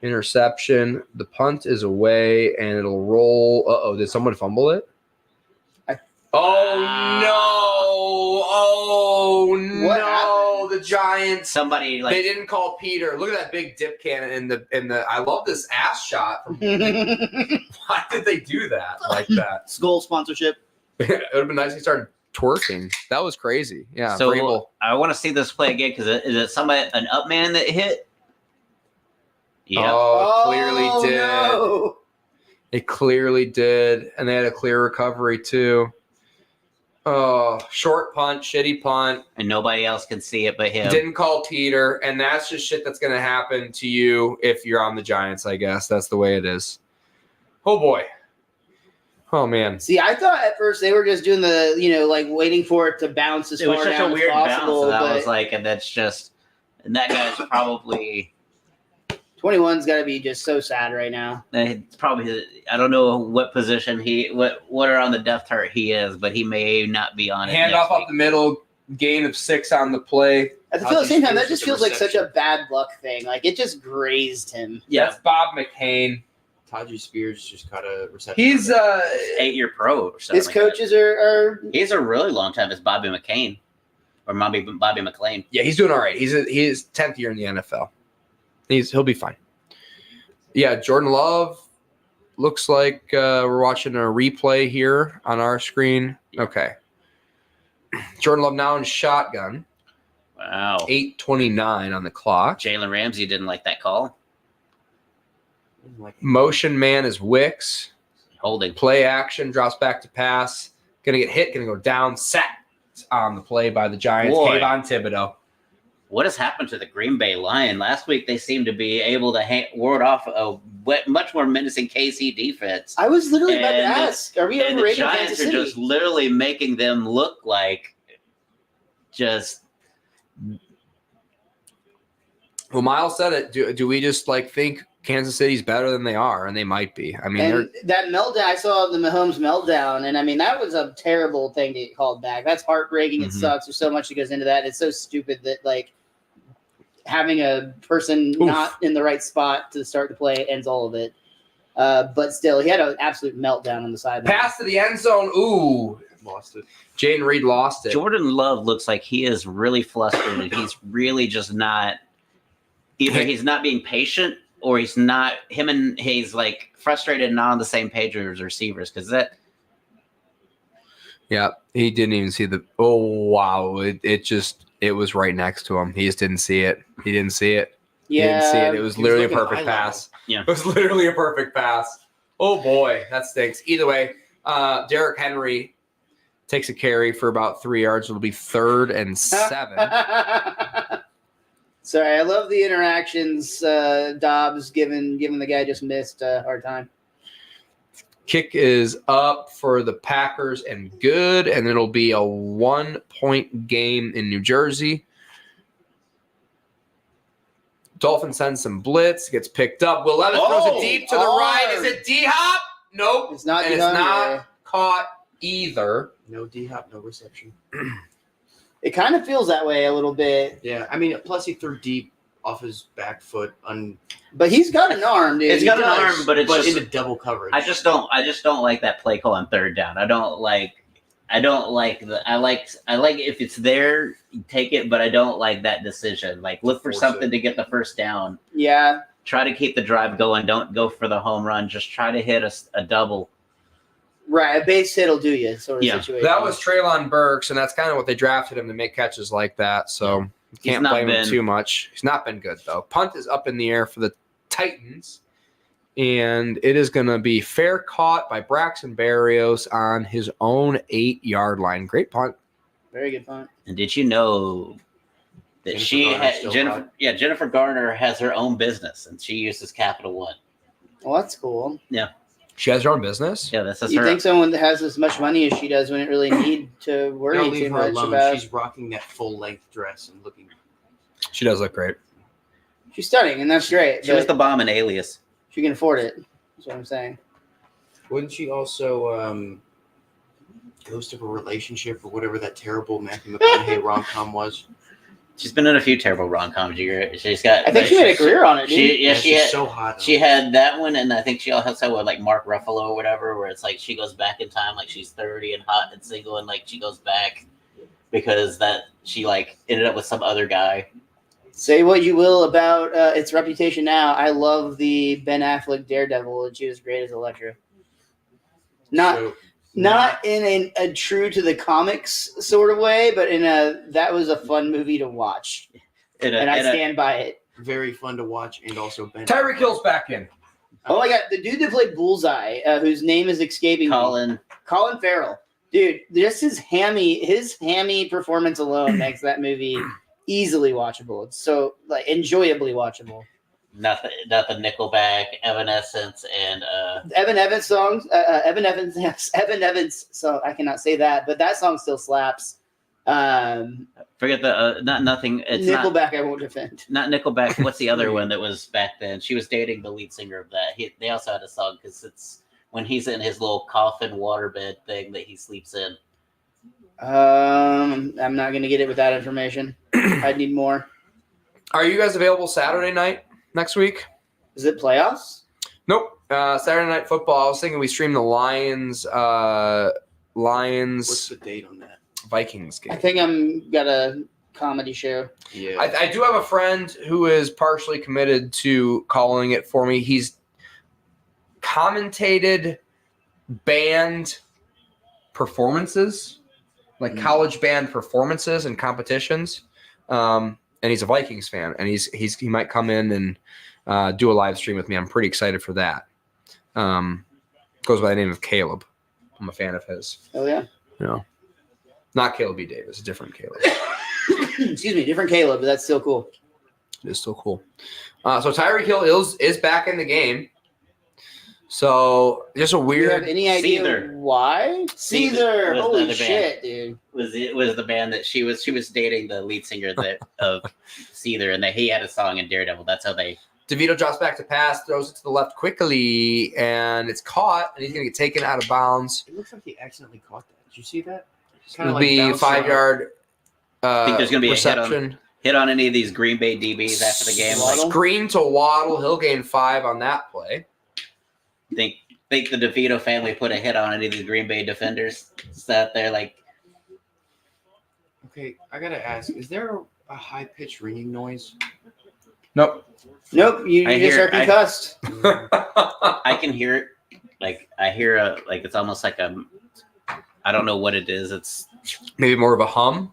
interception. The punt is away and it'll roll. Uh-oh, did someone fumble it? Oh no! The Giants. They didn't call Peter. Look at that big dip cannon in the. I love this ass shot. Why did they do that like that? Skull sponsorship. It would have been nice if he started twerking. That was crazy. Yeah. So Vrabel. I want to see this play again because is it an up man that hit? Yeah. Oh, clearly did. No. It clearly did, and they had a clear recovery too. Oh, short punt, shitty punt. And nobody else can see it but him. Didn't call Peter, and that's just shit that's going to happen to you if you're on the Giants, I guess. That's the way it is. Oh, boy. Oh, man. See, I thought at first they were just doing the, like waiting for it to bounce as far down as possible. It was such a weird bounce, and I was like, and that guy's probably... 21's got to be just so sad right now. It's probably, I don't know what position what are on the depth chart he is, but he may not be on it. Handoff up the middle, gain of 6 on the play. At the same time, that just feels like such a bad luck thing. Like it just grazed him. Yeah, that's Bob McCain. Taji Spears just caught a reception. He's 8-year pro. Or something his coaches are. He's a really long time. It's Bobby McCain or Bobby McLean. Yeah, he's doing all right. He's 10th year in the NFL. He'll be fine. Yeah, Jordan Love looks like we're watching a replay here on our screen. Okay. Jordan Love now in shotgun. Wow. 8:29 on the clock. Jalen Ramsey didn't like that call. Motion man is Wicks. Holding. Play action, drops back to pass. Gonna get hit, gonna go down. Sacked on the play by the Giants. Boy. Kayvon Thibodeau. What has happened to the Green Bay Lion? Last week, they seemed to be able to ward off a much more menacing KC defense. I was literally about to And ask, are we And the overrating Giants Kansas are City? just literally making them look like just Well, Miles said it. Do we just think Kansas City's better than they are? And they might be. I mean, And that meltdown, I saw the Mahomes meltdown, and I mean, that was a terrible thing to get called back. That's heartbreaking. Mhm. It sucks. There's so much that goes into that. It's so stupid that, having a person not in the right spot to start to play ends all of it. But still, he had an absolute meltdown on the sideline. pass to the end zone. Ooh. Lost it. Jaden Reed lost it. Jordan Love looks like he is really flustered. He's really just not. Either he's not being patient, or he's not. He's frustrated and not on the same page with his receivers because that. Yeah, he didn't even see the. Oh wow! It was right next to him. He just didn't see it. He didn't see it. He didn't see it. It was He was literally a looking perfect eye level. pass. Yeah. It was literally a perfect pass. Oh boy, that stinks. Either way, Derrick Henry takes a carry for about 3 yards. It'll be 3rd and 7. Sorry, I love the interactions. Dobbs giving the guy just missed a hard time. Kick is up for the Packers and good, and it'll be a 1-point game in New Jersey. Dolphins send some blitz, gets picked up. Will Levis throws it deep to the right. Is it D-Hop? Nope. It's not. And it's not caught either. No D-hop, no reception. It kind of feels that way a little bit, Yeah, I mean, plus he threw deep off his back foot but he's got an arm, dude. It's He got an does. arm, but it's just. into double coverage. I just don't like that play call on 3rd down. I don't like if it's there, take it, but I don't like that decision. Look for Force something it. to get the first down. Yeah. Try to keep the drive going. Don't go for the home run. Just try to hit a double. Right, a base hit will do you, sort of Yeah. situation. That was Treylon Burks, and that's kind of what they drafted him to make catches like that. So you can't not blame him been- too much. He's not been good, though. Punt is up in the air for the Titans, and it is going to be fair caught by Braxton Berrios on his own 8-yard line. Great punt. Very good punt. And did you know that Jennifer Garner has her own business and she uses Capital One? Well, that's cool. She has her own business. Yeah, this is You her. think someone that has as much money as she does wouldn't really need to worry Don't too leave her much alone. about? She's rocking that full length dress and looking. She does look great. She's stunning, and that's great. She was But the bomb in Alias. she can afford it. That's what I'm saying. Wouldn't she also ghost of a relationship or whatever that terrible Matthew McConaughey rom-com was? She's been in a few terrible rom-coms. She's got. I think she made a career on it, dude. She she's had. so hot. She had that one, and I think she also had Mark Ruffalo or whatever, where it's she goes back in time, she's 30 and hot and single, and she goes back because she ended up with some other guy. Say what you will about its reputation now. I love the Ben Affleck Daredevil, and she was great as Elektra. Not in a true to the comics sort of way, but that was a fun movie to watch, and I stand by it. Very fun to watch, and also Ben. Tyreek Hill's back in. Oh my god, the dude that played Bullseye, whose name is escaping me. Colin Farrell. Dude, just his hammy performance alone makes that movie easily watchable. It's so enjoyably watchable. Nothing. Nickelback, Evanescence, and Evan Evans songs. Evan Evans song. I cannot say that, but that song still slaps. forget the nothing. It's Nickelback. I won't defend. not Nickelback. What's the other one that was back then? She was dating the lead singer of that. They also had a song because it's when he's in his little coffin waterbed thing that he sleeps in. I'm not gonna get it with that information. I'd need more. Are you guys available Saturday night next week? Is it playoffs? Nope. Saturday Night Football. I was thinking we stream the Lions What's the date on that? Vikings I game. think I'm got a comedy show. Yeah. I do have a friend who is partially committed to calling it for me. He's commentated band performances, like college band performances and competitions. And he's a Vikings fan, and he might come in and do a live stream with me. I'm pretty excited for that. Goes by the name of Caleb. I'm a fan of his. Oh yeah. Not Caleb B. Davis, a different Caleb. Excuse me, different Caleb, but that's still cool. It is still cool. So Tyreek Hill is back in the game. So just a Do you weird. have any idea Seether. why? Seether Seether. was Holy another shit, dude. Was the band that she was dating the lead singer of Seether, and that he had a song in Daredevil. That's how they. DeVito drops back to pass, throws it to the left quickly, and it's caught, and he's going to get taken out of bounds. It looks like he accidentally caught that. Did you see that? It'll be a 5-yard I think there's going to be reception. a hit on any of these Green Bay DBs after the game. Waddle? Screen to Waddle. He'll gain 5 on that play. Think the DeVito family put a hit on any of these Green Bay defenders. Sat there like. Okay, I gotta ask: is there a high-pitched ringing noise? Nope. Nope, you I just hear- are concussed. I can hear it. Like I hear it's almost like a. I don't know what it is. It's Maybe more of a hum.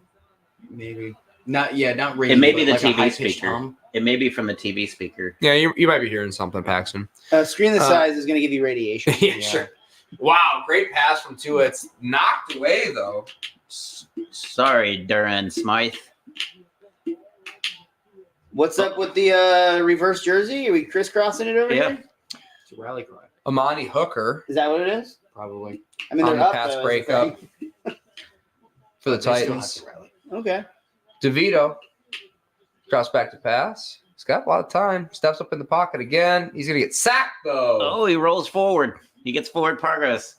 Maybe not. Yeah, not ringing. It may be but the like a TV high-pitched speaker. hum. It may be from a TV speaker. Yeah, you might be hearing something, Paxton. Screen the size is going to give you radiation. Yeah, Yeah. sure. Wow, great pass from Tua. It's knocked away, though. Sorry, Duran Smythe. What's up with the reverse jersey? Are we crisscrossing it over Yeah. here? It's a rally cry, Amani Hooker Is that what it is? probably. I mean, on they're the up, pass though, is the breakup thing. for the They still have Titans. to rally. Okay. DeVito drops back to pass. He's got a lot of time. Steps up in the pocket again. He's going to get sacked, though. Oh, he rolls forward. He gets forward progress.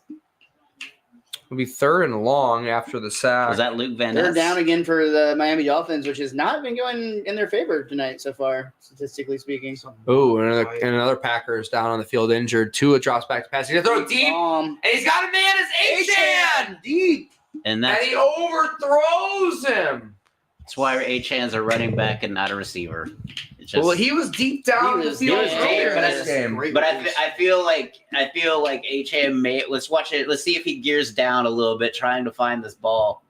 It'll be 3rd and long after the sack. Was that Luke Van They're Ness? down again for the Miami Dolphins, which has not been going in their favor tonight so far, statistically speaking. Oh, another Packer is down on the field injured. Tua drops back to pass. He's going to throw it deep, and he's got a man as Achan, deep. And and that's he overthrows him. why Achan's a running back and not a receiver. It's just, Well, he was deep down He the was field deep, earlier in but this game. Great but release. I feel like Achan may. Let's watch it. Let's see if he gears down a little bit, trying to find this ball.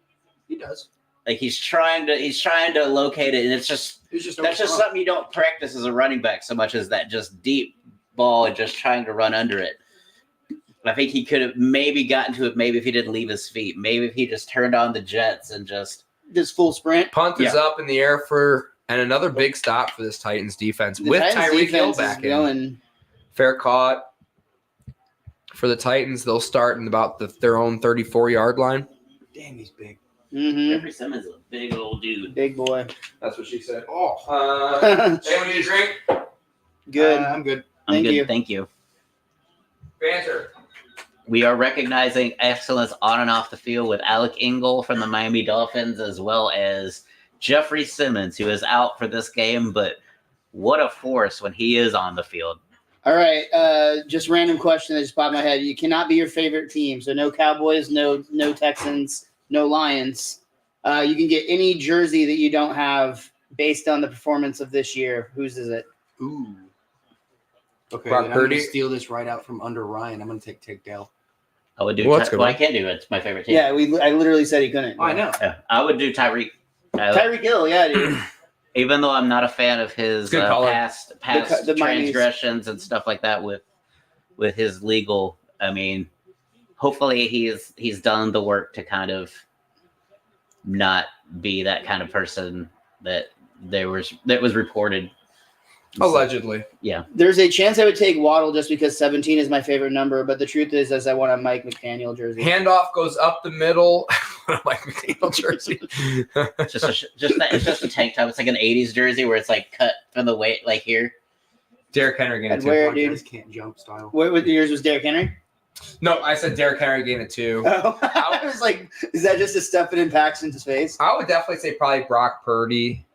He does. Like he's trying to locate it, and it's just It's just that's just something you don't practice as a running back so much as that just deep ball and just trying to run under it. I think he could have maybe gotten to it. Maybe if he didn't leave his feet. Maybe if he just turned on the jets and just. This full sprint. Punt is up in the air and another big stop for this Titans defense The with Titans Tyreek Hill defense is back in. going. Fair caught for the Titans. They'll start in about their own 34-yard line. Damn, he's big. Mm-hmm. Jeffrey Simmons is a big old dude. Big boy. That's what she said. Oh, Anyone need a drink? Good. I'm good. I'm Thank good. you. Thank you. Banter. We are recognizing excellence on and off the field with Alec Ingle from the Miami Dolphins, as well as Jeffrey Simmons, who is out for this game. But what a force when he is on the field. All right. Just random question that just popped in my head. You cannot be your favorite team. So no Cowboys, no Texans, no Lions. You can get any jersey that you don't have based on the performance of this year. Whose is it? Ooh. Okay, Brock then I'm going Purdy. to steal this right out from under Ryan. I'm going to take Dale. I would do. Well, that's good I one. can't do it. It's my favorite team. Yeah, I literally said he couldn't. Oh, I know. Yeah, I would do Tyreek. Tyreek Hill, yeah, dude. Even though I'm not a fan of his Good color. past The Miami's- transgressions and stuff like that with his legal. I mean, hopefully he's done the work to kind of not be that kind of person that was reported. Allegedly. Yeah. There's a chance I would take Waddle just because 17 is my favorite number, but the truth is I want a Mike McDaniel jersey. Handoff goes up the middle. Like McDaniel jersey. It's just a tank top. It's like an '80s jersey where it's like cut from the weight, like here. Derrick Henry gained it And too. where- My dude. guys can't jump style. What yours was Derrick Henry? No, I said Derrick Henry gained it too. Oh, I was like, is that just to stuff it in Paxton's face? I would definitely say probably Brock Purdy.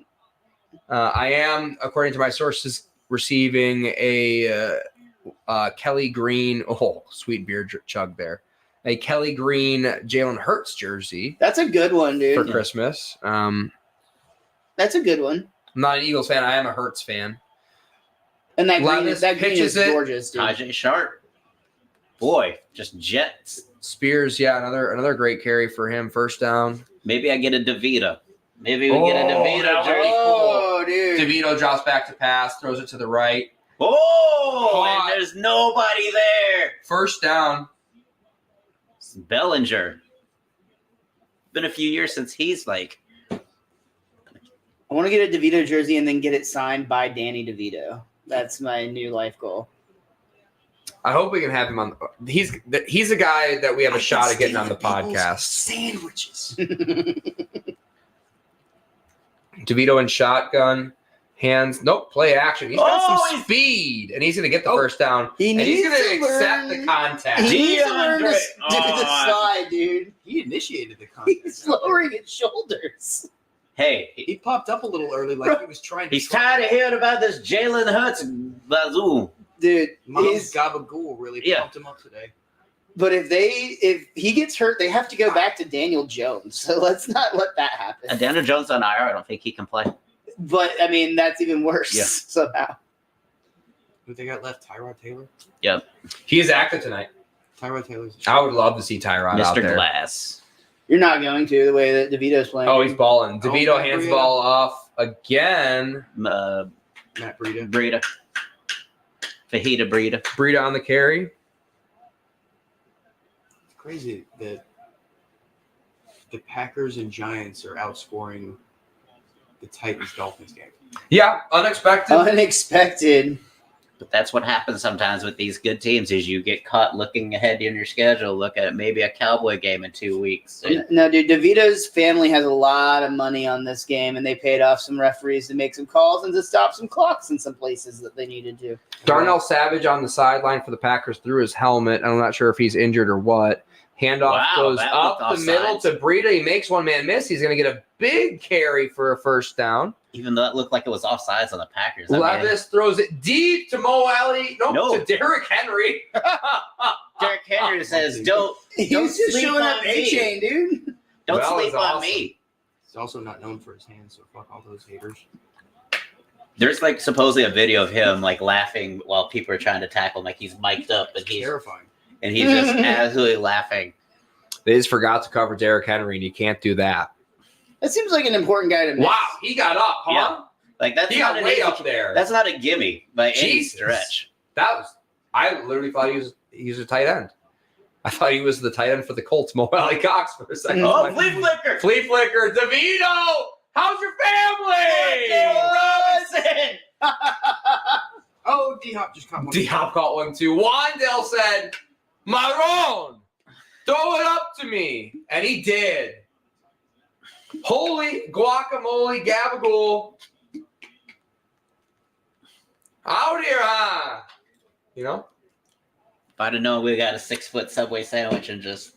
I am, according to my sources, receiving a Kelly Green. Oh, sweet beer chug there. A Kelly Green Jalen Hurts jersey That's a good one, for dude. Christmas. I'm That's a good one. not an Eagles fan. I am a Hurts fan. And that Levis green is pitches it. gorgeous, dude. Tajay Sharp. boy, just jets. Spears, yeah, another great carry for him. First down. Maybe I get a DeVito. Maybe we get a DeVito that would be jersey. Oh, dude. DeVito drops back to pass, throws it to the right. Oh, Caught. and there's nobody there. First down. It's Bellinger. Been a few years since he's like. I want to get a DeVito jersey and then get it signed by Danny DeVito. That's my new life goal. I hope we can have him on. He's a guy that we have a shot at getting on the podcast. Sandwiches. DeVito in shotgun. Hands. Nope. Play action. He's got Oh, some speed, and he's going to get the first down. He and he's needs going to to accept learn- the contact. He needs to learn to DeAndre. do the slide, dude. He initiated the contest. He's lowering his shoulders. Hey, He popped up a little early, like he was trying to. he's tired of hearing about this Jalen Hurts bazoo. Dude, Mom's he's, Gabagool really Yeah. pumped him up today. but if he gets hurt, they have to go back to Daniel Jones. So let's not let that happen. And Daniel Jones on IR, I don't think he can play. But I mean, that's even worse Yeah. somehow. Who they got left? Tyrod Taylor. He is active tonight. Tyrod Taylor's. I would love to see Tyrod out Mr. there. Glass. You're not going to the way that DeVito's playing. Oh, he's balling. DeVito Oh, hands the Breida. ball off again. Matt Breida. Breida. Fajita Breida. Breida on the carry. It's crazy that the Packers and Giants are outscoring the Titans Dolphins game. Yeah, unexpected. Unexpected. But that's what happens sometimes with these good teams is you get caught looking ahead in your schedule, look at maybe a Cowboy game in 2 weeks. No, dude, DeVito's family has a lot of money on this game, and they paid off some referees to make some calls and to stop some clocks in some places that they needed to. Darnell Savage on the sideline for the Packers threw his helmet. I'm not sure if he's injured or what. Handoff Wow, goes that up looked the middle offsides. to Breida. He makes one man miss. He's going to get a big carry for a first down. Even though it looked like it was offsides on the Packers. I mean, Levis throws it deep to Mo Alley. Nope, No. to Derrick Henry. Derrick Henry says, don't He's Don't just sleep showing on up me. A-Chain, dude. Well, sleep it's on awesome. me. He's also not known for his hands, so fuck all those haters. There's like supposedly a video of him like laughing while people are trying to tackle him, like he's mic'd up It's terrifying. and he's just absolutely laughing. They just forgot to cover Derrick Henry, and you can't do that. That seems like an important guy to miss. Wow, he got up, huh? Yeah. Like that's He not got an way easy- up there. That's not a gimme by any Jesus. stretch. I literally thought he was a tight end. I thought he was the tight end for the Colts, Mo Alley Cox, for a second. Oh, Oh, flea flicker! Flea flicker, DeVito! How's your family? Robinson! Oh, D-Hop just caught one. D-Hop caught one too. Wandale said, Maroon, throw it up to me. And he did. Holy guacamole gabagool. Out here, huh? You know? If I'd have known we got a 6-foot Subway sandwich and just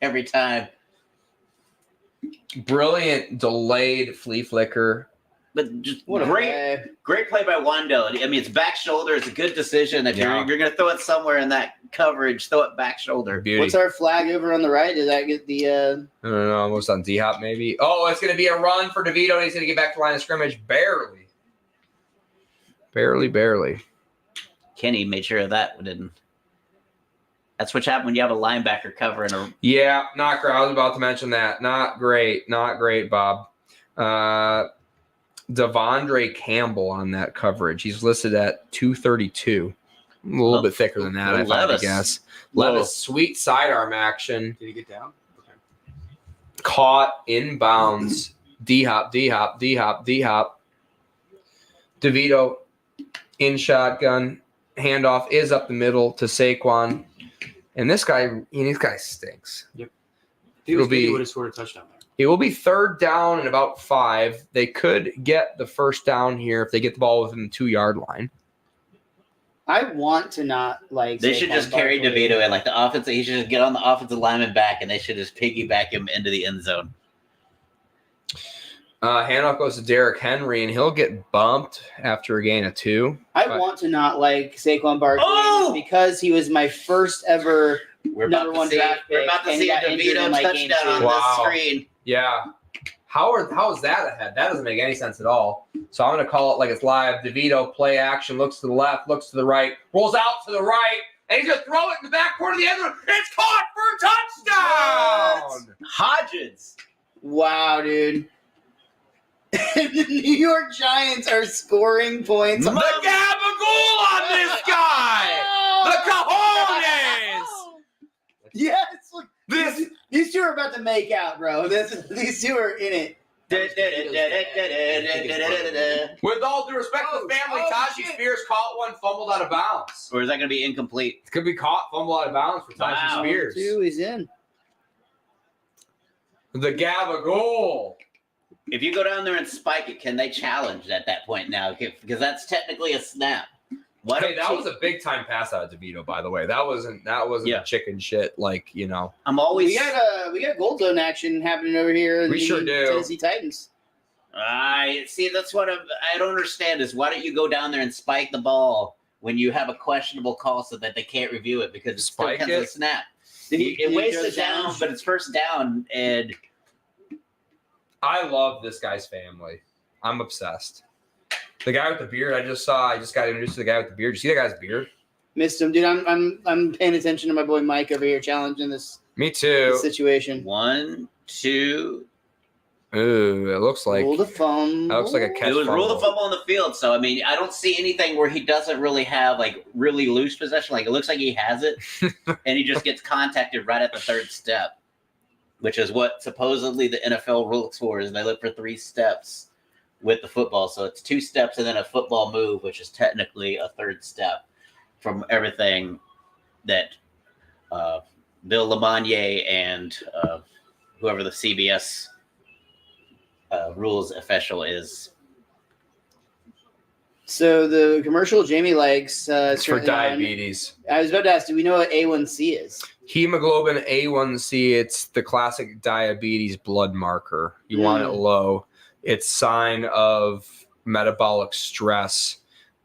every time. Brilliant delayed flea flicker. But just What a great play by Wando. I mean, it's back shoulder. It's a good decision. If Yeah. you're going to throw it somewhere in that coverage, throw it back shoulder. Beauty. What's our flag over on the right? Does that get the I don't know, almost on D-Hop maybe. Oh, it's going to be a run for DeVito, and he's going to get back to line of scrimmage. Barely. Barely. Kenny made sure of that didn't. That's what happened when you have a linebacker covering a. Yeah, not great. I was about to mention that. Not great, Bob. Devondre Campbell on that coverage. He's listed at 232. A little Well, bit thicker than that, if I had to Levis. guess. Whoa. Levis, sweet sidearm action. Did he get down? Okay. Caught inbounds. D-Hop. DeVito in shotgun. Handoff is up the middle to Saquon. And this guy stinks. He It'll be- would have scored a touchdown there. It will be third down and about 5. They could get the first down here if they get the ball within the 2-yard line. I want to not like. They Saquon should just carry Barkley. DeVito in like the offensive. He should just get on the offensive lineman back, and they should just piggyback him into the end zone. Handoff goes to Derrick Henry, and he'll get bumped after a gain of 2. I But- want to not like Saquon Barkley Oh! because he was my first ever. We're Number about one to see. draft We're pick, about to and see he a got injured DeVito in, like, game touchdown on 2. Wow. the screen. Yeah. How is that ahead? That doesn't make any sense at all. So I'm going to call it like it's live. DeVito, play action, looks to the left, looks to the right, rolls out to the right, and he's gonna throw it in the back corner of the end zone. It's caught for a touchdown. Hodgins. Wow, dude. The New York Giants are scoring points. The gabagool on this guy. The cojones. Yes, look, This these two are about to make out, bro. These two are in it. With all due respect to the family, Taji Spears caught one, fumbled out of bounds. Or is that going to be incomplete? It could be caught, fumbled out of bounds for Taji Wow. Spears. Two, he's in. The gabagool. If you go down there and spike it, can they challenge at that point now? Because that's technically a snap. Why Hey, don't that you- was a big time pass out of DeVito, by the way. That wasn't Yeah. a chicken shit. Like, you know, I'm always. We got gold zone action happening over here. In We the sure do. Tennessee Titans. I see. That's what I don't understand. Is why don't you go down there and spike the ball when you have a questionable call so that they can't review it because it still Spike counts as it? a snap. Did he It wastes throw it down, down? but it's first down, and I love this guy's family. I'm obsessed. The guy with the beard I just got introduced to the guy with the beard. You see that guy's beard? Missed him, dude. I'm paying attention to my boy Mike over here challenging this Me too. situation. 1, 2. Ooh, it looks like Rule the phone. that looks like a catch. It was rule the fumble. fumble on the field. So I mean, I don't see anything where he doesn't really have like really loose possession. Like it looks like he has it, and he just gets contacted right at the third step, which is what supposedly the NFL looks for. Is they look for 3 steps with the football. So it's 2 steps and then a football move, which is technically a third step from everything that Bill LeMonier and whoever the CBS rules official is. So the commercial Jamie likes It's for currently on. diabetes. I was about to ask, do we know what A1C is? Hemoglobin A1C, it's the classic diabetes blood marker. You want it low. It's sign of metabolic stress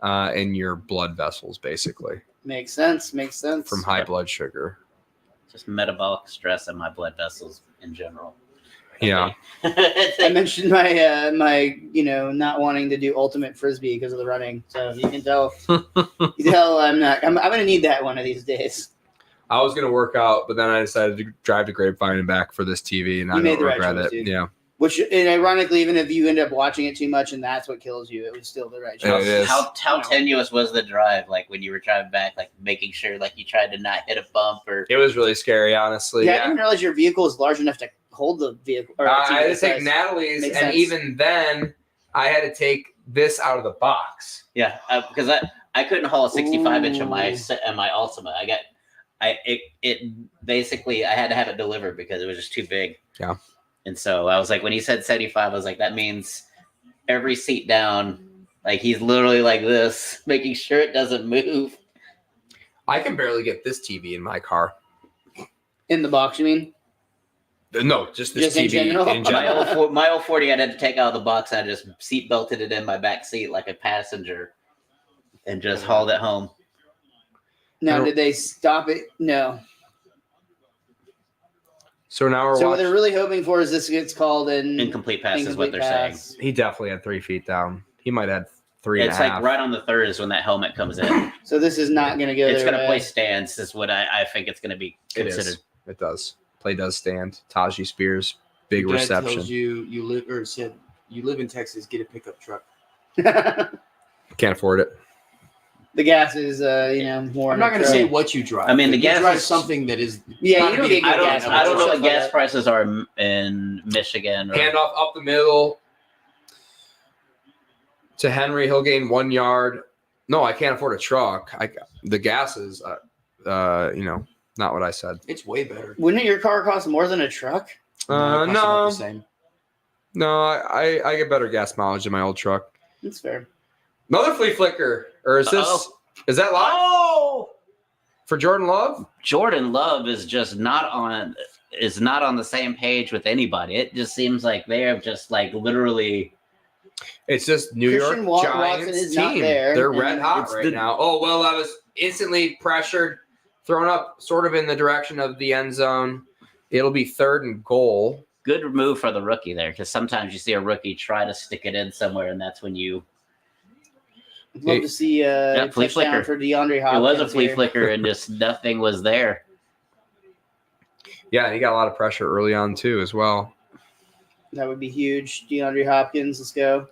in your blood vessels, basically, Makes sense. Makes sense. from high blood sugar. Just metabolic stress in my blood vessels in general. Yeah. I mentioned my my not wanting to do ultimate frisbee because of the running, so you can tell. I'm gonna need that one of these days. I was going to work out, but then I decided to drive to Grapevine and back for this TV, and I You made don't the right regret choice, it. dude. Yeah. Which, and ironically, even if you end up watching it too much and that's what kills you, it was still the right Yeah, choice. it is. How tenuous was the drive? Like when you were driving back, like making sure like you tried to not hit a bump or. It was really scary, honestly. Yeah, I Yeah. didn't realize your vehicle is large enough to hold the vehicle. Or I had to size. take Natalie's, Makes and sense. even then, I had to take this out of the box. Yeah, because I couldn't haul a 65-inch on my Ooh. my Altima. It basically I had to have it delivered because it was just too big. Yeah. And so I was like, when he said 75, I was like, that means every seat down, like he's literally like this, making sure it doesn't move. I can barely get this TV in my car. In the box, you mean? No, just this Just in TV general? in general. My old 40, I had to take out of the box. I just seat belted it in my back seat like a passenger, and just hauled it home. Now, did they stop it? No. So now we're So what watching. they're really hoping for is this gets called an Incomplete pass is what incomplete they're saying. pass. He definitely had 3 feet down. He might have had 3 and a It's half. like right on the third is when that helmet comes in. So this is not going to go It's their going to way. play stands. Is what I think it's going to be It considered. is. It does. Play does stand. Taji Spears, big Your dad reception. tells you live in Texas, get a pickup truck. Can't afford it. The gas is, more. I'm not going to say what you drive. I mean, the but you gas drive is- something that is. Yeah, gotta you don't be- get good gas. I don't know Stuff what like gas that. prices are in Michigan. Or, Handoff up the middle to Henry. He'll gain 1 yard. No, I can't afford a truck. The gas is, not what I said. It's way better. Wouldn't your car cost more than a truck? It costs about No, the same. no, I get better gas mileage in my old truck. That's fair. Another flea flicker, or is this? Uh-oh. Is that live Oh, for Jordan Love? Jordan Love is just not on the same page with anybody. It just seems like they have just like literally. It's just New Christian York Watson Giants is team. not there, They're and red hot it's right the- now. Oh well, I was instantly pressured, thrown up sort of in the direction of the end zone. It'll be 3rd and goal. Good move for the rookie there, because sometimes you see a rookie try to stick it in somewhere, and that's when you. I'd love to see a flea touchdown flicker. for DeAndre It Hopkins. was a flea here. flicker, and just nothing was there. Yeah, and he got a lot of pressure early on too as well. That would be huge. DeAndre Hopkins, let's go.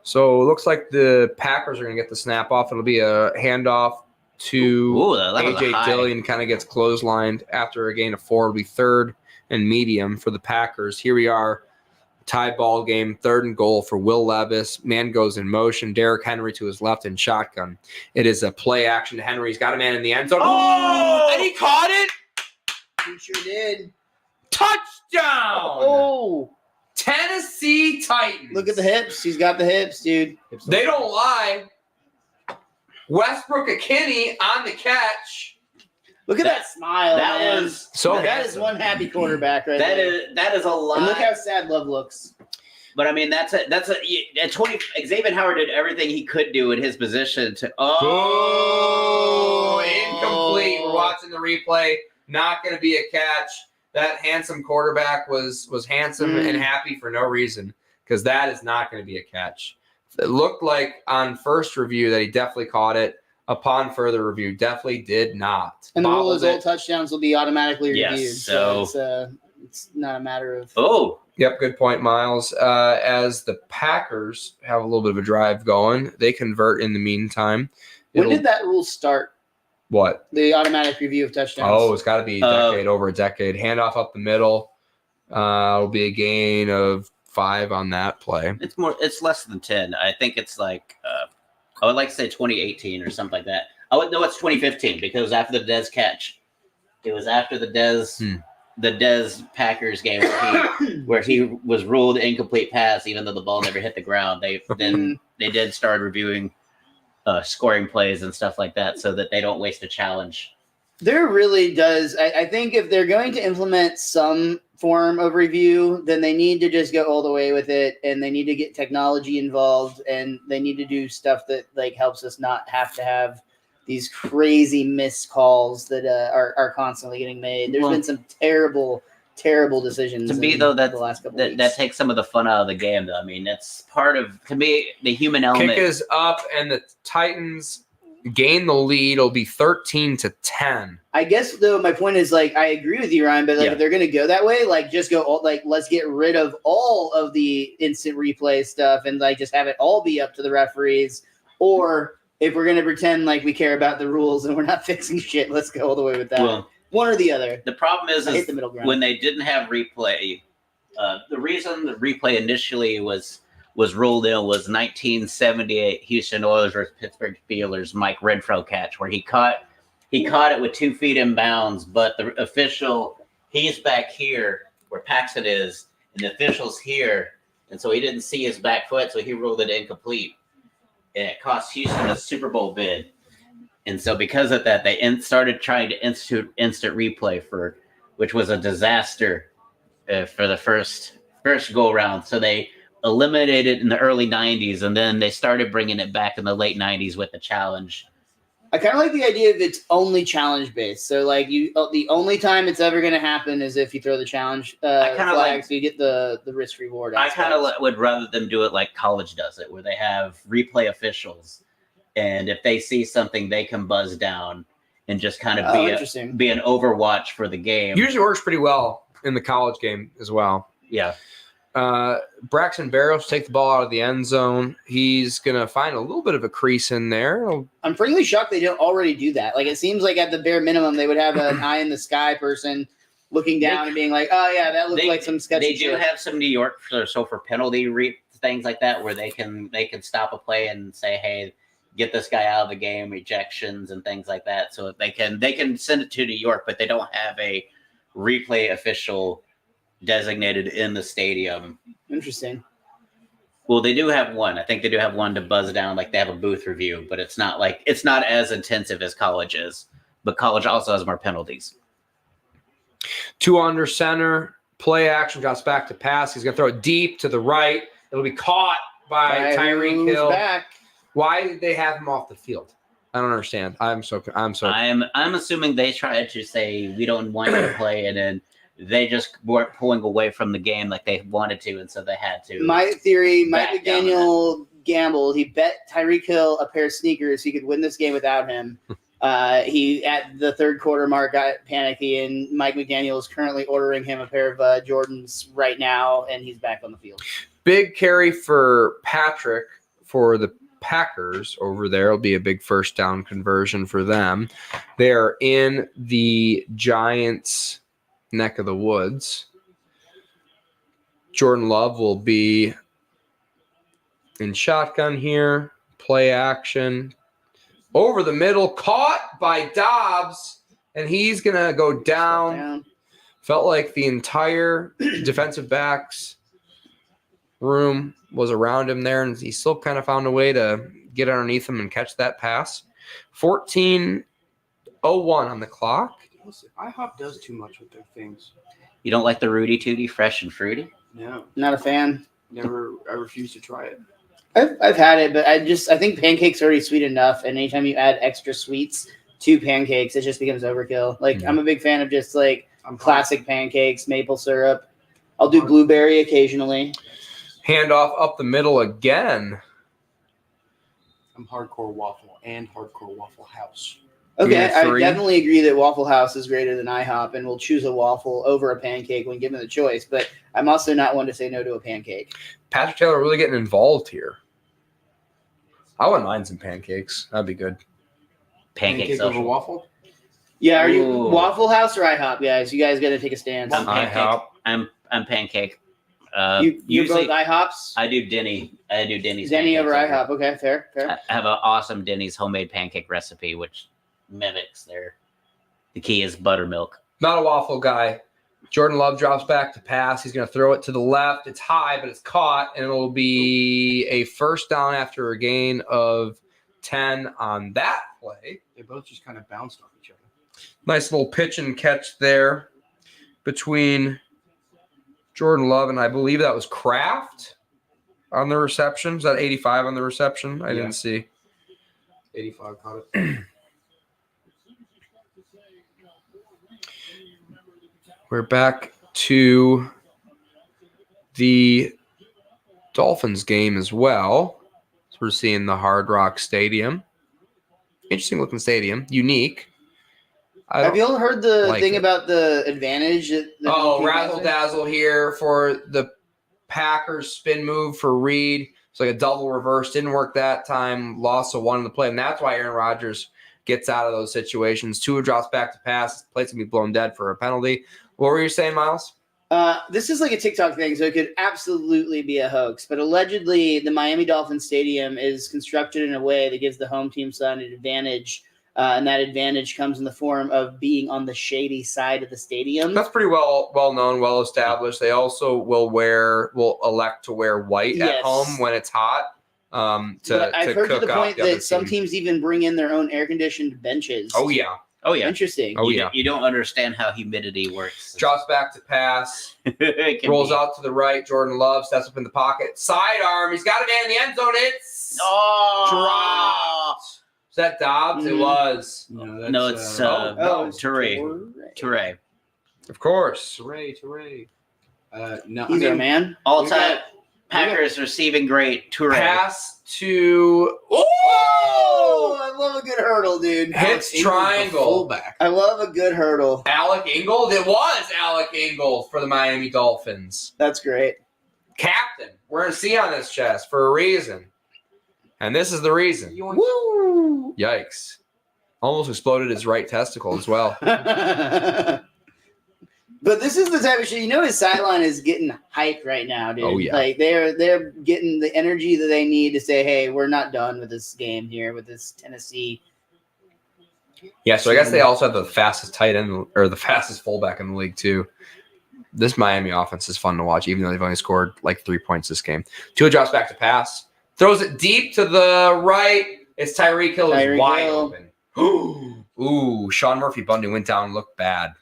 So it looks like the Packers are going to get the snap off. It'll be a handoff to Ooh, that was A.J. high. Dillon, kind of gets clotheslined after a gain of 4. It'll be 3rd and medium for the Packers. Here we are, tie ball game, 3rd and goal for Will Levis. Man goes in motion. Derrick Henry to his left in shotgun. It is a play action to Henry. He's got a man in the end zone. Oh, and he caught it. He sure did. Touchdown. Oh, Tennessee Titans. look at the hips. He's got the hips, dude. They don't lie. Westbrook Akinney on the catch. Look at that smile. That man. was So that is handsome. one happy quarterback right there. that is a lot. And look how sad Love looks. But I mean, that's a at 20. Xavier Howard did everything he could do in his position to. Oh, incomplete. We're watching the replay. Not going to be a catch. That handsome quarterback was handsome and happy for no reason, because that is not going to be a catch. It looked like on first review that he definitely caught it. Upon further review, definitely did not. And the rule is Bobbled all it. touchdowns will be automatically Yes, reviewed. so- It's not a matter of. Oh, Yep, good point, Miles. As the Packers have a little bit of a drive going, they convert in the meantime. When It'll- did that rule start? what? The automatic review of touchdowns. Oh, it's got to be a decade, over a decade. Handoff up the middle. Will be a gain of 5 on that play. it's less than 10. I think it's like I would like to say 2018 or something like that. I would know it's 2015 because it was after the Dez catch. It was after the Dez Packers game where he was ruled incomplete pass, even though the ball never hit the ground. They did start reviewing scoring plays and stuff like that so that they don't waste a challenge. There really does. I think if they're going to implement some form of review, then they need to just go all the way with it, and they need to get technology involved, and they need to do stuff that like helps us not have to have these crazy missed calls that are constantly getting made. There's been some terrible decisions. To me, though, the last couple that weeks. takes some of the fun out of the game. Though I mean, that's part of, to me, the human element. Kick is up, and the Titans gain the lead. It'll be 13-10. I guess though my point is like I agree with you, Ryan, but like Yeah. if they're gonna go that way, like just go all, like let's get rid of all of the instant replay stuff and like just have it all be up to the referees. Or if we're gonna pretend like we care about the rules and we're not fixing shit, let's go all the way with that. Well, One or the other. the problem is I hate the middle ground. when they didn't have replay. The reason the replay initially was ruled in was 1978 Houston Oilers versus Pittsburgh Steelers Mike Renfro catch where he caught it with 2 feet in bounds, but the official, he's back here where Paxton is, and the official's here, and so he didn't see his back foot, so he ruled it incomplete, and it cost Houston a Super Bowl bid. And so because of that, they started trying to institute instant replay which was a disaster for the first go round. So they eliminated it in the early 90s, and then they started bringing it back in the late 90s with the challenge. I kind of like the idea of it's only challenge based. So like the only time it's ever going to happen is if you throw the challenge I kinda flag, like- so you get the risk reward. I kind of would rather them do it like college does it, where they have replay officials, and if they see something, they can buzz down and just kind of interesting. be an overwatch for the game. Usually works pretty well in the college game as well. Yeah. Braxton Barrows take the ball out of the end zone. He's going to find a little bit of a crease in there. I'm frankly shocked they don't already do that. Like it seems like at the bare minimum they would have an eye in the sky person looking down and being like, "Oh yeah, that looks like some sketchy They do shit." have some New York for penalty things like that where they can stop a play and say, "Hey, get this guy out of the game," ejections and things like that. So they can send it to New York, but they don't have a replay official designated in the stadium. Interesting. Well, they do have one. I think they do have one to buzz down, like they have a booth review, but it's not as intensive as college is. But college also has more penalties. 2 under center, play action, drops back to pass. He's going to throw it deep to the right. It'll be caught by Tyreek Hill. Back. Why did they have him off the field? I don't understand. I'm I'm assuming they tried to say we don't want you to play, and then they just weren't pulling away from the game like they wanted to, and so they had to. My theory, Mike back down McDaniel gambled. He bet Tyreek Hill a pair of sneakers. He could win this game without him. He, at the third quarter mark, got panicky, and Mike McDaniel is currently ordering him a pair of Jordans right now, and he's back on the field. Big carry for Patrick for the Packers over there. It'll be a big first down conversion for them. They're in the Giants' neck of the woods. Jordan Love will be in shotgun here. Play action. Over the middle. Caught by Dobbs. And he's going to go down. Felt like the entire defensive backs room was around him there, and he still kind of found a way to get underneath him and catch that pass. 14:01 on the clock. Listen, IHOP does too much with their things. You don't like the Rudy Tooty fresh and fruity? No, Not a fan. never. I refuse to try it. I've had it, but I think pancakes are already sweet enough, and anytime you add extra sweets to pancakes, it just becomes overkill. Like, I'm a big fan of just like classic pancakes, maple syrup. I'll do blueberry occasionally. Handoff up the middle again. I'm hardcore waffle and hardcore Waffle House. Okay, I three. definitely agree that Waffle House is greater than IHOP, and will choose a waffle over a pancake when given the choice. But I'm also not one to say no to a pancake. Patrick Taylor really getting involved here. I wouldn't mind some pancakes. That'd be good. Pancake over social. waffle. Yeah, are you Ooh. Waffle House or IHOP, guys? You guys got to take a stance. I'm pancake. IHOP. I'm pancake. You Usually both IHOPs? I do Denny. I do Denny's. Denny pancakes over IHOP. Okay, fair. I have an awesome Denny's homemade pancake recipe, which mimics their. The key is buttermilk. Not a waffle guy. Jordan Love drops back to pass. He's going to throw it to the left. It's high, but it's caught, and it'll be a first down after a gain of 10 on that play. They both just kind of bounced off each other. Nice little pitch and catch there between Jordan Love and I believe that was Kraft on the reception. Was that 85 on the reception? I didn't see. 85 caught it. We're back to the Dolphins game as well. So we're seeing the Hard Rock Stadium. Interesting looking stadium. Unique. Have you all heard the like thing it. about the advantage? Razzle dazzle here for the Packers spin move for Reed. It's like a double reverse. Didn't work that time. Loss of one in the play. And that's why Aaron Rodgers gets out of those situations. Tua drops back to pass. Play's going to be blown dead for a penalty. What were you saying, Miles? This is like a TikTok thing, so it could absolutely be a hoax. But allegedly, the Miami Dolphins stadium is constructed in a way that gives the home team side an advantage. And that advantage comes in the form of being on the shady side of the stadium. That's pretty well known, well established. They also will elect to wear white at home when it's hot. I've heard to the point that some team. teams even bring in their own air conditioned benches. Oh yeah. Oh yeah. Interesting. Oh, You- yeah. You don't understand how humidity works. Drops back to pass. It can Rolls be- out to the right. Jordan Love steps up in the pocket. Sidearm. He's got a man in the end zone. It's dropped. Is that Dobbs? It Mhm. was. No, it's no. Toure. Of course. Toure. No, He's our man. All We time got- Packers receiving great Toure. Pass to. Oh, I love a good hurdle, dude. Hits Ingles, the triangle. fullback. I love a good hurdle. Alec Ingold. It was Alec Ingold for the Miami Dolphins. That's great. Captain. Wearing a C on his chest for a reason. And this is the reason. Woo! Yikes. Almost exploded his right testicle as well. But this is the type of shit. You know, his sideline is getting hyped right now, dude. Oh, yeah. Like they're getting the energy that they need to say, "Hey, we're not done with this game here with this Tennessee." Yeah, so I guess they also have the fastest tight end or the fastest fullback in the league too. This Miami offense is fun to watch, even though they've only scored like 3 points this game. Tua drops back to pass, throws it deep to the right. It's Tyreek Hill is Tyreek wide Hill. open. Ooh, Sean Murphy Bundy went down and looked bad.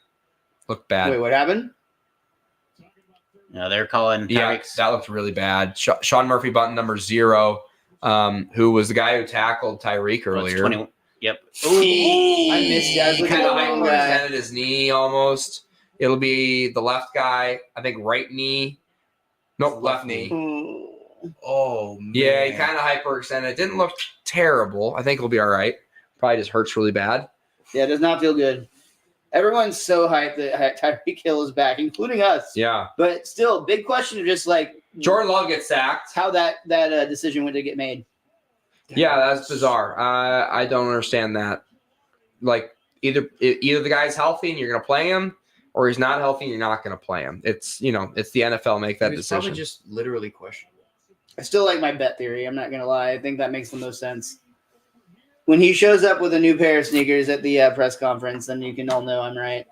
Wait, what happened? No, they're calling Yeah, Tyreek's. that looked really bad. Sean Murphy Bunton, number 0, who was the guy who tackled Tyreek earlier. 20, yep. Ooh, I missed you. I was He looking kind at of the wrong guy. hyperextended his knee almost. It'll be the left guy, I think right knee. Nope, left knee. Ooh. Oh, man. Yeah, he kind of hyperextended. It didn't look terrible. I think he'll be all right. Probably just hurts really bad. Yeah, it does not feel good. Everyone's so hyped that Tyreek Hill is back, including us. Yeah. But still, big question of just like Jordan Love gets sacked. how that decision went to get made. Yeah, that's bizarre. I don't understand that. Like either the guy's healthy and you're going to play him, or he's not healthy and you're not going to play him. It's the NFL make that He was decision. probably just literally questionable. I still like my bet theory. I'm not gonna lie. I think that makes the most sense. When he shows up with a new pair of sneakers at the press conference, then you can all know I'm right.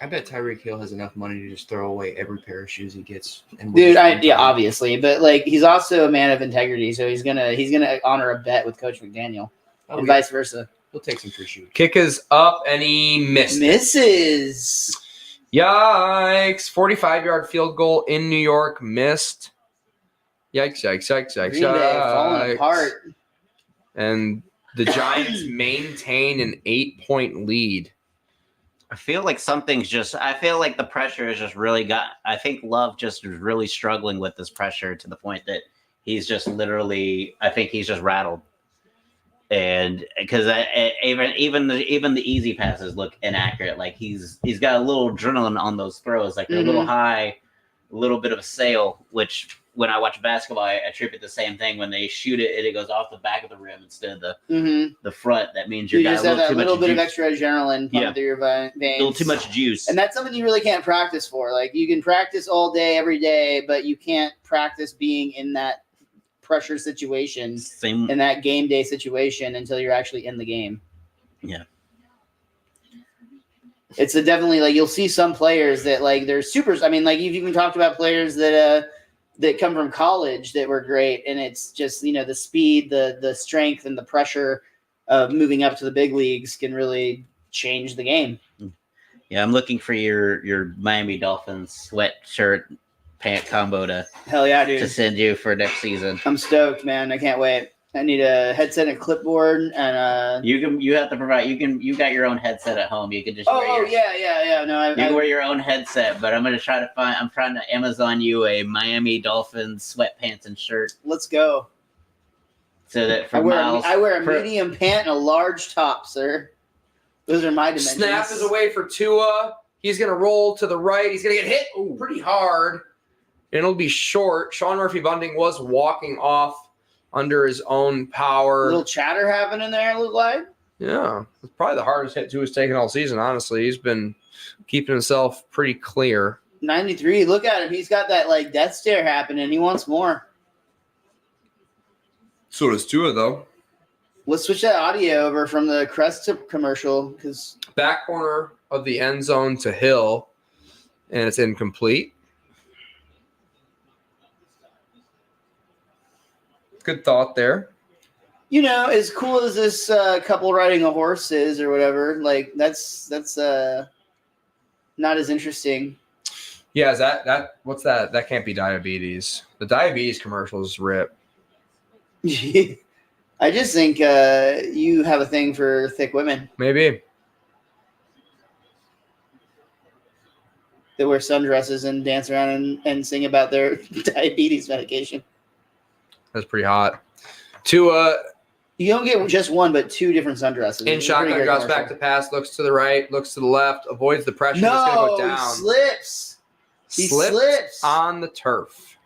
I bet Tyreek Hill has enough money to just throw away every pair of shoes he gets. And Dude, obviously, but like he's also a man of integrity, so he's gonna honor a bet with Coach McDaniel, and vice versa. He'll take some free shoes. Kick is up and he missed. Misses. Yikes. 45-yard field goal in New York missed. Yikes. Green Bay falling apart. And the Giants maintain an 8-point lead. I feel like the pressure is just really I think Love just is really struggling with this pressure to the point that he's just literally, I think he's just rattled. And because even the easy passes look inaccurate. Like he's got a little adrenaline on those throws. Like they're a little high, a little bit of a sail, which when I watch basketball, I attribute the same thing. When they shoot it, it goes off the back of the rim instead of the front. That means you got just have that little bit of extra adrenaline pumping through your veins. A little too much juice. And that's something you really can't practice for. Like you can practice all day, every day, but you can't practice being in that pressure situation, in that game day situation until you're actually in the game. Yeah. It's definitely like you'll see some players that like they're supers. I mean, like you've even talked about players that come from college that were great, and it's just the speed, the strength, and the pressure of moving up to the big leagues can really change the game. Yeah, I'm looking for your Miami Dolphins sweatshirt pant combo to hell yeah, dude, to send you for next season. I'm stoked, man. I can't wait. I need a headset and a clipboard, and you have to provide. You got your own headset at home. You can just yeah. No, you can wear your own headset, but I'm gonna try to find. I'm trying to Amazon you a Miami Dolphins sweatpants and shirt. Let's go. So that I wear a medium pant and a large top, sir. Those are my dimensions. Snap is away for Tua. He's gonna roll to the right. He's gonna get hit pretty hard. And it'll be short. Sean Murphy-Bunting was walking off under his own power. A little chatter happening there, it looked like. Yeah. It's probably the hardest hit Tua's taken all season, honestly. He's been keeping himself pretty clear. 93, look at him. He's got that like death stare happening. He wants more. So does Tua, though. Let's switch that audio over from the Crest commercial because back corner of the end zone to Hill, and it's incomplete. Good thought there. As cool as this couple riding a horse is or whatever, like that's not as interesting. Yeah, is that what's that? That can't be diabetes. The diabetes commercials rip. I just think you have a thing for thick women Maybe. that wear sundresses and dance around and sing about their diabetes medication. That's pretty hot. Tua You don't get just one, but two different sundresses. in shotgun, drops back to pass, looks to the right, looks to the left, avoids the pressure. No, that's going to go down. He slips on the turf.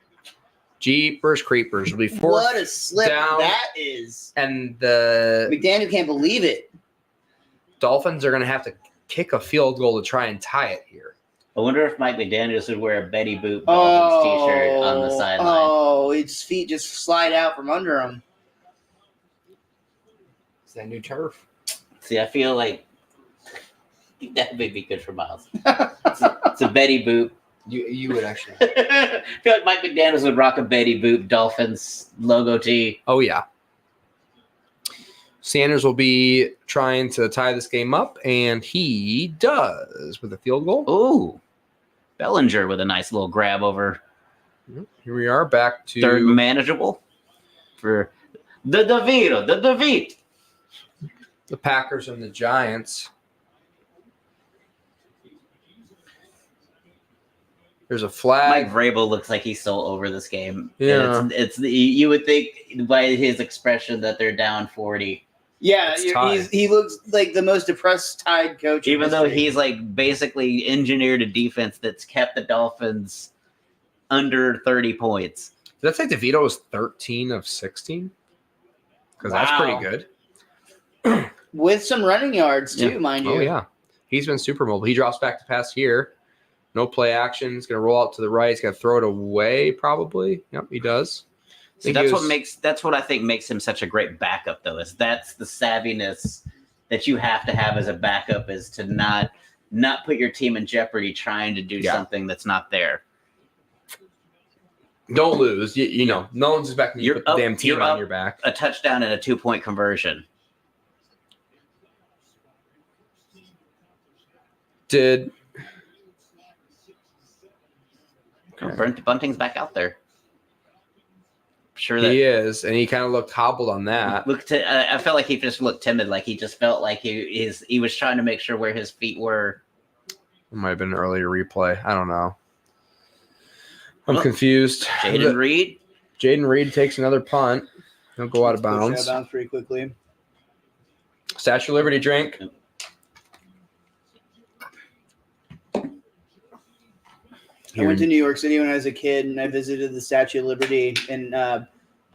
Jeepers creepers. Will be fourth. What a slip down, that is. And the McDaniel can't believe it. Dolphins are going to have to kick a field goal to try and tie it here. I wonder if Mike McDaniels would wear a Betty Boop Dolphins t-shirt on the sideline. Oh, his feet just slide out from under him. It's that new turf. See, I feel like that would be good for Miles. It's a Betty Boop. You would actually. I feel like Mike McDaniels would rock a Betty Boop Dolphins logo tee. Oh, yeah. Sanders will be trying to tie this game up, and he does with a field goal. Ooh. Bellinger with a nice little grab over. Here we are back to third manageable for the DeVito. The Packers and the Giants. There's a flag. Mike Vrabel looks like he's so over this game. Yeah. And you would think by his expression that they're down 40. Yeah, It's tied. he looks like the most depressed Tide coach. in Even though history. he's like basically engineered a defense that's kept the Dolphins under 30 points. Did that say DeVito was 13 of 16? Because that's Wow. pretty good. with some running yards too, Yeah. mind you. Oh, yeah. He's been super mobile. He drops back to pass here. No play action. He's going to roll out to the right. He's going to throw it away, probably. Yep, he does. See, that's what I think makes him such a great backup, though. Is that's the savviness that you have to have as a backup, is to not put your team in jeopardy trying to do something that's not there. Don't lose. You know, no one's expecting you to put the damn team you're on up your back. A touchdown and a 2-point conversion. Did Bunting's back out there. Sure that he is, and he kind of looked hobbled on that. I felt like he just looked timid, like he just felt like he was trying to make sure where his feet were. It might have been an earlier replay. I don't know. I'm confused. Jaden Reed. Jaden Reed takes another punt. He'll go out of Push bounds. out of bounds pretty quickly. Statue of Liberty drink. I went to New York City when I was a kid, and I visited the Statue of Liberty, and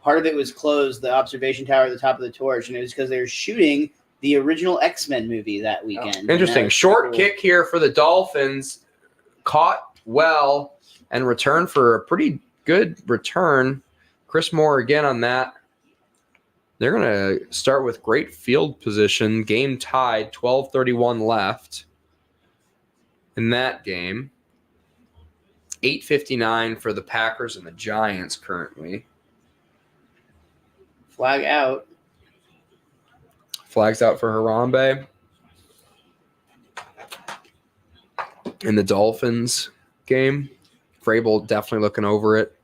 part of it was closed, the observation tower at the top of the torch, and it was because they were shooting the original X-Men movie that weekend. Interesting. And Short cool. kick here for the Dolphins. Caught well and returned for a pretty good return. Chris Moore again on that. They're going to start with great field position. Game tied, 12:31 left in that game. 8:59 for the Packers and the Giants currently. Flag out. Flags out for Harambe. In the Dolphins game. Vrabel definitely looking over it.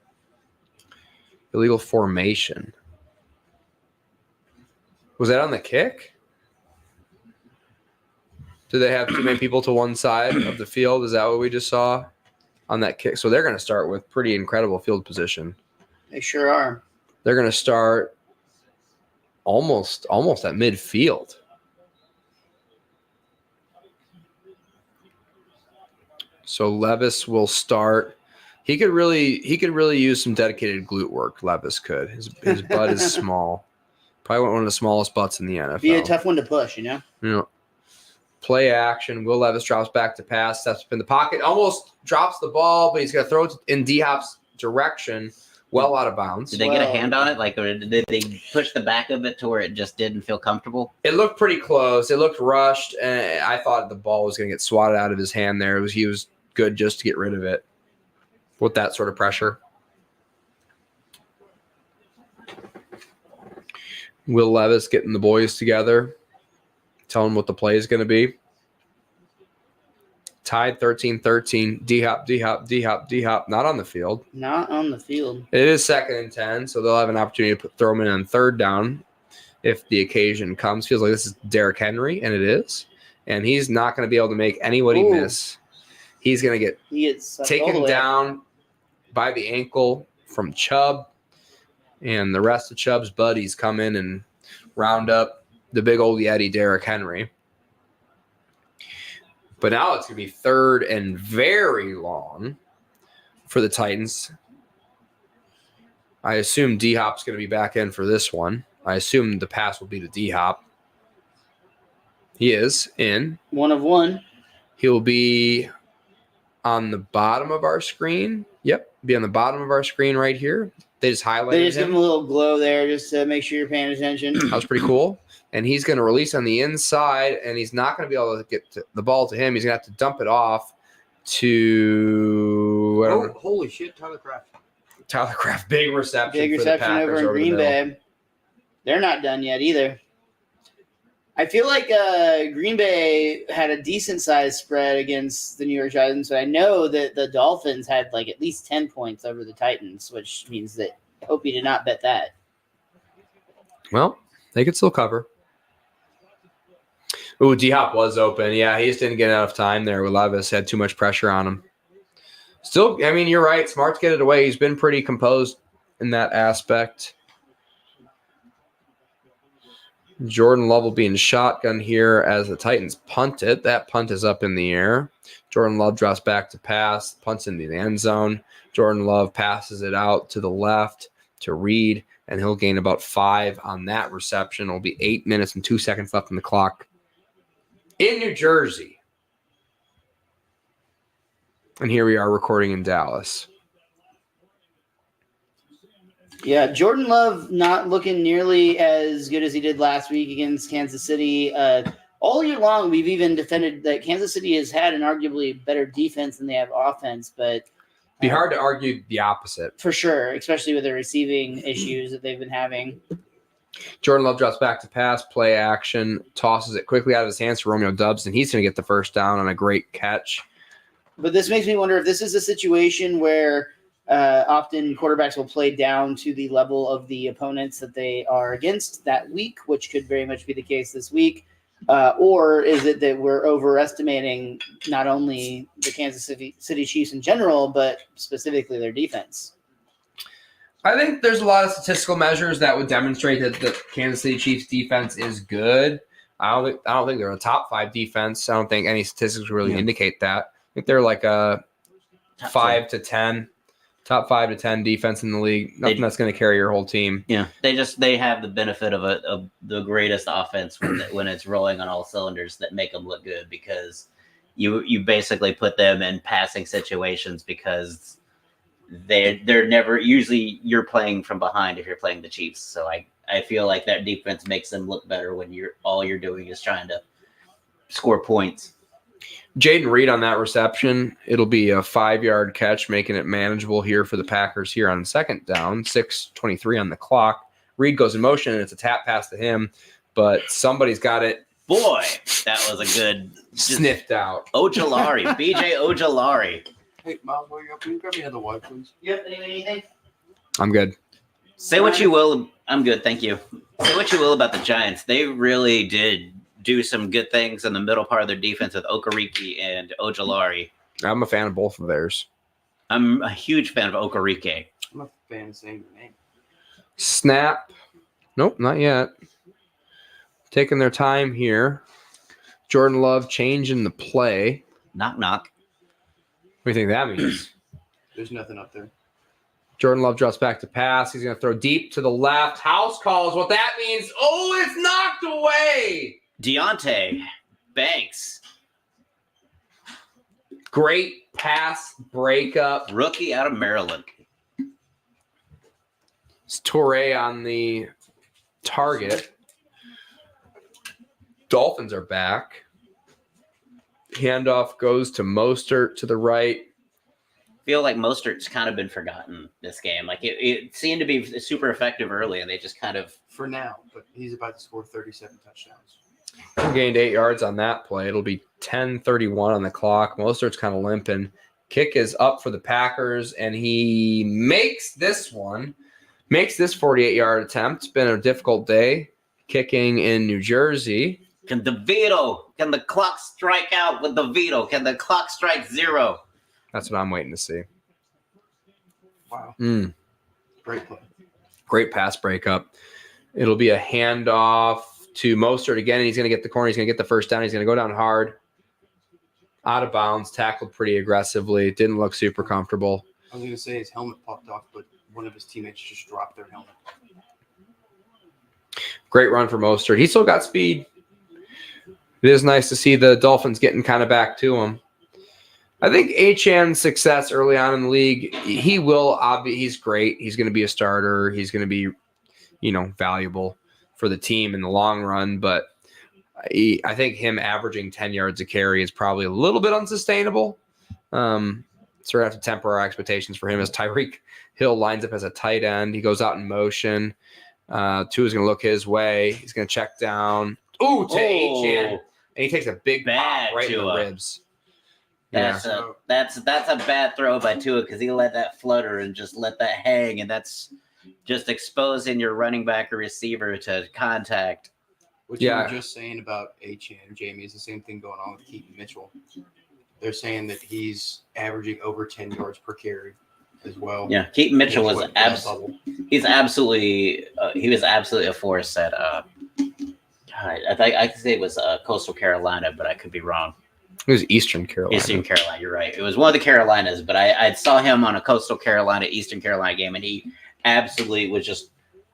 Illegal formation. Was that on the kick? Do they have too many people to one side of the field? Is that what we just saw on that kick? So they're going to start with pretty incredible field position. They sure are. They're going to start almost at midfield. So Levis will start. He could really use some dedicated glute work. Levis could. His butt is small. Probably one of the smallest butts in the NFL. Be a tough one to push, you know? Yeah. Play action. Will Levis drops back to pass. Steps up in the pocket. Almost drops the ball, but he's going to throw it in D-Hop's direction. Well out of bounds. Did they get a hand on it? Like, or did they push the back of it to where it just didn't feel comfortable? It looked pretty close. It looked rushed, and I thought the ball was going to get swatted out of his hand there. He was good just to get rid of it with that sort of pressure. Will Levis getting the boys together, telling them what the play is going to be. Tied 13-13. D-Hop, D-Hop, D-Hop, D-Hop. Not on the field. Not on the field. It is 2nd and 10, so they'll have an opportunity to throw him in on 3rd down if the occasion comes. Feels like this is Derrick Henry, and it is. And he's not going to be able to make anybody miss. He's going to get He gets taken down by the ankle from Chubb, and the rest of Chubb's buddies come in and round up the big old Yeti Derrick Henry. But now it's going to be 3rd and very long for the Titans. I assume D-Hop's going to be back in for this one. I assume the pass will be to D-Hop. He is in. 1 of 1. He'll be on the bottom of our screen. Yep, be on the bottom of our screen right here. They just highlighted They just give him. him a little glow there just to make sure you're paying attention. That was pretty cool. And he's going to release on the inside, and he's not going to be able to get the ball to him. He's going to have to dump it off to Oh, holy shit, Tyler Kraft. Tyler Kraft. Big reception. Big for the reception Packers over in Green the middle. Bay. They're not done yet either. I feel like Green Bay had a decent sized spread against the New York Giants, but I know that the Dolphins had like at least 10 points over the Titans, which means that I hope you did not bet that. Well, they could still cover. Ooh, D-Hop was open. Yeah, he just didn't get enough time there with Levis. Had too much pressure on him. Still, I mean, you're right. Smart to get it away. He's been pretty composed in that aspect. Jordan Love will be in shotgun here as the Titans punt it. That punt is up in the air. Jordan Love drops back to pass, punts into the end zone. Jordan Love passes it out to the left to Reed, and he'll gain about 5 on that reception. It'll be 8 minutes and 2 seconds left on the clock in New Jersey. And here we are recording in Dallas. Yeah, Jordan Love not looking nearly as good as he did last week against Kansas City. All year long, we've even defended that Kansas City has had an arguably better defense than they have offense, but Be hard to argue the opposite. for sure, especially with the receiving issues that they've been having. Jordan Love drops back to pass, play action, tosses it quickly out of his hands to Romeo Doubs, and he's going to get the first down on a great catch. But this makes me wonder if this is a situation where often quarterbacks will play down to the level of the opponents that they are against that week, which could very much be the case this week. Or is it that we're overestimating not only the Kansas City Chiefs in general, but specifically their defense? I think there's a lot of statistical measures that would demonstrate that the Kansas City Chiefs defense is good. I don't think they're a top 5 defense. I don't think any statistics really indicate that. I think they're like a top 5 to 10 defense in the league. Nothing that's going to carry your whole team. Yeah, they have the benefit of the greatest offense when it's rolling on all cylinders that make them look good, because you basically put them in passing situations because they're never, usually you're playing from behind if you're playing the Chiefs. So I feel like that defense makes them look better when all you're doing is trying to score points. Jaden Reed on that reception. It'll be a 5-yard catch, making it manageable here for the Packers here on second down. 6:23 on the clock. Reed goes in motion, and it's a tap pass to him, but somebody's got it. Boy, that was a good sniffed out. Ojolari, BJ Ojolari. Hey, Miles, while you're up, can you grab me another water, please? Yep. Anything? I'm good. Say what you will. I'm good, thank you. Say what you will about the Giants. They really did do some good things in the middle part of their defense with Okereke and Ojolari. I'm a fan of both of theirs. I'm a huge fan of Okereke. I'm a fan of saying your name. Snap. Nope, not yet. Taking their time here. Jordan Love changing the play. Knock, knock. What do you think that means? There's nothing up there. Jordan Love drops back to pass. He's going to throw deep to the left. House calls what that means. Oh, it's knocked away. Deontay Banks. Great pass breakup. Rookie out of Maryland. It's Toure on the target. Dolphins are back. Handoff goes to Mostert to the right. Feel like Mostert's kind of been forgotten this game. Like it seemed to be super effective early, and they just kind of For now, but he's about to score 37 touchdowns. Gained 8 yards on that play. It'll be 10:31 on the clock. Mostert's kind of limping. Kick is up for the Packers, and he makes this one. Makes this 48-yard attempt. It's been a difficult day kicking in New Jersey. Can the clock strike out with the veto? Can the clock strike 0? That's what I'm waiting to see. Wow. Great play. Great pass breakup. It'll be a handoff to Mostert again, and he's going to get the corner. He's going to get the first down. He's going to go down hard. Out of bounds, tackled pretty aggressively. Didn't look super comfortable. I was going to say his helmet popped off, but one of his teammates just dropped their helmet. Great run for Mostert. He still got speed. It is nice to see the Dolphins getting kind of back to him. I think Achan's success early on in the league, he's great. He's going to be a starter. He's going to be, valuable for the team in the long run. But I think him averaging 10 yards a carry is probably a little bit unsustainable. So we're going to have to temper our expectations for him as Tyreek Hill lines up as a tight end. He goes out in motion. Tua's going to look his way. He's going to check down. Ooh, to Achan. And he takes a big pop right in the ribs. That's a bad throw by Tua, because he let that flutter and just let that hang, and that's just exposing your running back or receiver to contact. What you were just saying about Achan, Jamie, is the same thing going on with Keaton Mitchell. they're saying that he's averaging over 10 yards per carry as well. Yeah, Keaton Mitchell was Went for that bubble. he was absolutely a force at I could say it was Coastal Carolina, but I could be wrong. It was Eastern Carolina. Eastern Carolina, you're right. It was one of the Carolinas, but I saw him on a Coastal Carolina, Eastern Carolina game, and he absolutely was just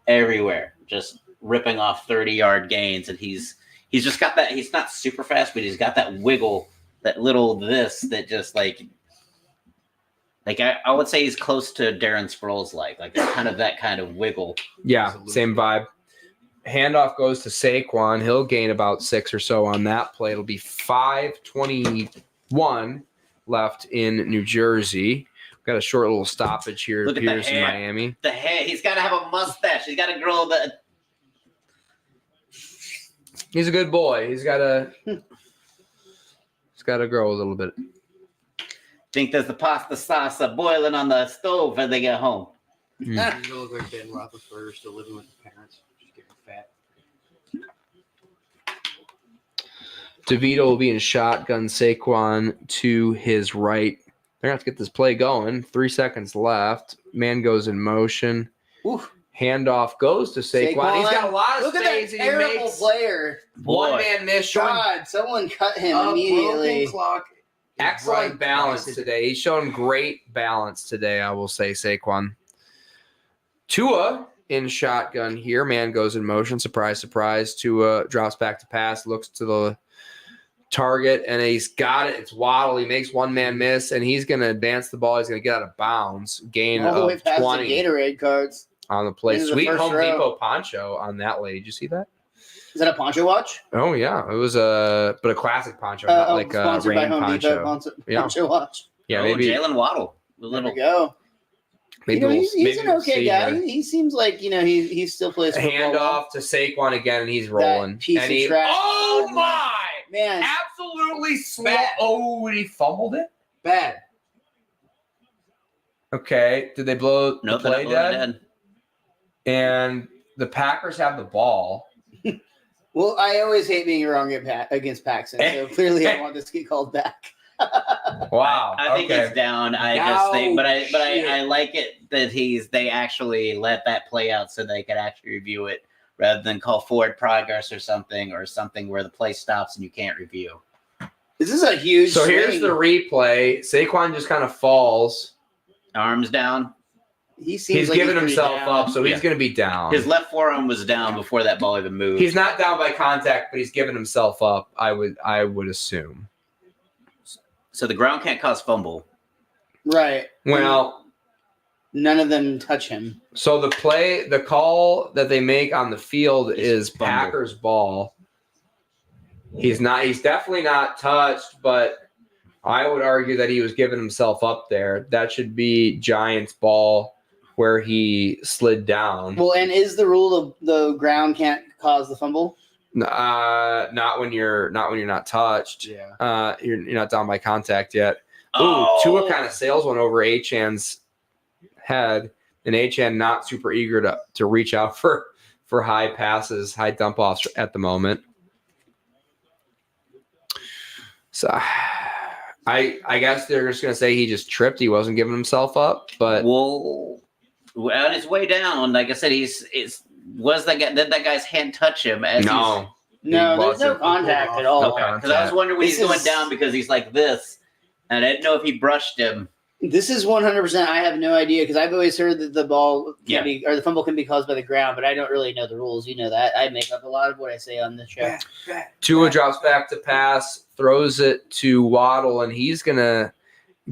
everywhere, just ripping off 30-yard gains. And he's just got that. He's not super fast, but he's got that wiggle, that little this that just like I would say he's close to Darren Sproles, like kind of that kind of wiggle. Yeah, Absolutely. same vibe. Handoff goes to Saquon. He'll gain about 6 or so on that play. It'll be 5:21 left in New Jersey. Got a short little stoppage here. Look at the Pierce in hair. Miami. The hair. He's got to have a mustache. He's got to grow the. He's a good boy. He's got to grow a little bit. Think there's the pasta sauce boiling on the stove when they get home. He's gonna look like Ben Roethlisberger still living with his parents. Just getting fat. DeVito will be in shotgun. Saquon to his right. They're going to have to get this play going. 3 seconds left. Man goes in motion. Oof. Handoff goes to Saquon. He's got a lot of Look at space, that and he terrible makes player. Boy. one-man miss. Showing God, someone cut him A immediately. broken clock. excellent Right. balance today. He's shown great balance today, I will say, Saquon. Tua in shotgun here. Man goes in motion. Surprise, surprise. Tua drops back to pass, looks to the target, and he's got it. It's Waddle. He makes one man miss, and he's going to advance the ball. He's going to get out of bounds. Gain All the way of past 20 the Gatorade cards. on the play. Into the Sweet first Home row. Depot poncho on that lay. Did you see that? Is that a poncho watch? Oh, yeah. It was a classic poncho, not like a sponsored by rain Home poncho. Depot poncho Yeah. watch. Yeah, Oh, maybe. Jalen Waddle. A There little. we go. Maybe You know, we'll- he's maybe an we'll okay see guy. here. He seems like, he still plays football. Handoff to Saquon again, and he's rolling. piece and of he, trash. oh my! Man, Absolutely slow. Bad. Oh, and he fumbled it. Bad. Okay, did they blow No, the play play dead? And the Packers have the ball. well, I always hate being wrong against Paxton, so clearly I want this to get called back. Wow. I think okay. he's down. I No just think, but shit. I like it that they actually let that play out so they could actually review it rather than call forward progress or something where the play stops and you can't review. This is a huge So here's swing. the replay. Saquon just kind of falls. Arms down. He seems He's like giving pretty himself down. up, so he's Yeah. going to be down. His left forearm was down before that ball even moved. He's not down by contact, but he's giving himself up. I would assume. So the ground can't cause fumble. Right. Well, None of them touch him. so the call that they make on the field is fumble. Packers ball. He's definitely not touched, but I would argue that he was giving himself up there. That should be Giants ball where he slid down. Well, and is the rule the ground can't cause the fumble? Not when you're not touched. Yeah. You're not down by contact yet. Ooh, Oh. Tua kind of sails one over Achan's head, and Achan not super eager to reach out for high passes, high dump offs at the moment. So I guess they're just gonna say he just tripped. He wasn't giving himself up, but Well, on his way down, like I said, did that guy's hand touch him? No, there's no wasn't. contact at all. Because I was wondering when This he's going is- down because he's like this, and I didn't know if he brushed him. This is 100%. I have no idea because I've always heard that the ball Yeah. can be or the fumble can be caused by the ground, but I don't really know the rules. You know that. I make up a lot of what I say on the show. Tua drops back to pass, throws it to Waddle, and he's going to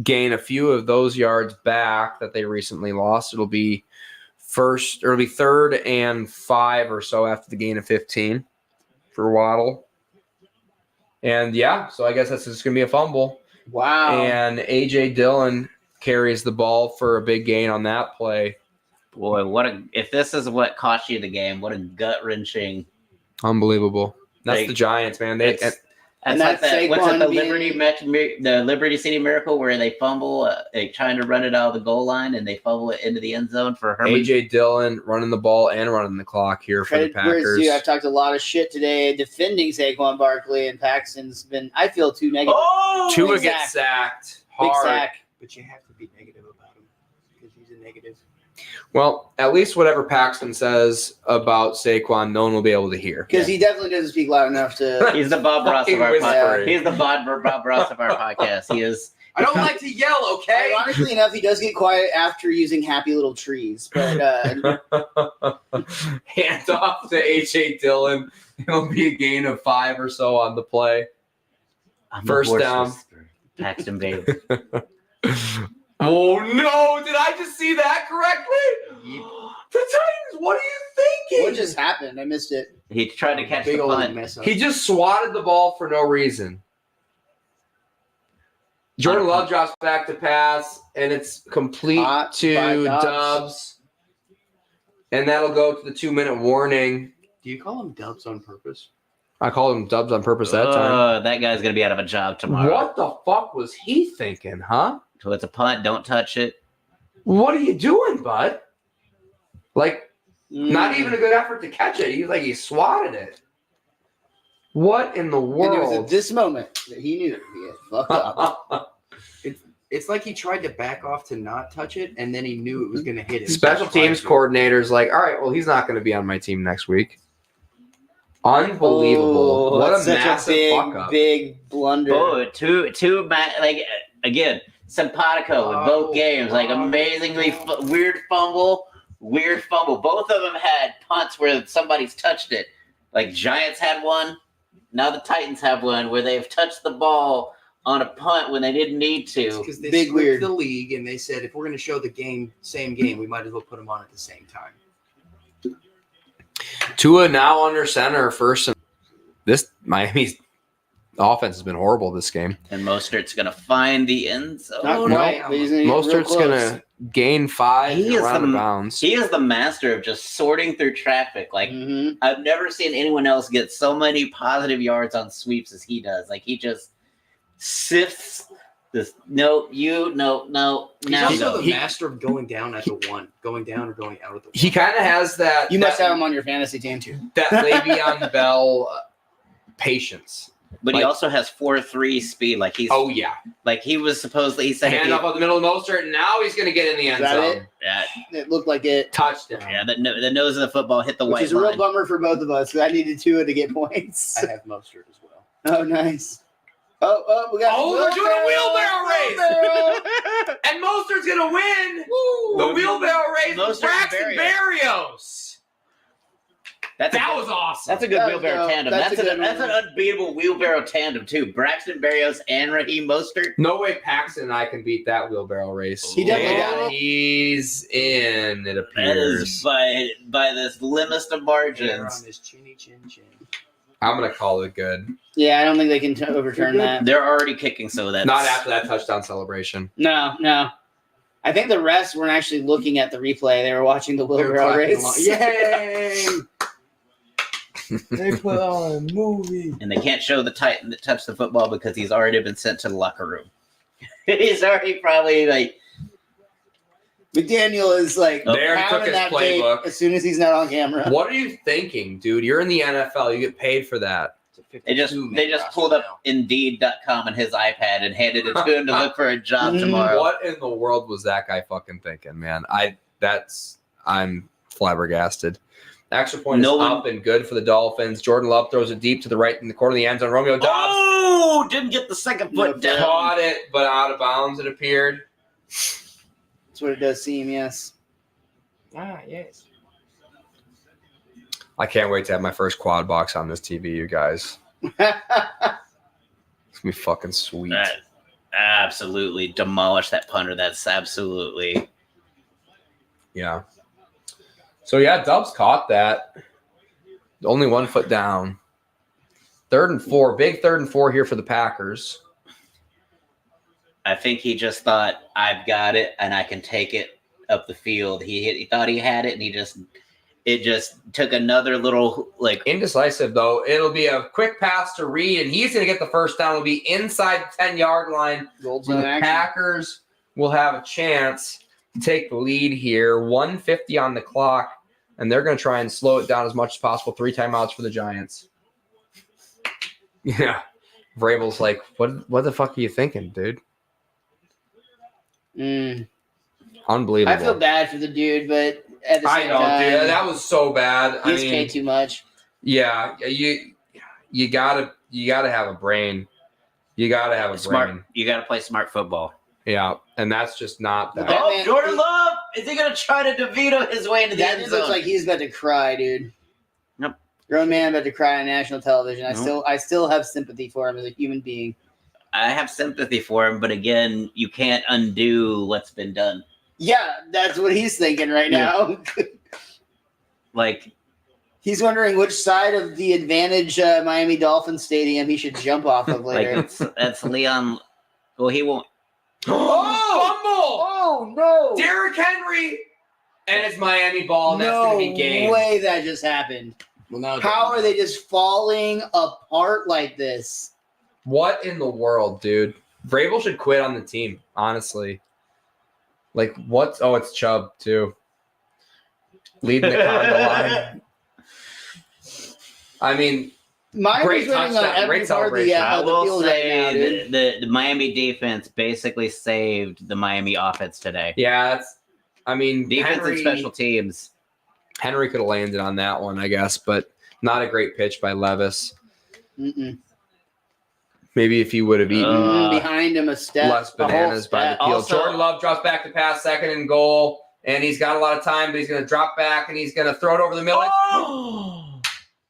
gain a few of those yards back that they recently lost. It'll be 3rd and 5 or so after the gain of 15 for Waddle. And yeah, so I guess that's just going to be a fumble. Wow. And A.J. Dillon carries the ball for a big gain on that play. Boy, if this is what cost you the game, what a gut wrenching. Unbelievable. That's Like, the Giants, man. And That's like that's that. What's it? The Saquon the Liberty City Miracle, where they fumble, trying to run it out of the goal line, and they fumble it into the end zone for Herman. AJ Dillon running the ball and running the clock here for the Credit where it's Packers. due. I've talked a lot of shit today defending Saquon Barkley, and Paxton's been, I feel, too negative. Oh, Tua big gets sacked Big hard. sack. But you have to be negative about him because he's a negative. Well, at least whatever Paxton says about Saquon, no one will be able to hear. Because he definitely doesn't speak loud enough to. He's the Bob Ross of our Fucking podcast. whispering. He's the Bob Ross of our podcast. He is. I don't like to yell, okay? Ironically enough, he does get quiet after using Happy Little Trees. But Hands off to AJ Dillon. It'll be a gain of 5 or so on the play. I'm First the horse down. whisperer. Paxton Bailey. Oh no! Did I just see that correctly? The Titans. What are you thinking? what just happened? I missed it. He tried to catch Big the old punt. mess up. He just swatted the ball for no reason. Jordan Love drops back to pass, and it's complete Hot to by Dobbs. Dubs. And that'll go to the 2-minute warning. Do you call him Dubs on purpose? I called him Dubs on purpose that time. That guy's gonna be out of a job tomorrow. What the fuck was he thinking, huh? So it's a punt. Don't touch it. What are you doing, bud? Like, not Mm. even a good effort to catch it. He swatted it. What in the And it was world? at this moment that he knew he had fucked up. It's like he tried to back off to not touch it, and then he knew it was going to hit him. Special teams coordinator's like, all right, well, he's not going to be on my team next week. Unbelievable. Oh, What a that's such massive big, fuck up. big blunder. Oh, again, simpatico in both games. Like amazingly weird fumble. Both of them had punts where somebody's touched it. Like Giants had one. Now the Titans have one where they've touched the ball on a punt when they didn't need to. Because they Big split weird. the league, and they said if we're going to show the same game, we might as well put them on at the same time. Tua now under center first. This Miami's offense has been horrible this game. And Mostert's gonna find the end zone. Not quite, but he's gonna get real Mostert's close. going to gain 5 He is around the- the bounds. He is the master of just sorting through traffic. Like Mhm. I've never seen anyone else get so many positive yards on sweeps as he does. Like he just sifts this. No, He's now also go. the master of going down at the one, going down or going out at the one. He kind of has that. You must that, have him on your fantasy team too. that Le'Veon Bell patience. But he like- also has 4.3 speed. Like he's Oh, yeah. like he was supposedly. He said if Hand he- up on the middle of Mostert, and now he's going to get in the end Is that zone. yeah, It looked like it, Touchdown. yeah, the nose of the football hit the which white is a real line. bummer for both of us. 'Cause I needed Tua to get points. I have Mostert as well. Oh, nice. Oh, we got. Oh, they're doing a wheelbarrow race. Wheelbarrow. And Mostert's going to win the wheelbarrow race with Mostert Braxton and Berrios. That was awesome. That's a good That was wheelbarrow dope. tandem. That's That's, a an good one. unbeatable wheelbarrow tandem too. Braxton Berrios and Raheem Mostert. No way Paxton and I can beat that wheelbarrow race. He definitely And got it. He's in, it That is appears. by the slimmest of Hair margins. on his chinny chin chin. I'm going to call it good. Yeah, I don't think they can overturn that. They're already kicking, so that's Not after that touchdown celebration. No. I think the rest weren't actually looking at the replay. They were watching the wheelbarrow race. Yay! They put on a movie. And they can't show the Titan that touched the football because he's already been sent to the locker room. He's already probably like McDaniel is like They already having took his that tape playbook. as soon as he's not on camera. What are you thinking, dude? You're in the NFL. You get paid for that. they just pulled up Indeed.com on his iPad and handed it to him to look for a job tomorrow. What in the world was that guy fucking thinking, man? I'm flabbergasted. Extra point No is one- up and good for the Dolphins. Jordan Love throws it deep to the right in the corner of the end zone. Romeo Dobbs Oh, didn't get the second foot down. caught it, but out of bounds it appeared. That's what it does seem, yes. Ah, yes. I can't wait to have my first quad box on this TV, you guys. It's gonna be fucking sweet. That absolutely demolished that punter. That's absolutely. Yeah. So yeah, Dubs caught that. Only 1 foot down. 3rd and 4. Big 3rd and 4 here for the Packers. I think he just thought, I've got it and I can take it up the field. He thought he had it and he just it just took another little like Indecisive, though. It'll be a quick pass to Reed, and he's going to get the first down. It'll be inside the 10-yard line. Gold So zone the action. Packers will have a chance to take the lead here. 1:50 on the clock, and they're going to try and slow it down as much as possible. 3 timeouts for the Giants. Yeah. Vrabel's like, what the fuck are you thinking, dude? Unbelievable. I feel bad for the dude, but at the I same know, time, dude. That was so bad. he's paid too much. Yeah, you gotta have a brain. You gotta have a smart. brain. You got to play smart football. Yeah, and that's just not that. That Oh, man- Jordan Love! Is he gonna try to DeVito his way into the That end dude zone? looks like he's about to cry, dude. Nope. Grown man about to cry on national television. Nope. I still have sympathy for him as a human being. I have sympathy for him, but again, you can't undo what's been done. Yeah, that's what he's thinking right now. Like, He's wondering which side of the advantage Miami Dolphins stadium he should jump off of like later. that's Leon. Well, he won't. Oh, Oh no! Derrick Henry, and it's Miami ball. And that's No gonna be game. way that just happened. Well, now How are they just falling apart like this? What in the world, dude? Vrabel should quit on the team, honestly. Like, what? Oh, it's Chubb, too. Leading the condo line. I mean, Miami's Great winning on touchdown, every great part of the, celebration. I the will field right now, say dude. the Miami defense basically saved the Miami offense today. yeah, that's. I mean, Defense and special teams. Henry could have landed on that one, I guess, but not a great pitch by Levis. Mm-mm. Maybe if he would have eaten Behind him a step. less a whole bananas by the step. field. Also- Jordan Love drops back to pass, second and goal, and he's got a lot of time, but he's going to drop back and he's going to throw it over the middle.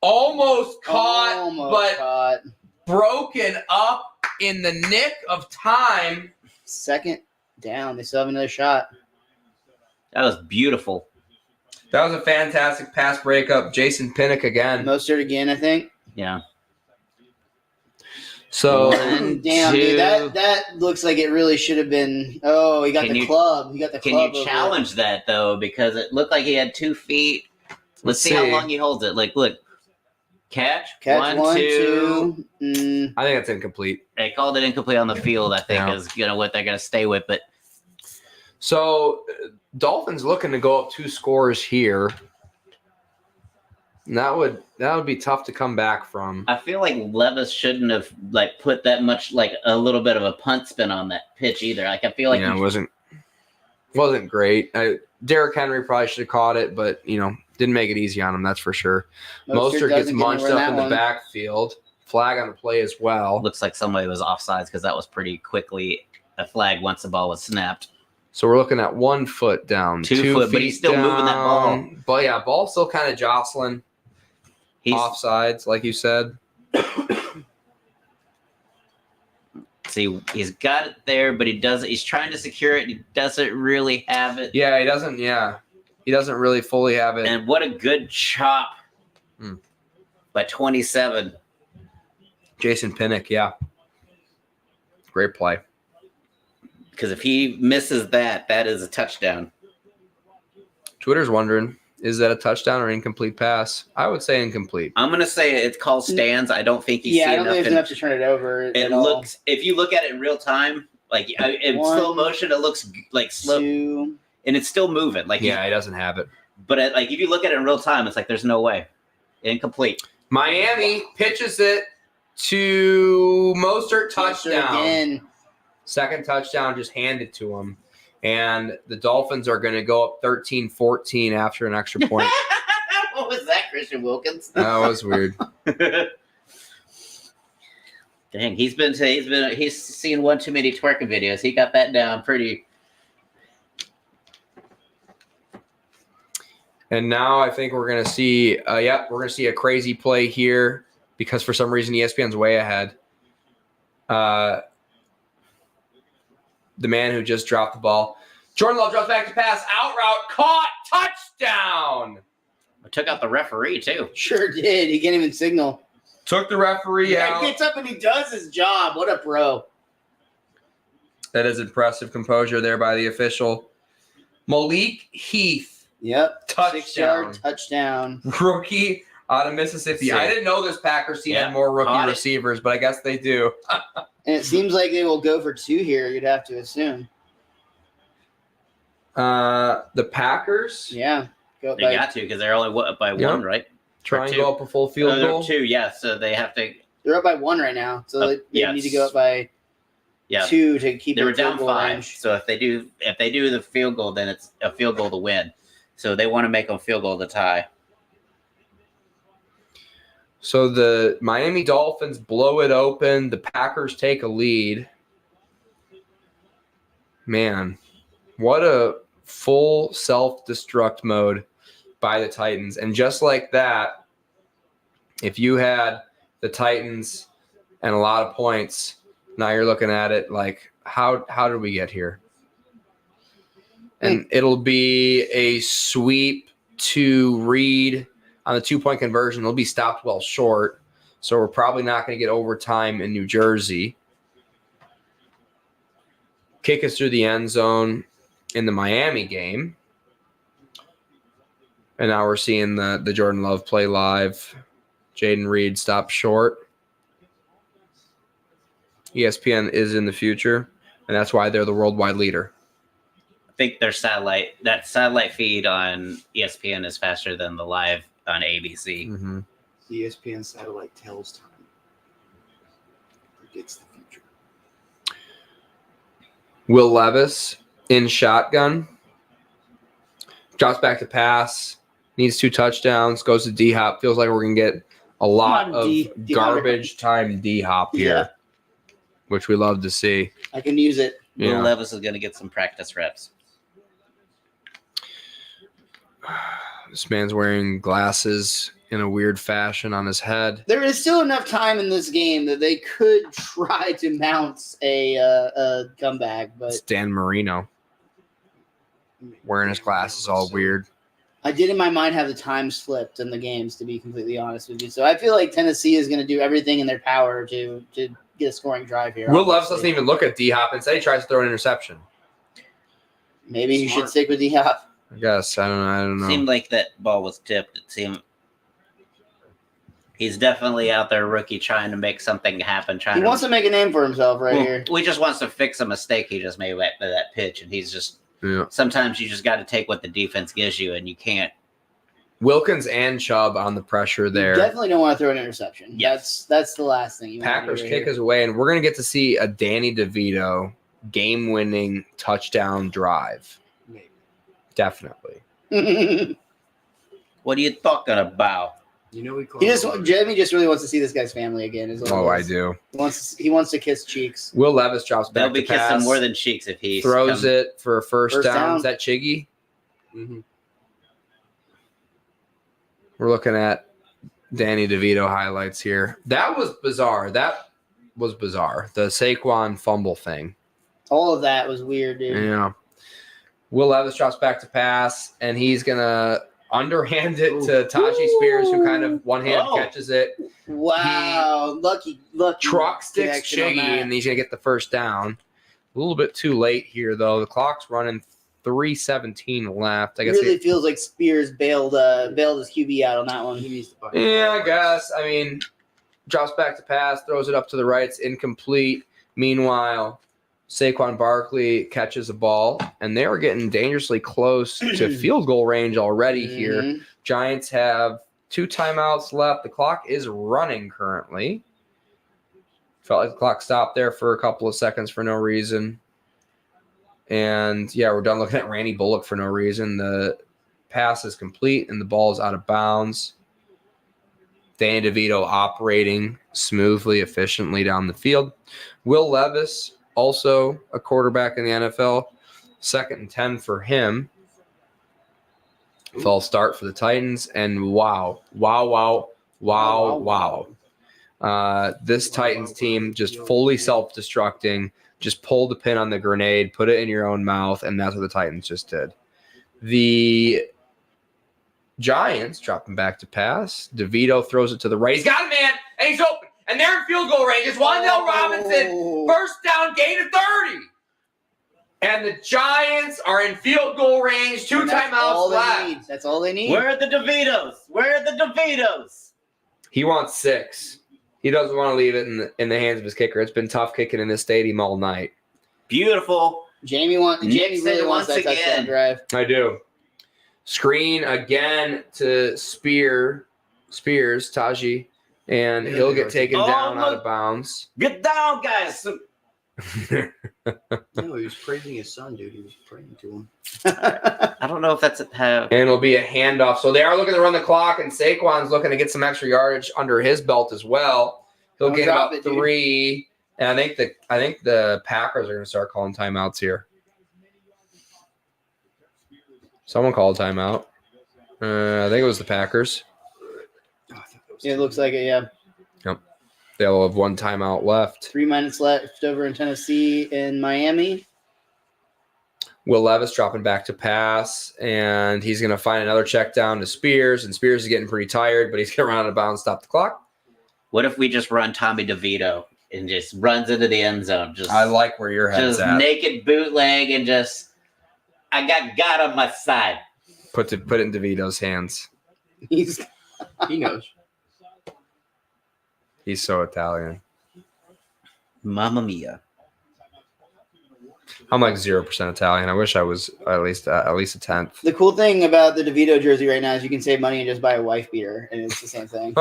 Almost caught, Almost but caught. broken up in the nick of time. Second down. They still have another shot. That was beautiful. That was a fantastic pass breakup. Jason Pinnock again. Mostert again, I think. Yeah. So One, Damn, two. dude, that looks like it really should have been. Oh, he got Can the you- club. He got the Can club. you over challenge that though? Because it looked like he had 2 feet. Let's see how long he holds it. Like, look, catch, it. Catch one, two. I think that's incomplete. They called it incomplete on the field. I think Yeah. is what they're gonna stay with. But So Dolphins looking to go up 2 scores here. And that would be tough to come back from. I feel like Levis shouldn't have like put that much like a little bit of a punt spin on that pitch either. Like I feel like It wasn't great. Derrick Henry probably should have caught it, but didn't make it easy on him. That's for sure. Mostert gets munched up in the backfield. Flag on the play as well. looks like somebody was offsides because that was pretty quickly a flag once the ball was snapped. So we're looking at 1 foot down, 2 foot, but he's still moving that ball. down. But yeah, ball's still kind of jostling. He's Offsides, like you said. see he's got it there, but he doesn't. He's trying to secure it. He doesn't really have it. Yeah, he doesn't. Yeah, he doesn't really fully have it. And what a good chop by 27. Jason Pinnock, yeah, great play. Because if he misses that, that is a touchdown. Twitter's wondering, is that a touchdown or incomplete pass? I would say incomplete. I'm gonna say it's called stands. I don't think you Yeah, I see don't think enough. there's enough to turn it over. It at all. looks. If you look at it in real time, like in One, slow motion, it looks like slow, 2. and it's still moving. Like Yeah, he doesn't have it. but like if you look at it in real time, it's like there's no way. Incomplete. Miami pitches it to Mostert, touchdown. Again. Second touchdown, just handed to him. And the Dolphins are going to go up 13-14 after an extra point. What was that, Christian Wilkins? That was weird. Dang, he's seen one too many twerking videos. He got that down pretty. And now I think we're going to see, we're going to see a crazy play here because for some reason ESPN's way ahead. The man who just dropped the ball. Jordan Love drops back to pass, out route, caught, touchdown. I took out the referee too. Sure did. He can't even signal. Took the referee out. He gets up and he does his job. What a pro. That is impressive composure there by the official. Malik Heath Yep. Touchdown. 6-yard touchdown. Rookie out of Mississippi. See. I didn't know this Packers team Yeah, had more rookie caught it. receivers, but I guess they do. And it seems like they will go for 2 here, you'd have to assume. The Packers Yeah. Go They got to because they're only up by Yeah. 1, right? try and two. go up a full field They're goal. 2, yeah. So they have to. They're up by 1 right now, so they yes. need to go up by Yeah, 2 to keep they were their field down goal 5. range. So if they do the field goal, then it's a field goal to win. So they want to make a field goal to tie. So the Miami Dolphins blow it open. The Packers take a lead. Man, what a full self-destruct mode by the Titans. And just like that, if you had the Titans and a lot of points, now you're looking at it like, how did we get here? And it'll be a sweep to Reed on the 2-point conversion. It'll be stopped well short. So we're probably not going to get overtime in New Jersey. Kick us through the end zone in the Miami game. And now we're seeing the Jordan Love play live. Jaden Reed stopped short. ESPN is in the future, and that's why they're the worldwide leader. I think their satellite feed on ESPN is faster than the live on ABC. Mm-hmm. ESPN satellite tells time. Predicts the future. Will Levis in shotgun. Drops back to pass. Needs 2 touchdowns. Goes to D-Hop. Feels like we're going to get a lot Come on, of D-Hop. garbage time D-Hop here, Yeah. which we love to see. I can use it. Yeah. Will Levis is going to get some practice reps. This man's wearing glasses in a weird fashion on his head. There is still enough time in this game that they could try to mount a comeback, but It's Dan Marino wearing his glasses all weird. I did in my mind have the times flipped in the games, to be completely honest with you. So I feel like Tennessee is going to do everything in their power to get a scoring drive here. Will Levis obviously. doesn't even look at D-Hop and say he tries to throw an interception. Maybe he should Smart. stick with D-Hop. I guess. I don't know. Seemed like that ball was tipped. It seemed he's definitely out there, rookie, trying to make something happen. He wants to make a name for himself right Well, here. We just wants to fix a mistake he just made with that pitch, and he's just. Yeah. Sometimes you just got to take what the defense gives you, and you can't. Wilkins and Chubb on the pressure You there. definitely don't want to throw an interception. Yes. That's the last thing you want Packers to do kick right us away, and we're going to get to see a Danny DeVito game-winning touchdown drive. Maybe. Definitely. here. What are you talking about? You know we call Jamie just really wants to see this guy's family again. Is all Oh, it I is. do. He wants to kiss cheeks. Will Levis drops They'll back be to kissing pass, more than cheeks if he throws it for a first First down. down. Is that Chiggy? Mm-hmm. We're looking at Danny DeVito highlights here. That was bizarre. The Saquon fumble thing. All of that was weird, dude. Yeah. Will Levis drops back to pass, and he's going to underhand it to Tajee Spears, who kind of one-hand Oh. catches it. Wow, lucky Truck sticks connection on Chiggy, that. and he's going to get the first down. A little bit too late here, though. The clock's running 3:17 left. I guess. really feels like Spears bailed his QB out on that one. He needs to buy. Yeah, I guess. I mean, drops back to pass, throws it up to the right. It's incomplete. Meanwhile, Saquon Barkley catches a ball, and they are getting dangerously close to field goal range already here. Mhm. Giants have 2 timeouts left. The clock is running currently. Felt like the clock stopped there for a couple of seconds for no reason. And, yeah, we're done looking at Randy Bullock for no reason. The pass is complete, and the ball is out of bounds. Danny DeVito operating smoothly, efficiently down the field. Will Levis, also a quarterback in the NFL. 2nd and 10 for him. False start for the Titans. And wow. This Titans team just fully self-destructing. Just pull the pin on the grenade, put it in your own mouth, and that's what the Titans just did. The Giants dropping back to pass. DeVito throws it to the right. He's got a man, and he's open. And they're in field goal range. It's Wan'Dale Robinson. Oh. First down, gain of 30. And the Giants are in field goal range. 2 And that's timeouts all they left. need. That's all they need. Where are the DeVitos? Where are the DeVitos? He wants 6. He doesn't want to leave it in the hands of his kicker. It's been tough kicking in this stadium all night. Beautiful. Jamie Nixon really wants once that touchdown again. drive. I do. Screen again to Spears, Taji, and he'll get taken Oh, down out look. of bounds. Get down, guys. No, he was praising his son, dude. He was praying to him. I don't know if that's how. And it'll be a handoff. So they are looking to run the clock, and Saquon's looking to get some extra yardage under his belt as well. He'll Don't get drop about it, dude. 3. And I think the Packers are going to start calling timeouts here. Someone called timeout. I think it was the Packers. Oh, I thought that was It looks like it, yeah. They'll have 1 timeout left. 3 minutes left over in Tennessee and Miami. Will Levis dropping back to pass, and he's going to find another check down to Spears, and Spears is getting pretty tired, but he's going to run out of bounds, stop the clock. What if we just run Tommy DeVito and just runs into the end zone? Just I like where your head's just at. naked bootleg and just I got God on my side. Put it in DeVito's hands. He's He knows. He's so Italian. Mamma mia. I'm like 0% Italian. I wish I was at least a tenth. the cool thing about the DeVito jersey right now is you can save money and just buy a wife beater, and it's the same thing.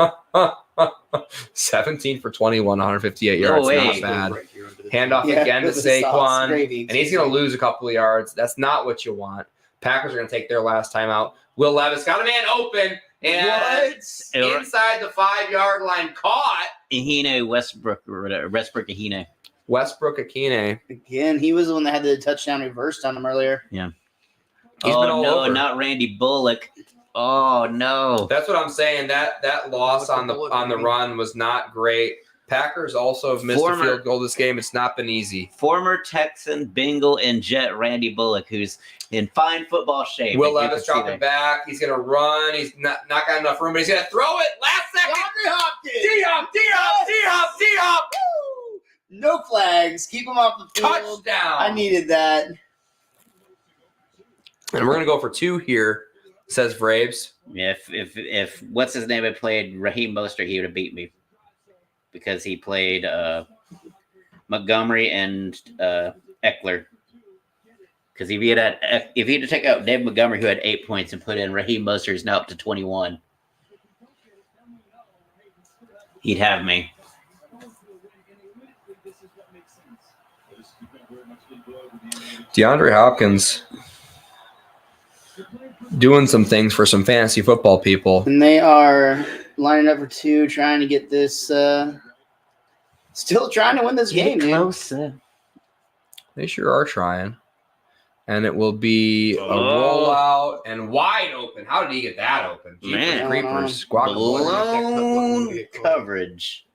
17 for 21, 158 yards. wait. Not bad. Right here under the Handoff Yeah, again to with the sauce, Saquon, gravy, and he's going to lose a couple of yards. That's not what you want. Packers are going to take their last timeout. Will Levis got a man open, and inside the 5-yard line, caught. Ahine Westbrook or whatever. Westbrook Ahine. Westbrook Akine. Again, he was the one that had the touchdown reversed on him earlier. He's been Oh all no, over. not Randy Bullock. Oh no. That's what I'm saying. That loss on the run was not great. Packers also have missed a field goal this game. It's not been easy. Former Texan, Bengal, and Jet Randy Bullock, who's in fine football shape. Will as you can Levis see dropping there. back. He's going to run. He's not got enough room, but he's going to throw it. Last second. D-Hop. No flags. Keep him off the field. Touchdown. I needed that. And we're going to go for 2 here, says Vraves. If what's his name had played Raheem Mostert, he would have beat me because he played Montgomery and Eckler. Because if he'd to take out Dave Montgomery, who had 8 points, and put in Raheem Mostert, who's now up to 21, he'd have me. DeAndre Hopkins doing some things for some fantasy football people. And they are lining up for 2, trying to get this. Still trying to win this game, dude. Closer. They sure are trying. And it will be a rollout and wide open. How did he get that open? Man. Creepers. Guacamole. Blown coverage.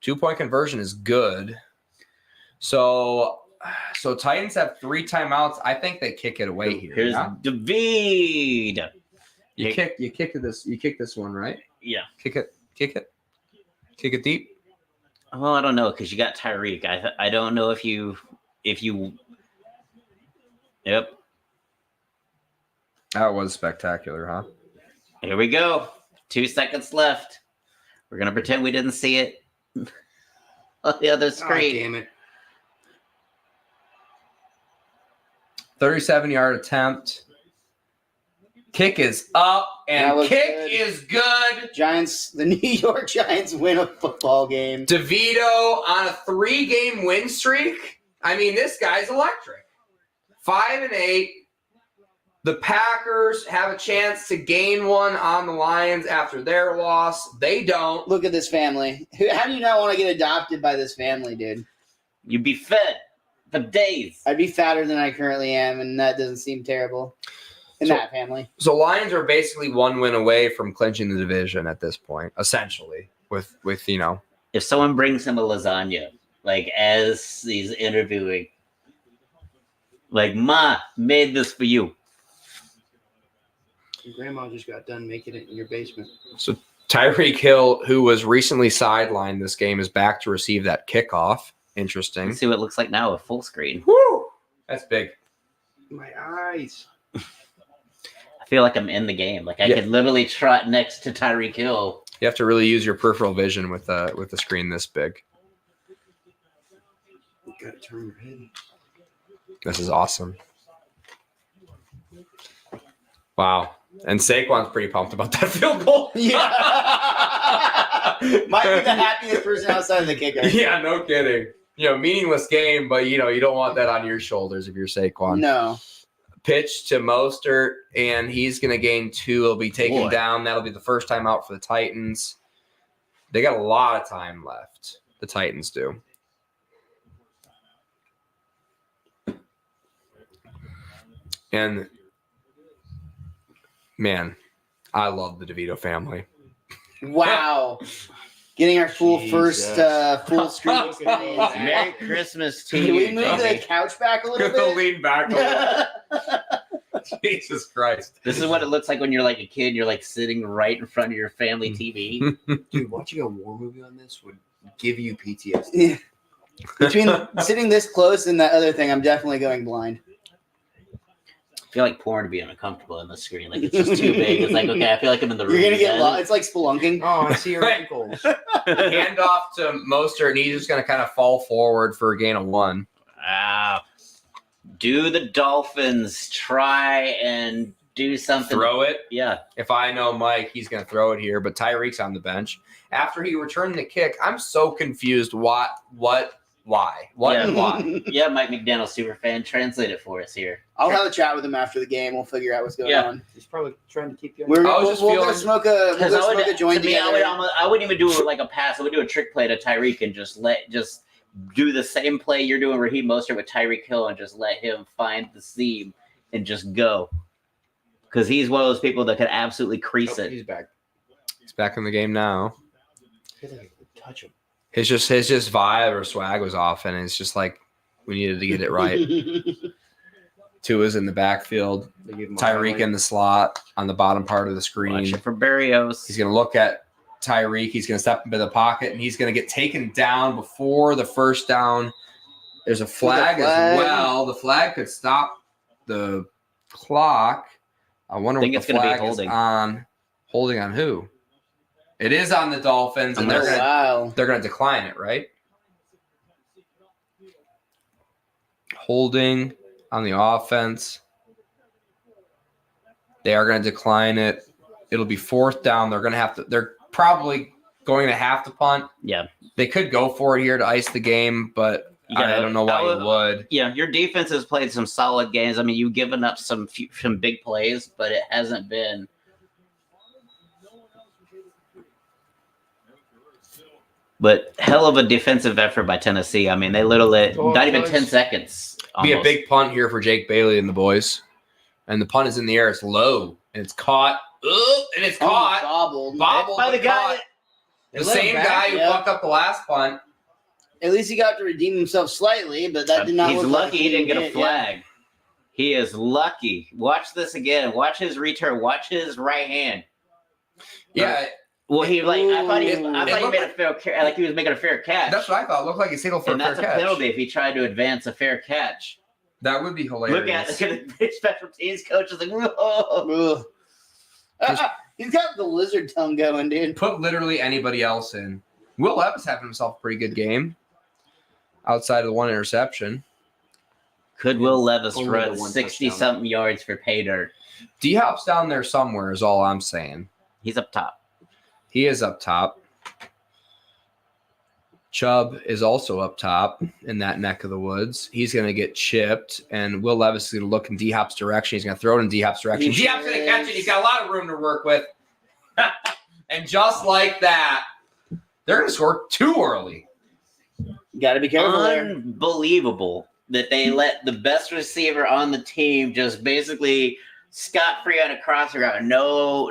2-point conversion is good. So Titans have 3 timeouts. I think they kick it away here. Here's Yeah? David. You kick this one, right? Yeah. Kick it deep. Well, I don't know because you got Tyreek. I don't know if you. Yep. That was spectacular, huh? Here we go. 2 seconds left. We're gonna pretend we didn't see it on the other Oh, screen. damn it. 37-yard attempt. Kick is up, That and was kick good. is good. Giants, the New York Giants win a football game. DeVito on a 3-game win streak. I mean, this guy's electric. 5-8. The Packers have a chance to gain one on the Lions after their loss. They don't. Look at this family. How do you not want to get adopted by this family, dude? You'd be fed for days. I'd be fatter than I currently am, and that doesn't seem terrible in So- that family. So Lions are basically 1 win away from clinching the division at this point, essentially, with If someone brings him a lasagna, like as he's interviewing, like Ma made this for you. Your grandma just got done making it in your basement. Tyreek Hill, who was recently sidelined this game, is back to receive that kickoff. Interesting. Let's see what it looks like now with full screen. Woo! That's big. My eyes. I feel like I'm in the game. Like I Yeah. could literally trot next to Tyreek Hill. You have to really use your peripheral vision with the screen this big. You gotta turn your head. This is awesome. Wow. And Saquon's pretty pumped about that field goal. Yeah. Might be the happiest person outside of the kicker. Yeah, no kidding. Meaningless game, but you don't want that on your shoulders if you're Saquon. No. Pitch to Mostert, and he's going to gain 2. He'll be taken down. That'll be the first time out for the Titans. They got a lot of time left. The Titans do. And, man, I love the DeVito family. Wow. Getting our full Jesus. first full screen experience. Merry Christmas to Can you. we move the Jamie. couch back a little They'll bit? lean back a little. Jesus Christ. This is what it looks like when you're like a kid. You're like sitting right in front of your family TV. Dude, watching a war movie on this would give you PTSD. Yeah. Between sitting this close and that other thing, I'm definitely going blind. I feel like porn to be uncomfortable on the screen. Like it's just too big. It's like, okay, I feel like I'm in the room. You're gonna get again. lost. It's like spelunking. Oh, I see your ankles. Hand off to Mostert, and he's just going to kind of fall forward for a gain of 1. Ah. Do the Dolphins try and do something? Throw it. Yeah. If I know Mike, he's going to throw it here, but Tyreek's on the bench. After he returned the kick, I'm so confused. Why? And why? Yeah, Mike McDaniel, super fan. Translate it for us here. I'll have a chat with him after the game. We'll figure out what's going Yeah. on. He's probably trying to keep you. We're I was we'll, just we'll feeling- go smoke a Because we'll go smoke a joint to me, together. I wouldn't even do like a pass. I would do a trick play to Tyreek and just do the same play you're doing Raheem Mostert with Tyreek Hill and just let him find the seam and just go. Because he's one of those people that could absolutely crease Oh, it. he's back. He's back in the game now. I feel like I could touch him. His vibe or swag was off, and it's just like we needed to get it right. Tua's in the backfield. They gave him a Tyreek highlight. in the slot on the bottom part of the screen. Watch it for Barrios. He's going to look at Tyreek. He's going to step into the pocket, and he's going to get taken down before the first down. There's a flag as well. The flag could stop the clock. I wonder Think what it's the gonna be flag is holding. on. Holding on who? It is on the Dolphins, and Oh, wow. they're going to decline it, right? Holding on the offense. They are going to decline it. It'll be 4th down. They're probably going to have to punt. Yeah. They could go for it here to ice the game, but I don't know why you would. Yeah, your defense has played some solid games. I mean, you've given up some big plays, but it hasn't been. But hell of a defensive effort by Tennessee. I mean, they literally not even 10 seconds. Be a almost. big punt here for Jake Bailey and the boys. And the punt is in the air. It's low. And it's caught. And it's caught. Bobbled. Bobbled by the but guy. caught. They The let him same back, guy who yeah. fucked up the last punt. At least he got to redeem himself slightly, but that did not He's look lucky like he didn't get a did, flag. He is lucky. Watch this again. Watch his return. Watch his right hand. Yeah, Well, I thought he It made looked a fair catch. Like he was making a fair catch. that's what I thought. It looked like he signaled for And a fair that's a catch. penalty if he tried to advance a fair catch. That would be hilarious. Look at the special teams coach is like, whoa. Ugh. He's got the lizard tongue going, dude. Put literally anybody else in. Will Levis having himself a pretty good game outside of the one interception. Could Will Levis Only run the one 60-something yards for pay dirt? D-Hop's down there somewhere is all I'm saying. He's up top. He is up top. Chubb is also up top in that neck of the woods. He's going to get chipped, and Will Levis is going to look in D-Hop's direction. He's going to throw it in D-Hop's direction. He D-Hop's going to is. catch it. He's got a lot of room to work with. And just like that, they're going to score too early. Got to be careful there. Unbelievable that they let the best receiver on the team just basically scot-free on a crosser route. No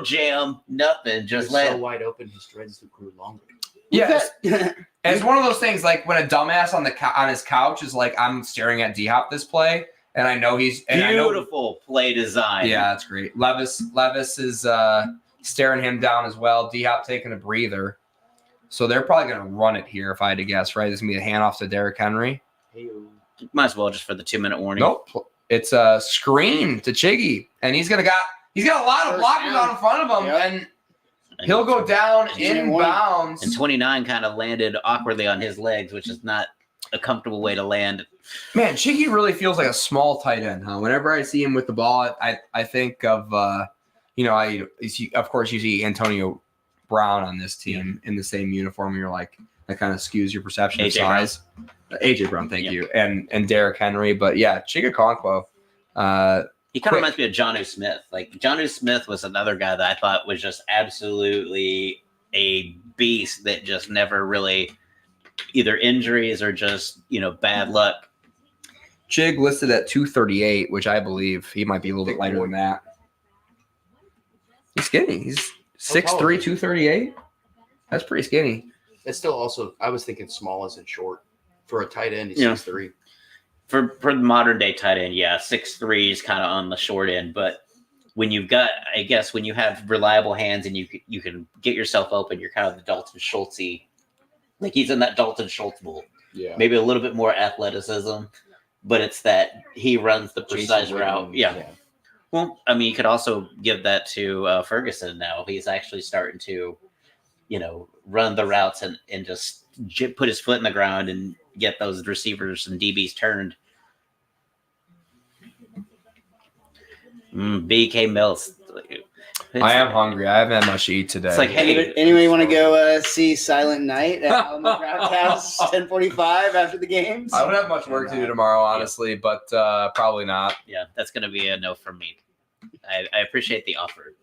jam, nothing. Just He was let so wide open, his dreads grew longer. Yes. And it's one of those things like when a dumbass on his couch is like, I'm staring at D-Hop this play, and I know he's and I know- beautiful play design. Yeah, that's great. Levis is staring him down as well. D-Hop taking a breather. So they're probably going to run it here if I had to guess, right? This is going to be a handoff to Derrick Henry. Hey, Might as well just for the 2-minute warning. Nope. It's a screen to Chiggy, and he's got a lot of First blockers down. out in front of him, Yep. and he'll go down And one. inbounds. And 29 kind of landed awkwardly on his legs, which is not a comfortable way to land. Man, Chiggy really feels like a small tight end, huh? Whenever I see him with the ball, I think of of course you see Antonio Brown on this team in the same uniform. You're like, that kind of skews your perception of AJ Brown. size. AJ Brown, thank Yep. you, and Derrick Henry. But yeah, Chigakonkwo. He kind of reminds me of Jonnu Smith. Like Jonnu Smith was another guy that I thought was just absolutely a beast that just never really either injuries or just, bad luck. Chig listed at 238, which I believe he might be a little bit lighter than that. He's skinny. He's 6'3", 238. That's pretty skinny. It's still also, I was thinking small as in short. For a tight end, he's Yeah. 6'3". For the modern day tight end, 6'3" is kind of on the short end. But when you have reliable hands and you can get yourself open, you're kind of the Dalton Schultz-y. Like he's in that Dalton Schultz mold. Yeah. Maybe a little bit more athleticism, but it's that he runs the precise Jason route. Witten, Yeah. Well, I mean, you could also give that to Ferguson now. He's actually starting to, run the routes and just put his foot in the ground and get those receivers and DBs turned. BK Mills. I am hungry. I haven't had much to eat today. It's like, hey, Anybody want to go see Silent Night at Alamo Draft House 10:45 after the games? I don't have much work to do tomorrow, honestly, but probably not. yeah, that's going to be a no from me. I appreciate the offer.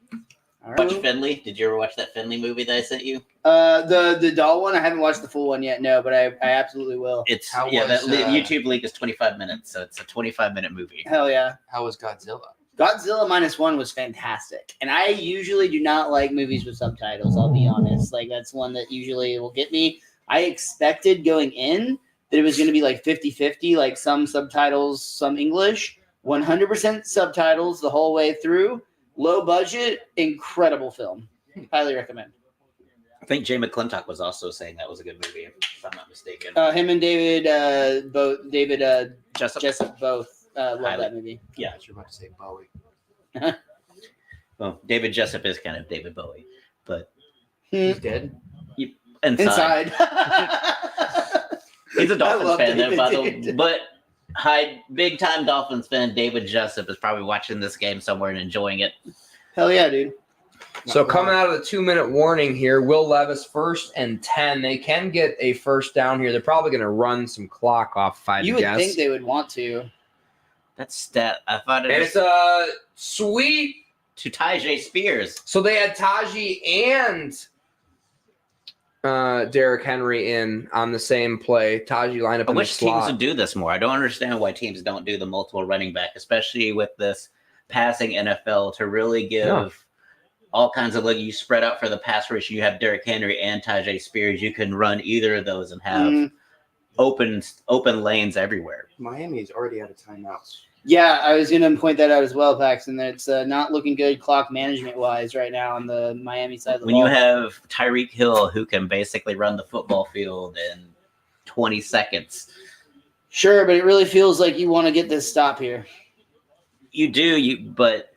All Watch right. Finley. Did you ever watch that Finley movie that I sent you? The doll one. I haven't watched the full one yet. No, but I absolutely will. It's How that was, YouTube link is 25 minutes, so it's a 25-minute movie. Hell yeah. How was Godzilla? Godzilla -1 was fantastic, and I usually do not like movies with subtitles. I'll be honest. Like that's one that usually will get me. I expected going in that it was going to be like 50-50, like some subtitles, some English. 100% subtitles the whole way through. Low budget, incredible film. Highly recommend. I think Jay McClintock was also saying that was a good movie, if I'm not mistaken. Him and David Jessup. Jessup both love Highly. that movie. Yeah. I thought you were about to say Bowie. Well, David Jessup is kind of David Bowie, but He's dead. inside. He's a I Dolphins love fan, though, David, by the way. dude. But big time Dolphins fan David Jessup is probably watching this game somewhere and enjoying it. Hell yeah, dude. So coming out of the 2-minute warning here, Will Levis 1st and 10. They can get a first down here. They're probably going to run some clock off, if I had You to would guess. think they would want to. That's stat. I thought it And was it's a sweep. to Tajay Spears. So they had Tajee and Derrick Henry in on the same play. Tajee lined up I in the wish teams slot. would do this more. I don't understand why teams don't do the multiple running back, especially with this passing NFL, to really give Yeah. all kinds of you spread out for the pass rush. You have Derrick Henry and Tajay Spears. You can run either of those and have Mhm. open lanes everywhere. Miami's already out of timeouts. Yeah, I was going to point that out as well, Paxton. That it's not looking good clock management wise right now on the Miami side of the When ball. you have Tyreek Hill, who can basically run the football field in 20 seconds, Sure, but it really feels like you want to get this stop here. you do, but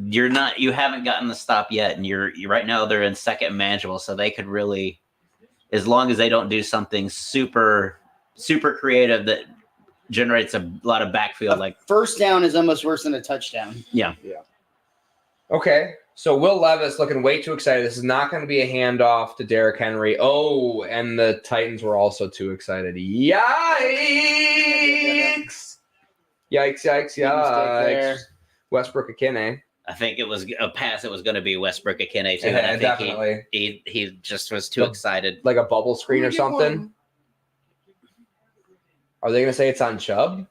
you're not. You haven't gotten the stop yet, and you're right now. They're in second manageable, so they could really, as long as they don't do something super creative that generates a lot of backfield. Like First down is almost worse than a touchdown. Okay, so Will Levis looking way too excited. This is not going to be a handoff to Derrick Henry. Oh, and the Titans were also too excited. Yikes! Yikes! Big mistake there. Westbrook Akine. I think it was a pass. It was going to be Westbrook Akine too. Yeah, and I think definitely. he just was too excited. Like a bubble screen or Get something. one. Are they going to say it's on Chubb?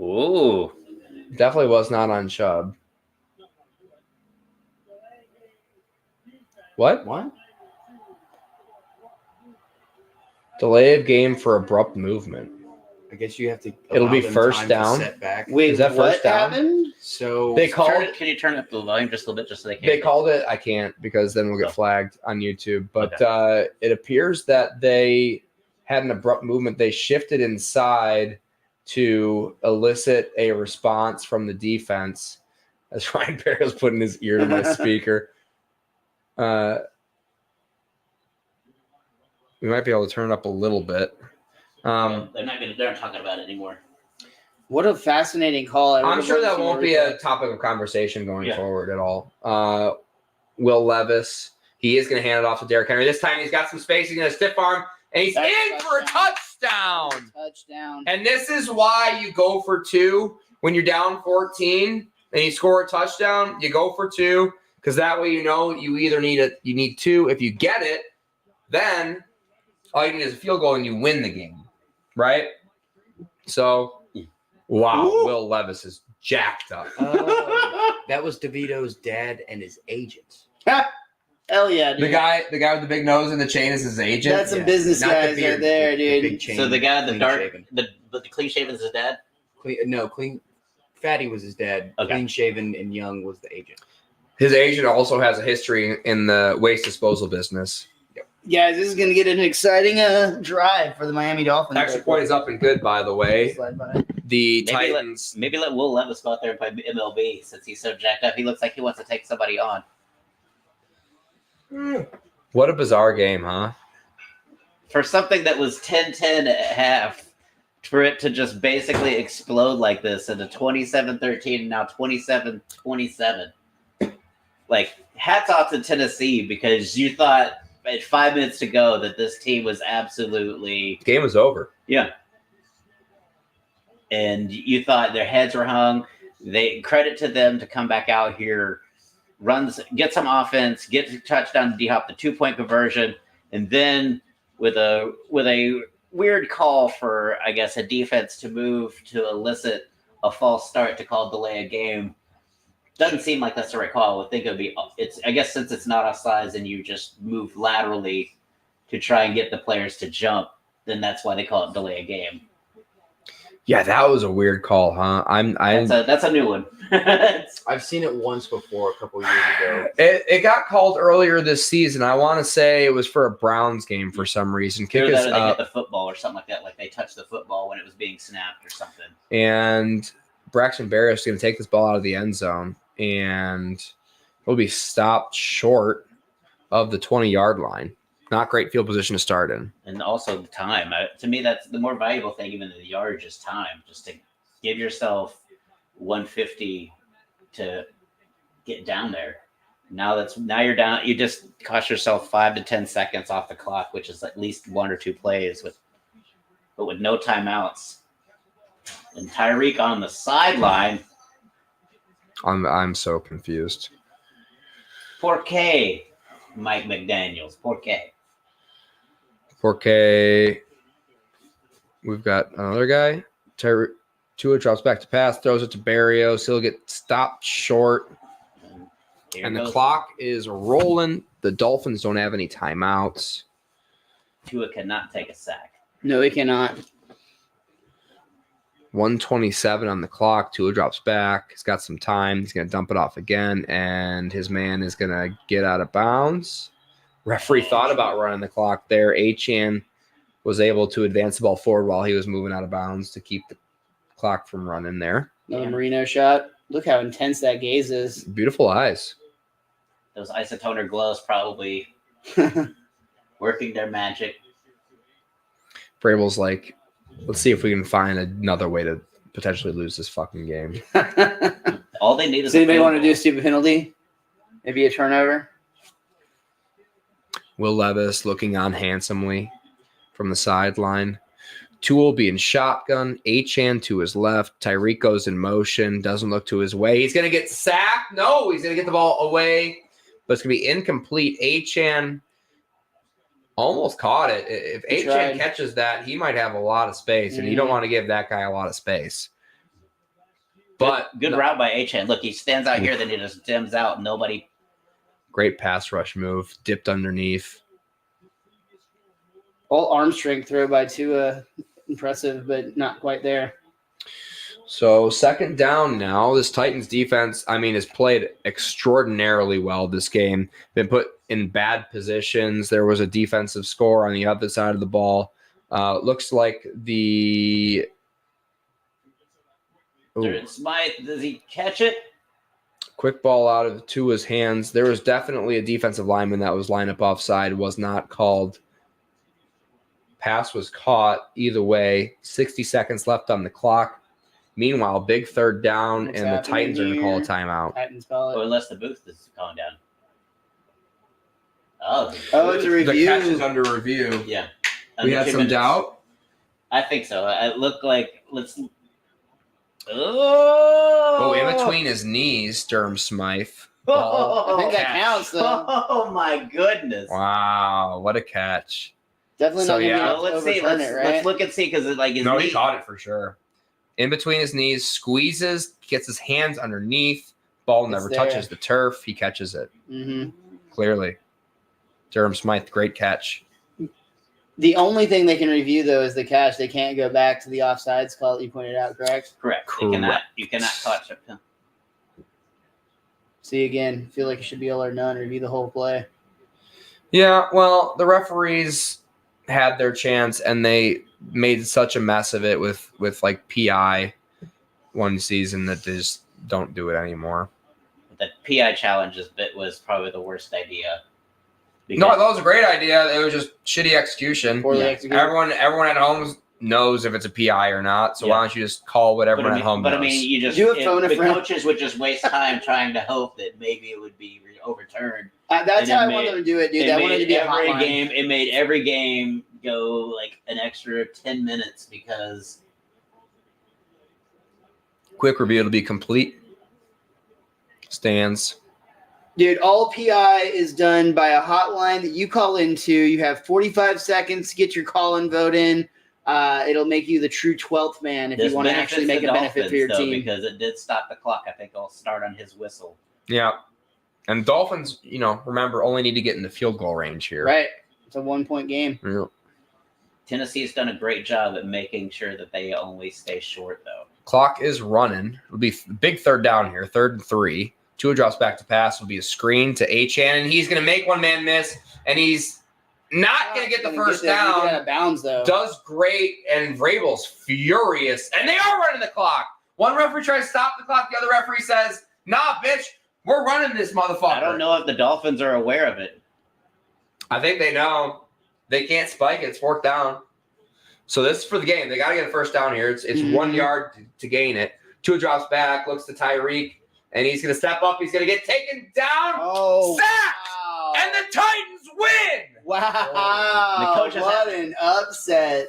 Ooh, Definitely was not on Chubb. What? What? Delay of game for abrupt movement. I guess you have to. It'll allow be them first time down. To set back. Wait, Is that what first down? happened? So They called. can you turn up the volume just a little bit, just so they can? They called it. I can't because then we'll get flagged on YouTube. But Okay. it appears that they had an abrupt movement. They shifted inside, to elicit a response from the defense. As Ryan Barrow's putting his ear to my speaker. We might be able to turn it up a little bit. They're not talking about it anymore. What a fascinating call. I'm sure that won't be a topic of conversation going forward at all. Will Levis, he is going to hand it off to Derrick Henry. This time he's got some space. He's going to stiff arm, and he's in for a touchdown. And this is why you go for 2 when you're down 14 and you score a touchdown. You go for 2 because that way you know you either need 2. If you get it, then all you need is a field goal and you win the game, right? So, wow, Will Levis is jacked up. That was DeVito's dad and his agent. Hell yeah, dude. The guy with the big nose and the chain is his agent. That's some business Not the guys beard, right there, the dude. big chain, So the guy, the dark, clean-shaven. the clean shaven is his dad. Clean. Fatty was his dad. Okay. Clean shaven and young was the agent. His agent also has a history in the waste disposal business. Guys, this is going to get an exciting drive for the Miami Dolphins. Extra point is up and good, by the way. Slide by. The Maybe Titans. Maybe let Will Levis go out there and play MLB since he's so jacked up. He looks like he wants to take somebody on. What a bizarre game, huh? For something that was 10-10 at half, for it to just basically explode like this into 27-13 and now 27-27. Like, hats off to Tennessee because you thought at 5 minutes to go that this team was absolutely... The game was over. Yeah. And you thought their heads were hung. They credit to them to come back out here, get some offense, get a touchdown to D-Hop, the 2-point conversion, and then with a weird call for, I guess, a defense to move to elicit a false start to call delay a game. Doesn't seem like that's the right call. I would think it would be. I guess since it's not offsides and you just move laterally to try and get the players to jump, then that's why they call it delay a game. Yeah, that was a weird call, huh? That's a new one. I've seen it once before, a couple years ago. It got called earlier this season. I want to say it was for a Browns game for some reason. Either that or they hit the football or something like that. Like they touched the football when it was being snapped or something. And Braxton Berrios is going to take this ball out of the end zone, and will be stopped short of the 20-yard line. Not great field position to start in. And also the time. To me, that's the more valuable thing, even than the yardage, is time. Just to give yourself 150 to get down there. Now you're down. You just cost yourself 5 to 10 seconds off the clock, which is at least 1 or 2 plays but with no timeouts. And Tyreek on the sideline. I'm so confused. Por qué, Mike McDaniels? Por qué? 4K. We've got another guy. Tua drops back to pass, throws it to Berrios. He'll get stopped short. And the clock is rolling. The Dolphins don't have any timeouts. Tua cannot take a sack. No, he cannot. 1:27 on the clock. Tua drops back. He's got some time. He's going to dump it off again, and his man is going to get out of bounds. Referee thought about running the clock there. Achane was able to advance the ball forward while he was moving out of bounds to keep the clock from running there. Another Marino shot. Look how intense that gaze is. Beautiful eyes. Those isotoner gloves probably working their magic. Vrabel's like, let's see if we can find another way to potentially lose this fucking game. All they need is Does anybody want to do a stupid penalty? Maybe a turnover? Will Levis looking on handsomely from the sideline. Tua being shotgun. Achane to his left. Tyreek goes in motion. Doesn't look to his way. He's going to get sacked. No, he's going to get the ball away. But it's going to be incomplete. Achane almost caught it. If Achane catches that, he might have a lot of space, and you don't want to give that guy a lot of space. But good route by Achane. Look, he stands out here, then he just dims out. Nobody. Great pass rush move. Dipped underneath. All arm strength throw by Tua. Impressive, but not quite there. So second down now. This Titans defense, has played extraordinarily well this game. Been put in bad positions. There was a defensive score on the other side of the ball. Looks like the Durant Smythe, does he catch it? Quick ball out of Tua's hands. There was definitely a defensive lineman that was lined up offside. Was not called. Pass was caught. Either way, 60 seconds left on the clock. Meanwhile, big third down, What's and the happening Titans are going to call a here? timeout. Titans call Or it. unless the booth is calling down. Oh, Oh, it's a The review. catch is under review. yeah. We had some doubt. I think so. It looked like Oh, in between his knees, Durham Smythe. I think that catch. counts, though. Oh my goodness. Wow, what a catch. Definitely So, not going to yeah. Well, let's see. overturn Let's, it, right? let's look and see because his No, knee. he caught it for sure. In between his knees, squeezes, gets his hands underneath. Ball It's never there. touches the turf. He catches it, Mm-hmm. clearly. Durham Smythe, great catch. The only thing they can review, though, is the catch. They can't go back to the offsides call that you pointed out, correct? Correct. You cannot touch it. See, again, feel like it should be all or none. Review the whole play. Yeah, well, the referees had their chance, and they made such a mess of it with like PI one season that they just don't do it anymore. The PI challenge was probably the worst idea. No, that was a great idea. It was just shitty execution. Poorly Yeah. executed. Everyone at home knows if it's a PI or not. So Yeah. why don't you just call what everyone at home knows? I mean, you just Do a phone a the friend. coaches would just waste time trying to hope that maybe it would be overturned. That's And how it I want made- them to do it, dude. It I wanted to made be a every hotline. game. It made every game go like an extra 10 minutes because Quick review to be complete. Stands. Dude, all PI is done by a hotline that you call into. You have 45 seconds to get your call-in vote in. It'll make you the true 12th man if this you want to benefits actually make the a benefit for your Dolphins, though, team. because it did stop the clock. I think I'll start on his whistle. Yeah. And Dolphins, remember, only need to get in the field goal range here. Right. It's a 1-point game. Yeah. Tennessee's done a great job at making sure that they only stay short, though. Clock is running. It'll be big third down here, 3rd and 3. Tua drops back to pass. Will be a screen to Achane, and he's going to make one man miss, and he's not going to get the first Get out down. of bounds, though. Does great, and Vrabel's furious, and they are running the clock. One referee tries to stop the clock. The other referee says, "Nah, bitch, we're running this motherfucker." I don't know if the Dolphins are aware of it. I think they know. They can't spike it. It's 4th down. So this is for the game. They got to get a first down here. It's 1 yard to gain it. Tua drops back, looks to Tyreek, and he's going to step up. He's going to get taken down. Oh, Sacked! wow. And the Titans win! Wow. The coach has what an upset.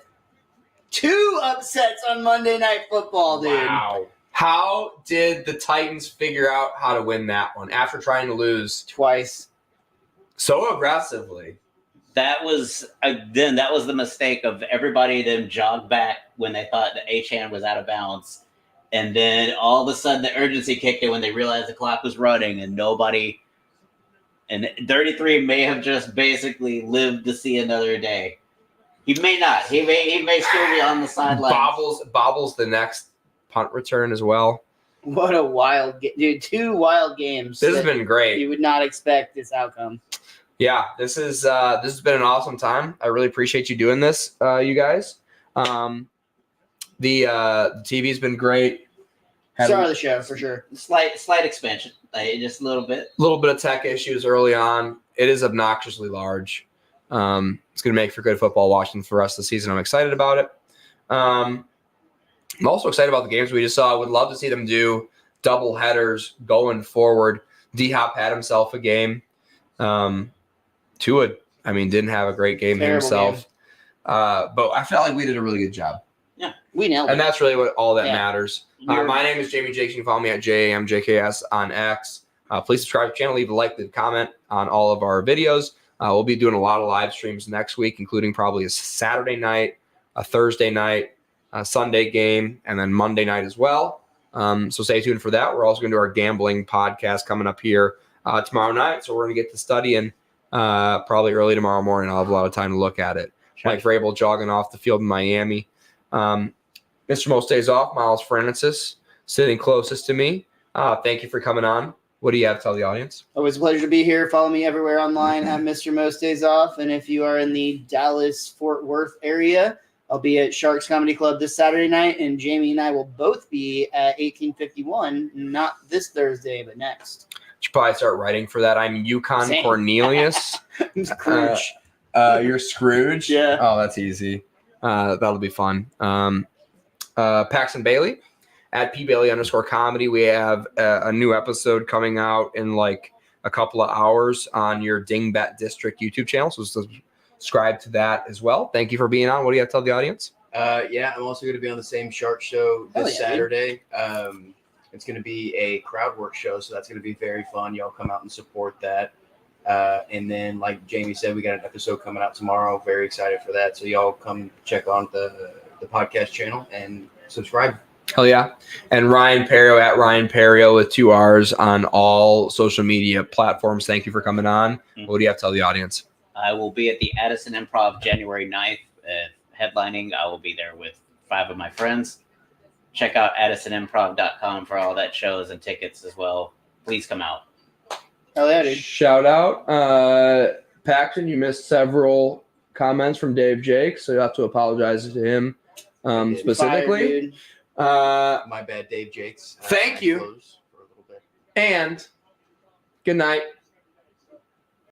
2 upsets on Monday Night Football, dude. Wow. How did the Titans figure out how to win that one after trying to lose Twice. so aggressively? That was the mistake of everybody. Them jogged back when they thought that Achane was out of bounds, and then all of a sudden the urgency kicked in when they realized the clock was running, and nobody. And 33 may have just basically lived to see another day. He may not. He may still be on the sideline. Bobbles the next punt return as well. What a wild game. Dude, 2 wild games. This has that been great. You would not expect this outcome. Yeah, this has been an awesome time. I really appreciate you doing this, you guys. The TV's been great. Had Star of the show, for sure. Slight expansion, just a little bit. a little bit of tech issues early on. It is obnoxiously large. It's going to make for good football watching for the rest of the season. I'm excited about it. I'm also excited about the games we just saw. I would love to see them do double headers going forward. D-Hop had himself a game. Tua, didn't have a great game Terrible himself. But I felt like we did a really good job. We nailed And it. that's really what all that Yeah. matters. You're- My name is Jamie Jakes. You can follow me at JAMJKS on X. Please subscribe to the channel, leave a like, leave a comment on all of our videos. We'll be doing a lot of live streams next week, including probably a Saturday night, a Thursday night, a Sunday game, and then Monday night as well. So stay tuned for that. We're also going to do our gambling podcast coming up here tomorrow night. So we're going to get to studying probably early tomorrow morning. I'll have a lot of time to look at it. Mike Vrabel jogging off the field in Miami. Mr. Most Days Off, Miles Francis, sitting closest to me. Thank you for coming on. What do you have to tell the audience? Always a pleasure to be here. Follow me everywhere online at Mr. Most Days Off. And if you are in the Dallas-Fort Worth area, I'll be at Sharks Comedy Club this Saturday night, and Jamie and I will both be at 1851, not this Thursday, but next. Should probably start writing for that. I'm Yukon Same. Cornelius. I'm Scrooge. You're Scrooge? Yeah. Oh, that's easy. That'll be fun. Paxton Bailey at pbailey_comedy. We have a new episode coming out in like a couple of hours on your Dingbat District YouTube channel. So subscribe to that as well. Thank you for being on. What do you have to tell the audience? Yeah, I'm also going to be on the same Shark show this Hell yeah, Saturday. It's going to be a crowd work show, so that's going to be very fun. Y'all come out and support that. And then, like Jamie said, we got an episode coming out tomorrow. Very excited for that. So y'all come check on the podcast channel and subscribe. Hell yeah. And Ryan Perio at Ryan Perio with 2 R's on all social media platforms. Thank you for coming on. What do you have to tell the audience? I will be at the Addison Improv January 9th headlining. I will be there with 5 of my friends. Check out addisonimprov.com for all that shows and tickets as well. Please come out. Hell yeah, dude. Shout out. Paxton, you missed several comments from Dave Jake, so you have to apologize to him specifically. Fire, dude. My bad, Dave Jakes. Thank I you. closed for a little bit. And good night.